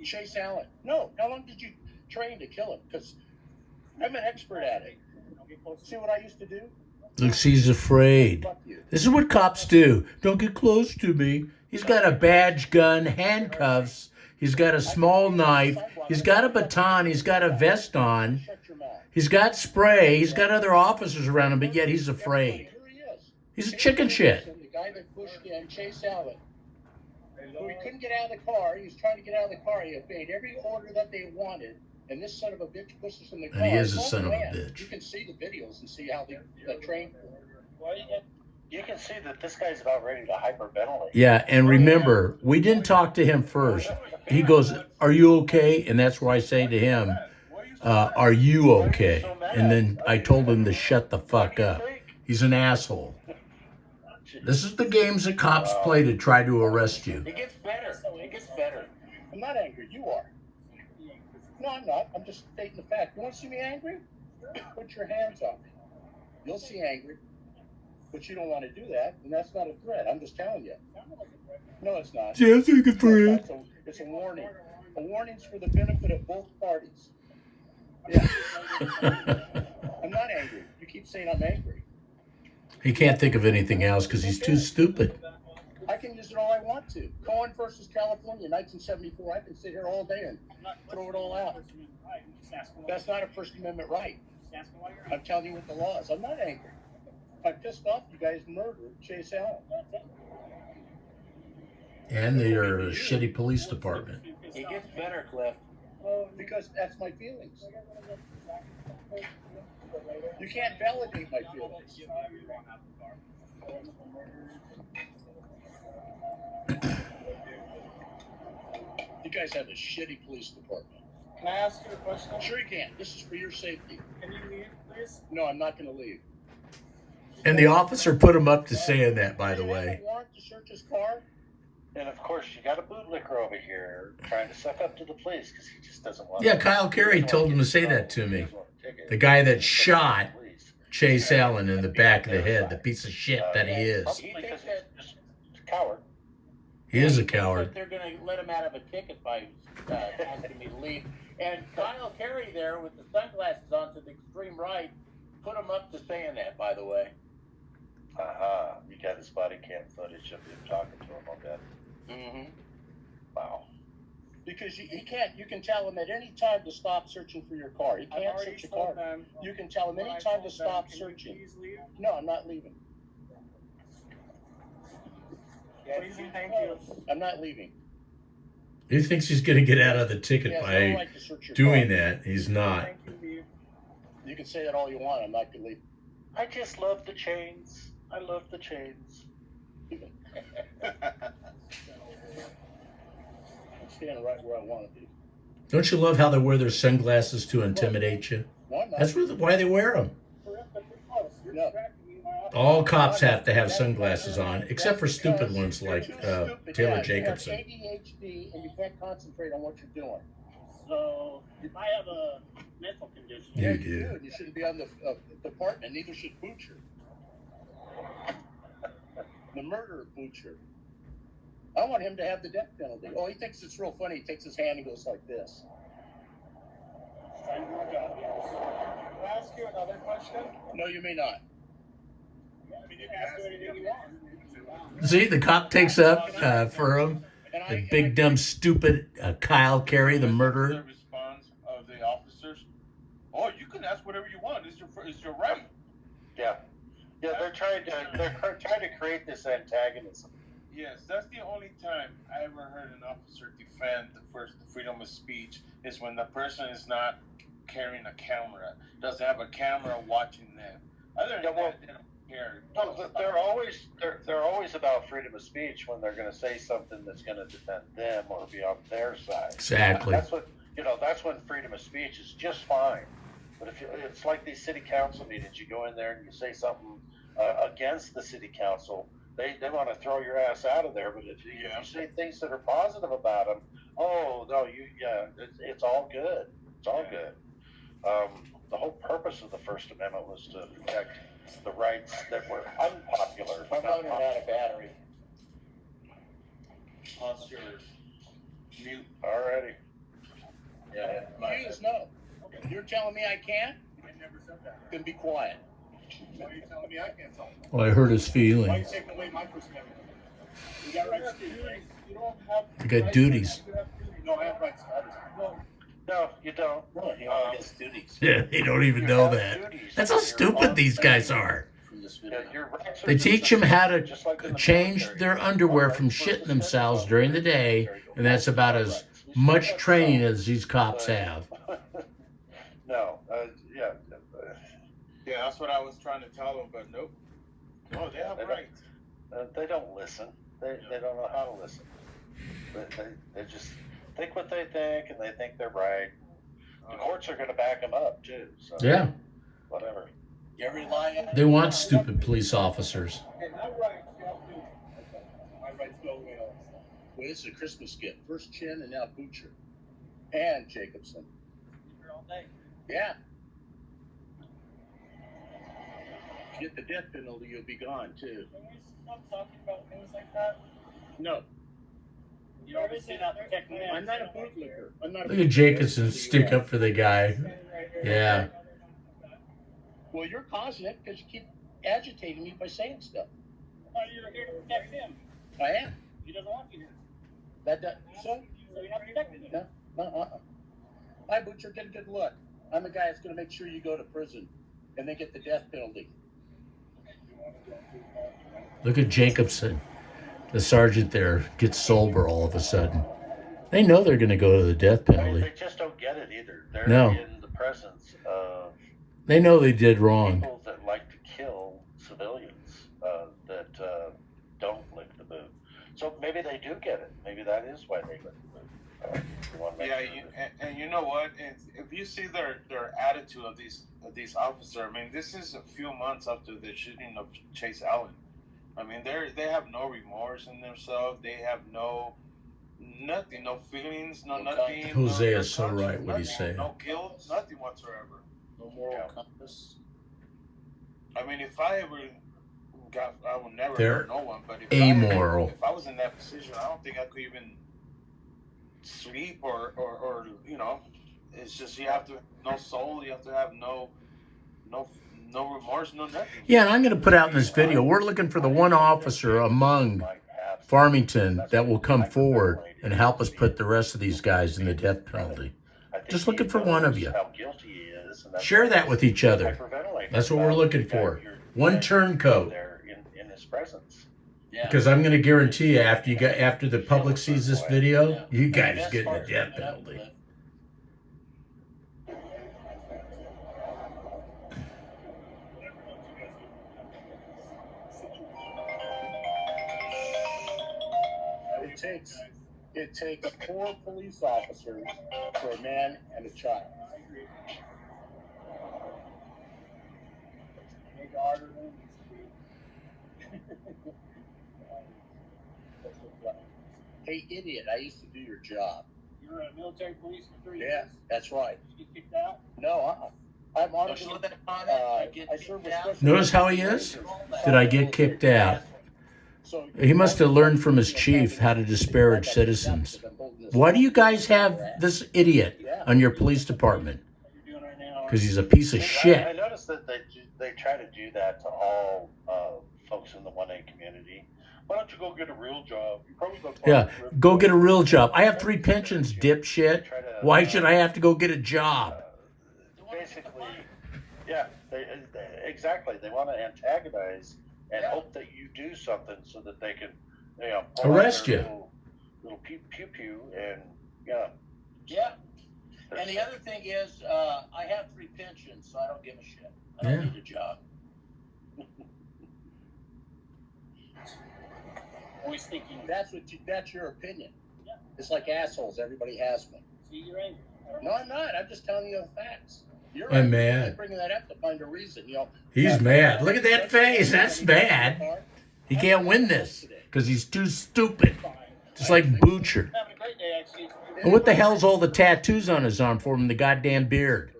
Chase Allan. No. How long did you train to kill him? Because I'm an expert at it. See what I used to do? Looks he's afraid. Fuck you. This is what cops do. Don't get close to me. He's got a badge gun, handcuffs. He's got a small knife. He's got a baton. He's got a vest on. Shut your mouth. He's got spray. He's got other officers around him, but yet he's afraid. Here he is. He's a chicken shit. The guy that pushed in, Chase Allan. So he couldn't get out of the car. He was trying to get out of the car. He obeyed every order that they wanted. And this son of a bitch pushes in the car. And he is a He's son of a man. bitch. You can see the videos and see how they trained. You can see that this guy's about ready to hyperventilate. Yeah, and remember, we didn't talk to him first. He goes, "Are you okay?" And that's where I say to him, "Are you okay?" And then I told him to shut the fuck up. He's an asshole. This is the games that cops play to try to arrest you. It gets better. It gets better. I'm not angry. You are. No, I'm not. I'm just stating the fact. You want to see me angry? Put your hands up. You'll see angry. But you don't want to do that, and that's not a threat. I'm just telling you. No, it's not. Yeah, it's a good threat. It's a warning. A warning's for the benefit of both parties. Yeah. I'm not angry. You keep saying I'm angry. He can't think of anything else because he's too stupid. I can use it all I want to. Cohen versus California, 1974. I can sit here all day and throw it all out. That's not a First Amendment right. I'm telling you what the law is. I'm not angry. I'm pissed off you guys murdered Chase Allan. And they're a shitty police department. It gets better, Cliff. Because that's my feelings. You can't validate my feelings. You guys have a shitty police department. Can I ask you a question? Sure you can. This is for your safety. Can you leave, please? No, I'm not going to leave. And the officer put him up to saying that, by the way. Warrant to search his car? And of course, you got a bootlicker over here trying to suck up to the police because he just doesn't want. Yeah, Kyle Carey told him to say that to me. The guy that shot Chase Allan in the back of the head, the piece of shit that he is. He thinks that he's a coward. He is a He thinks coward. that they're going to let him out of a ticket by asking me to leave. And Kyle Carey there with the sunglasses on to the extreme right put him up to saying that, by the way. You got his body cam footage of him talking to him, I bet. Mm-hmm. Wow. Because he can't, you can tell him at any time to stop searching for your car. He can't search your car. You can tell him any time to stop searching. No, I'm not leaving. Please and thank you. I'm not leaving. He thinks he's going to get out of the ticket by doing that. He's not. You can say that all you want. I'm not going to leave. I just love the chains. I love the chains. I'm standing right where I want to be. Don't you love how they wear their sunglasses to intimidate you? No, I'm not. That's why they wear them. No. All cops have to have sunglasses on, except for stupid ones like Taylor Jacobson. You have ADHD and you can't concentrate on what you're doing. So, if I have a mental condition. You do. You shouldn't be on the department. Neither should Butcher. The murderer Butcher. I want him to have the death penalty. Oh, he thinks it's real funny. He takes his hand and goes like this. Can I ask you another question? No, you may not. I mean, you can ask anything you want. See, the cop takes up for him. The big, dumb, stupid Kyle Carey, the murderer. The response of the officers. Oh, you can ask whatever you want. It's your right. Yeah. Yeah, they're trying to create this antagonism. Yes, that's the only time I ever heard an officer defend the freedom of speech is when the person is not carrying a camera, doesn't have a camera watching them. Other than that, they don't care. No, they're always about freedom of speech when they're going to say something that's going to defend them or be on their side. Exactly. That's when freedom of speech is just fine. But if it's like these city council meetings, you go in there and you say something against the city council, they want to throw your ass out of there. But if you say things that are positive about them, oh no, it's all good. It's all good. The whole purpose of the First Amendment was to protect the rights that were unpopular. I'm running out of battery. Posture. Mute. Already. Yeah. No. You're telling me I can't? I never said that. Then be quiet. Why are you telling me I can't talk? Well, I hurt his Why are you feelings. taking away my First Amendment? You got rights too, right? You don't have. You got duties. No, I have rights. No, you don't. No, he only has duties. Yeah, they don't even know that. That's how stupid these guys are. Your rights are They teach them how to just like in the change military. their underwear from shitting themselves during the day, and that's about as much training as these cops have. No, yeah. Yeah, that's what I was trying to tell them, but nope. No, they have rights. They don't listen. They don't know how to listen. They just think what they think, and they think they're right. The courts are going to back them up too. So Yeah, whatever. You rely on. they want stupid police officers. Okay, my rights, you have to. My rights go away all this time. Well, this is a Christmas gift. First Chin and now Butcher. And Jacobson. Here all day. Yeah. If you get the death penalty, you'll be gone too. Can we stop talking about things like that? No. You obviously not protecting them. I'm not a bootlicker. I'm not a Look at Jacobson stick up for the guy. Yeah. Well, you're causing it because you keep agitating me by saying stuff. Oh, you're here to protect him. I am. He doesn't want you here. So you're not protecting him. No. Hi, Butcher, get a good look. I'm the guy that's going to make sure you go to prison and they get the death penalty. Look at Jacobson. The sergeant there gets sober all of a sudden. They know they're going to go to the death penalty. They just don't get it either. They're No. in the presence of They know they did wrong. people that like to kill civilians that don't lick the boot. So maybe they do get it. Maybe that is why they lick the boot. Yeah, and you know what? If you see their attitude of these officers, I mean, this is a few months after the shooting of Chase Allan. I mean, they have no remorse in themselves. They have nothing, no feelings, nothing. Jose no is so conscience, right what he's nothing, saying. No guilt, nothing whatsoever. No moral compass. I mean, if I ever I would never They're hurt no one, but if amoral. if I was in that position, I don't think I could even sleep or you know, it's just you have to no soul, you have to have no remorse, no nothing. Yeah, and I'm going to put out in this video, we're looking for the one officer among Farmington that will come forward and help us put the rest of these guys in the death penalty. Just looking for one of you. How guilty he is, and that's Share that with each other. hyperventilate. That's what we're looking for. One turncoat. There in his presence. Yeah. Because I'm going to guarantee you, after the public sees this video, you guys get the death penalty. It takes 4 police officers for a man and a child. Hey, idiot, I used to do your job. You were a military police for 3 Yeah, years. that's right. Did you get kicked out? No, I'm on Don't you look that on I it? serve with special. Notice how he is? Did I get kicked out? He must have learned from his chief how to disparage citizens. Why do you guys have this idiot on your police department? You're doing right now. Because he's a piece of I shit. noticed that they try to do that to all folks in the 1A community. Why don't you go get a real job? You probably go Yeah, go get a real job. I have 3 pensions, dipshit. Why should I have to go get a job? Basically, yeah, exactly. They want to antagonize and hope that you do something so that they can, pull out Arrest their you. Little pew and yeah. Yeah. And the other thing is, I have 3 pensions, so I don't give a shit. I don't need a job. Always thinking. That's your opinion. Yeah. It's like assholes. Everybody has one. See, you're angry. No, I'm not. I'm just telling you the facts. You're I'm angry. mad. You're bringing that up to find a reason. He's mad. Look at that face. That's bad. He can't win this because he's too stupid. Just like Butcher. Having a great day, actually. And what the hell's all the tattoos on his arm for him, the goddamn beard?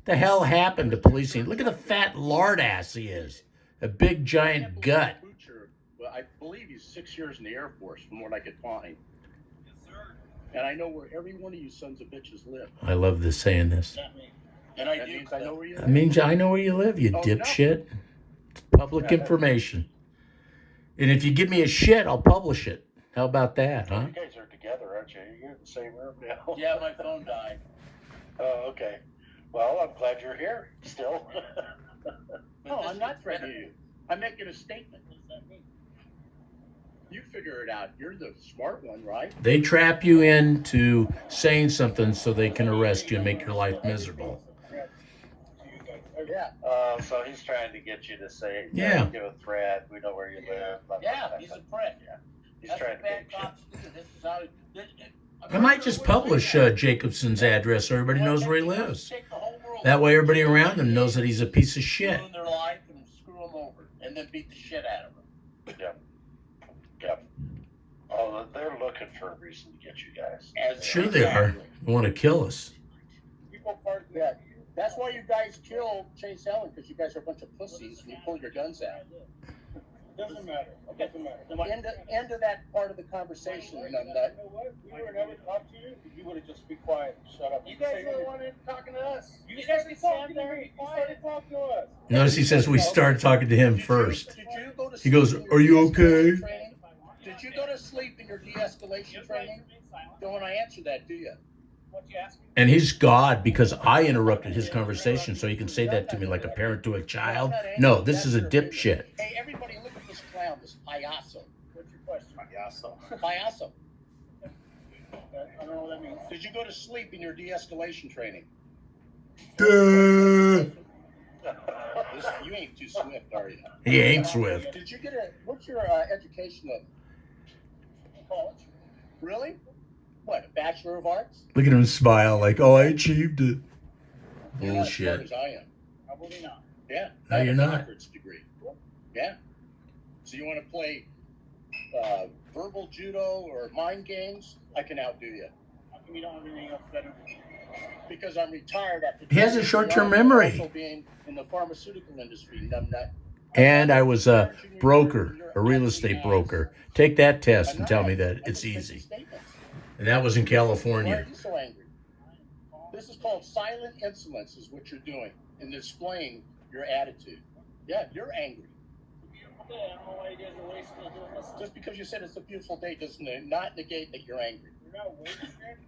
The hell happened to policing? Look at the fat lard ass he is. A big giant gut. Well, I believe he's 6 years in the Air Force, from what I could find. Yes, sir. And I know where every one of you sons of bitches live. I love this saying this. And I That do. means I know where you live. That means I know where you live, you Oh, no. dipshit. Public information. And if you give me a shit, I'll publish it. How about that, huh? You guys are together, aren't you? You're in the same room now. Yeah, my phone died. Oh, okay. Well, I'm glad you're here still. No, I'm not threatening you. I'm making a statement. What does that mean? You figure it out. You're the smart one, right? They trap you into saying something so they can arrest you and make your life miserable. Yeah. So he's trying to get you to say, Yeah. give a threat. We know where you live. Blah, blah, Yeah, blah, he's blah. a prick. Yeah. He's That's trying what to bad get you. cops do. This is how. I might just publish Jacobson's address so everybody knows where he lives. That way everybody around him knows that he's a piece of shit. Ruin their life and screw them over, and then beat the shit out of them. Yeah. Yeah. Oh, they're looking for a reason to get you guys. Sure they are. They want to kill us. Yeah. That's why you guys killed Chase Allan, because you guys are a bunch of pussies and you pulled your guns out. Doesn't matter. It doesn't matter. End of that part of the conversation, You know what? We would never talk to you if you would have just be quiet and shut up. You guys are the one talking to us. You started talking to me. You started talking to us. Notice he says we start talking to him first. Did you go to He goes, "Are you okay?" Did you go to sleep in your de-escalation training? Don't want to answer that, do you? What you ask me? And he's God because I interrupted his conversation so he can say that to me like a parent to a child. No, this is a dipshit. Hey, everybody, look at this clown, this payaso. What's your question? Payaso. I don't know what that means. Did you go to sleep in your de-escalation training? Duh. You ain't too swift, are you? He ain't swift. Did you get what's your education of? College. Really? What, a Bachelor of Arts? Look at him smile like, oh, I achieved it. You're not as smart Bullshit. as I am. Probably not. Yeah. No, I have you're a not. doctorate's degree. Yeah. So you want to play verbal judo or mind games? I can outdo you. How come you don't have anything else better? Because I'm retired after. He has a short-term memory. Also being in the pharmaceutical industry, numbnut. And I was a broker, a real estate broker. Take that test and tell me that it's easy. And that was in Why are California. you so angry? This is called silent insolence, is what you're doing, and displaying your attitude. Yeah, you're angry. I don't know why you guys are wasting doing this. Just because you said it's a beautiful day does not negate that you're angry. We're not wasting it.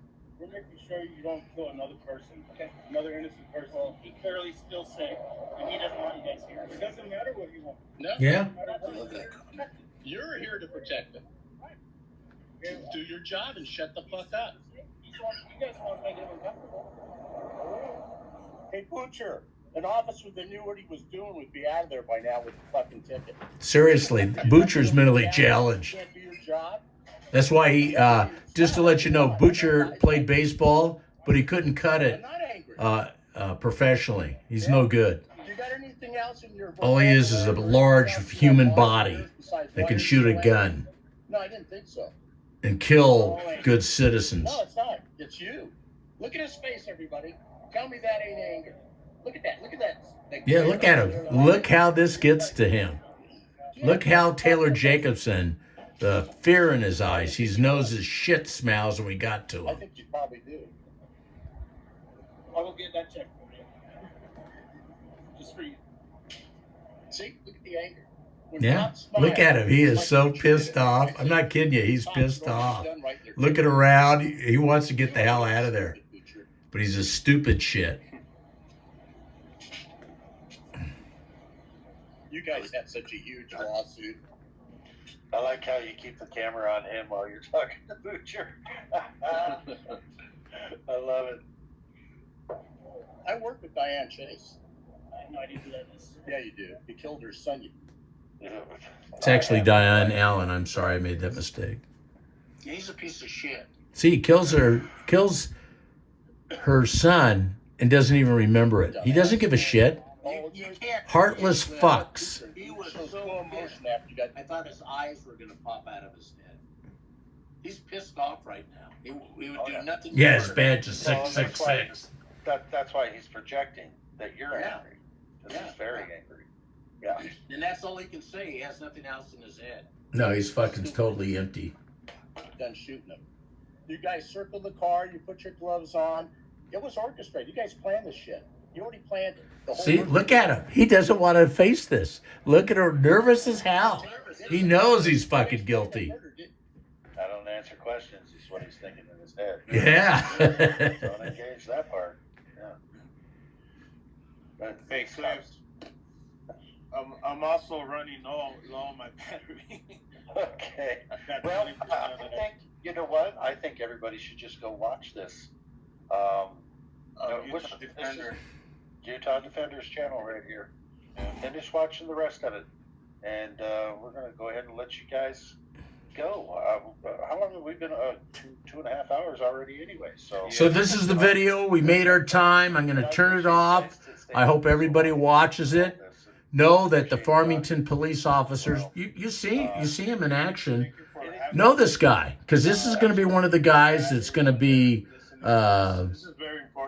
We're making sure you don't kill another person, okay? Another innocent person. Well, he clearly still sick, and he doesn't want you guys here. It doesn't matter what you want. No. Yeah. You're here to protect them. Do your job and shut the fuck up. You guys want to make him uncomfortable. Hey, Butcher, an officer that knew what he was doing would be out of there by now with the fucking ticket. Seriously, Butcher's mentally challenged. Can't do your job. That's why he, just to let you know, Butcher played baseball, but he couldn't cut I'm it not angry. professionally. He's no good. You got anything else in your All he is a large human body that can shoot a gun No, I didn't think so. and kill good citizens. No, it's not. It's you. Look at his face, everybody. Tell me that ain't anger. Look at that. Look at that. Yeah, look at him. Look how this gets to him. Look how Taylor Jacobson, the fear in his eyes, he knows his shit smells when we got to I him. think you probably do. I'll go get that check for you. Just for you. See, look at the anger. When Yeah, cops smile, look at him. He it's is like so you treated pissed him. off. I'm not kidding you. He's Cops pissed know what off. he's done right. They're Looking around, he wants to get the hell out of there. But he's a stupid shit. You guys had such a huge lawsuit. I like how you keep the camera on him while you're talking to Butcher. I love it. I worked with Diane Chase. I have no idea who that is. Yeah, you do. You killed her son. It's actually Diane Allan. I'm sorry I made that mistake. He's a piece of shit. See, he kills her son and doesn't even remember it. He doesn't give a shit. You can't. Heartless fucks. He was so emotional after you got. I thought his eyes were gonna pop out of his head. He's pissed off right now. He would do nothing. Yeah, but his hurt. badge is 666. That's why he's projecting that you're Yeah. angry. Because he's very angry. Yeah. And that's all he can say. He has nothing else in his head. No, he's fucking totally empty. Done shooting him. You guys circled the car. You put your gloves on. It was orchestrated. You guys planned this shit. He already planned it. The whole See, look at him. He doesn't want to face this. Look at her, nervous as hell. He knows he's fucking guilty. I don't answer questions. Is what he's thinking in his head. Yeah. Don't engage that part. Yeah. But Hey, Cliff, I'm also running low on my battery. Okay. I've got Well, 20% I of it. think, you know what? I think everybody should just go watch this. Utah Defender. Utah Defenders channel right here. Finish watching the rest of it. And we're going to go ahead and let you guys go. How long have we been? 2.5 hours already anyway. So this is the video. We made our time. I'm going to turn it off. I hope everybody watches it. Know that the Farmington police officers, you see him in action. Know this guy, because this is going to be one of the guys that's going to be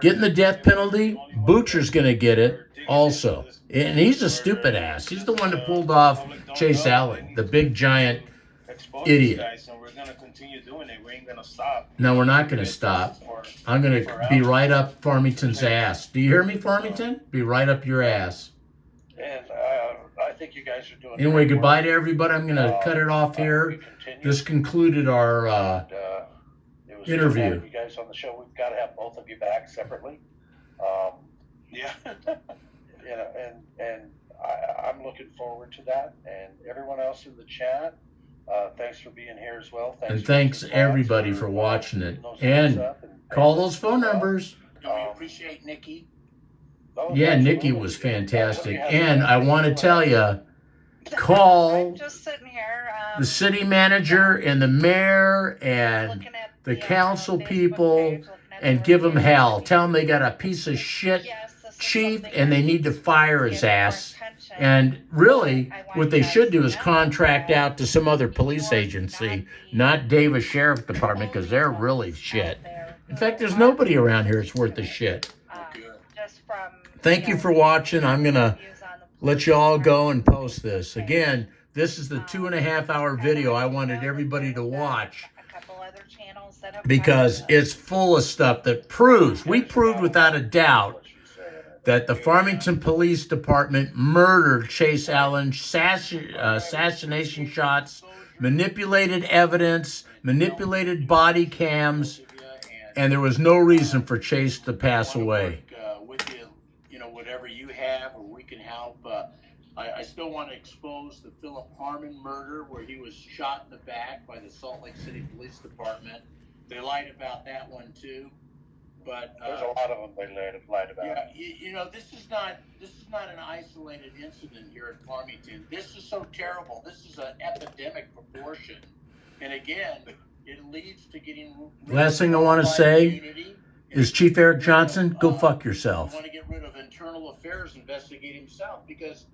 getting the death penalty. Butcher's going to get it also. And he's a stupid ass. He's the one that pulled off Chase Allan, the big giant idiot. We're going to continue doing it. We ain't going to stop. No, we're not going to stop. I'm going to be right up Farmington's ass. Do you hear me, Farmington? Be right up your ass. And I think you guys are doing Anyway, great goodbye work. to everybody. I'm going to cut it off here. This concluded our It was interview. having you guys on the show. We've got to have both of you back separately. Yeah. You know, and I'm looking forward to that. And everyone else in the chat, thanks for being here as well. And thanks everybody for watching it. And call those phone numbers. We appreciate Nikki. Yeah, Nikki was fantastic. And I want to tell you, call I'm just sitting here. the city manager and the mayor and looking at the the council Facebook people page, looking at and the give them reviews. hell. Tell them they got a piece of shit Yes, this is chief something and they that need to needs fire get his more ass. attention. And really, I want what they you guys should do to is know contract that out to some other police you're agency, not not Davis Sheriff Department, because they're really shit. In fact, there's nobody around here that's worth a shit. Just from Thank you for watching. I'm going to let you all go and post this. Again, this is the 2.5 hour video I wanted everybody to watch a couple other channels that have because it's full of stuff that proves, we proved without a doubt, that the Farmington Police Department murdered Chase Allan, assassination shots, manipulated evidence, manipulated body cams, and there was no reason for Chase to pass away. With you know, whatever you have or we can help. I still want to expose the Philip Harmon murder where he was shot in the back by the Salt Lake City Police Department. They lied about that one too. But there's a lot of them they lied about. Yeah, you know, this is not an isolated incident here at Farmington. This is so terrible. This is an epidemic proportion. And again, it leads to getting Last thing I want to say is Chief Eric Johnsen, go fuck yourself. You want to get rid of internal affairs investigating himself because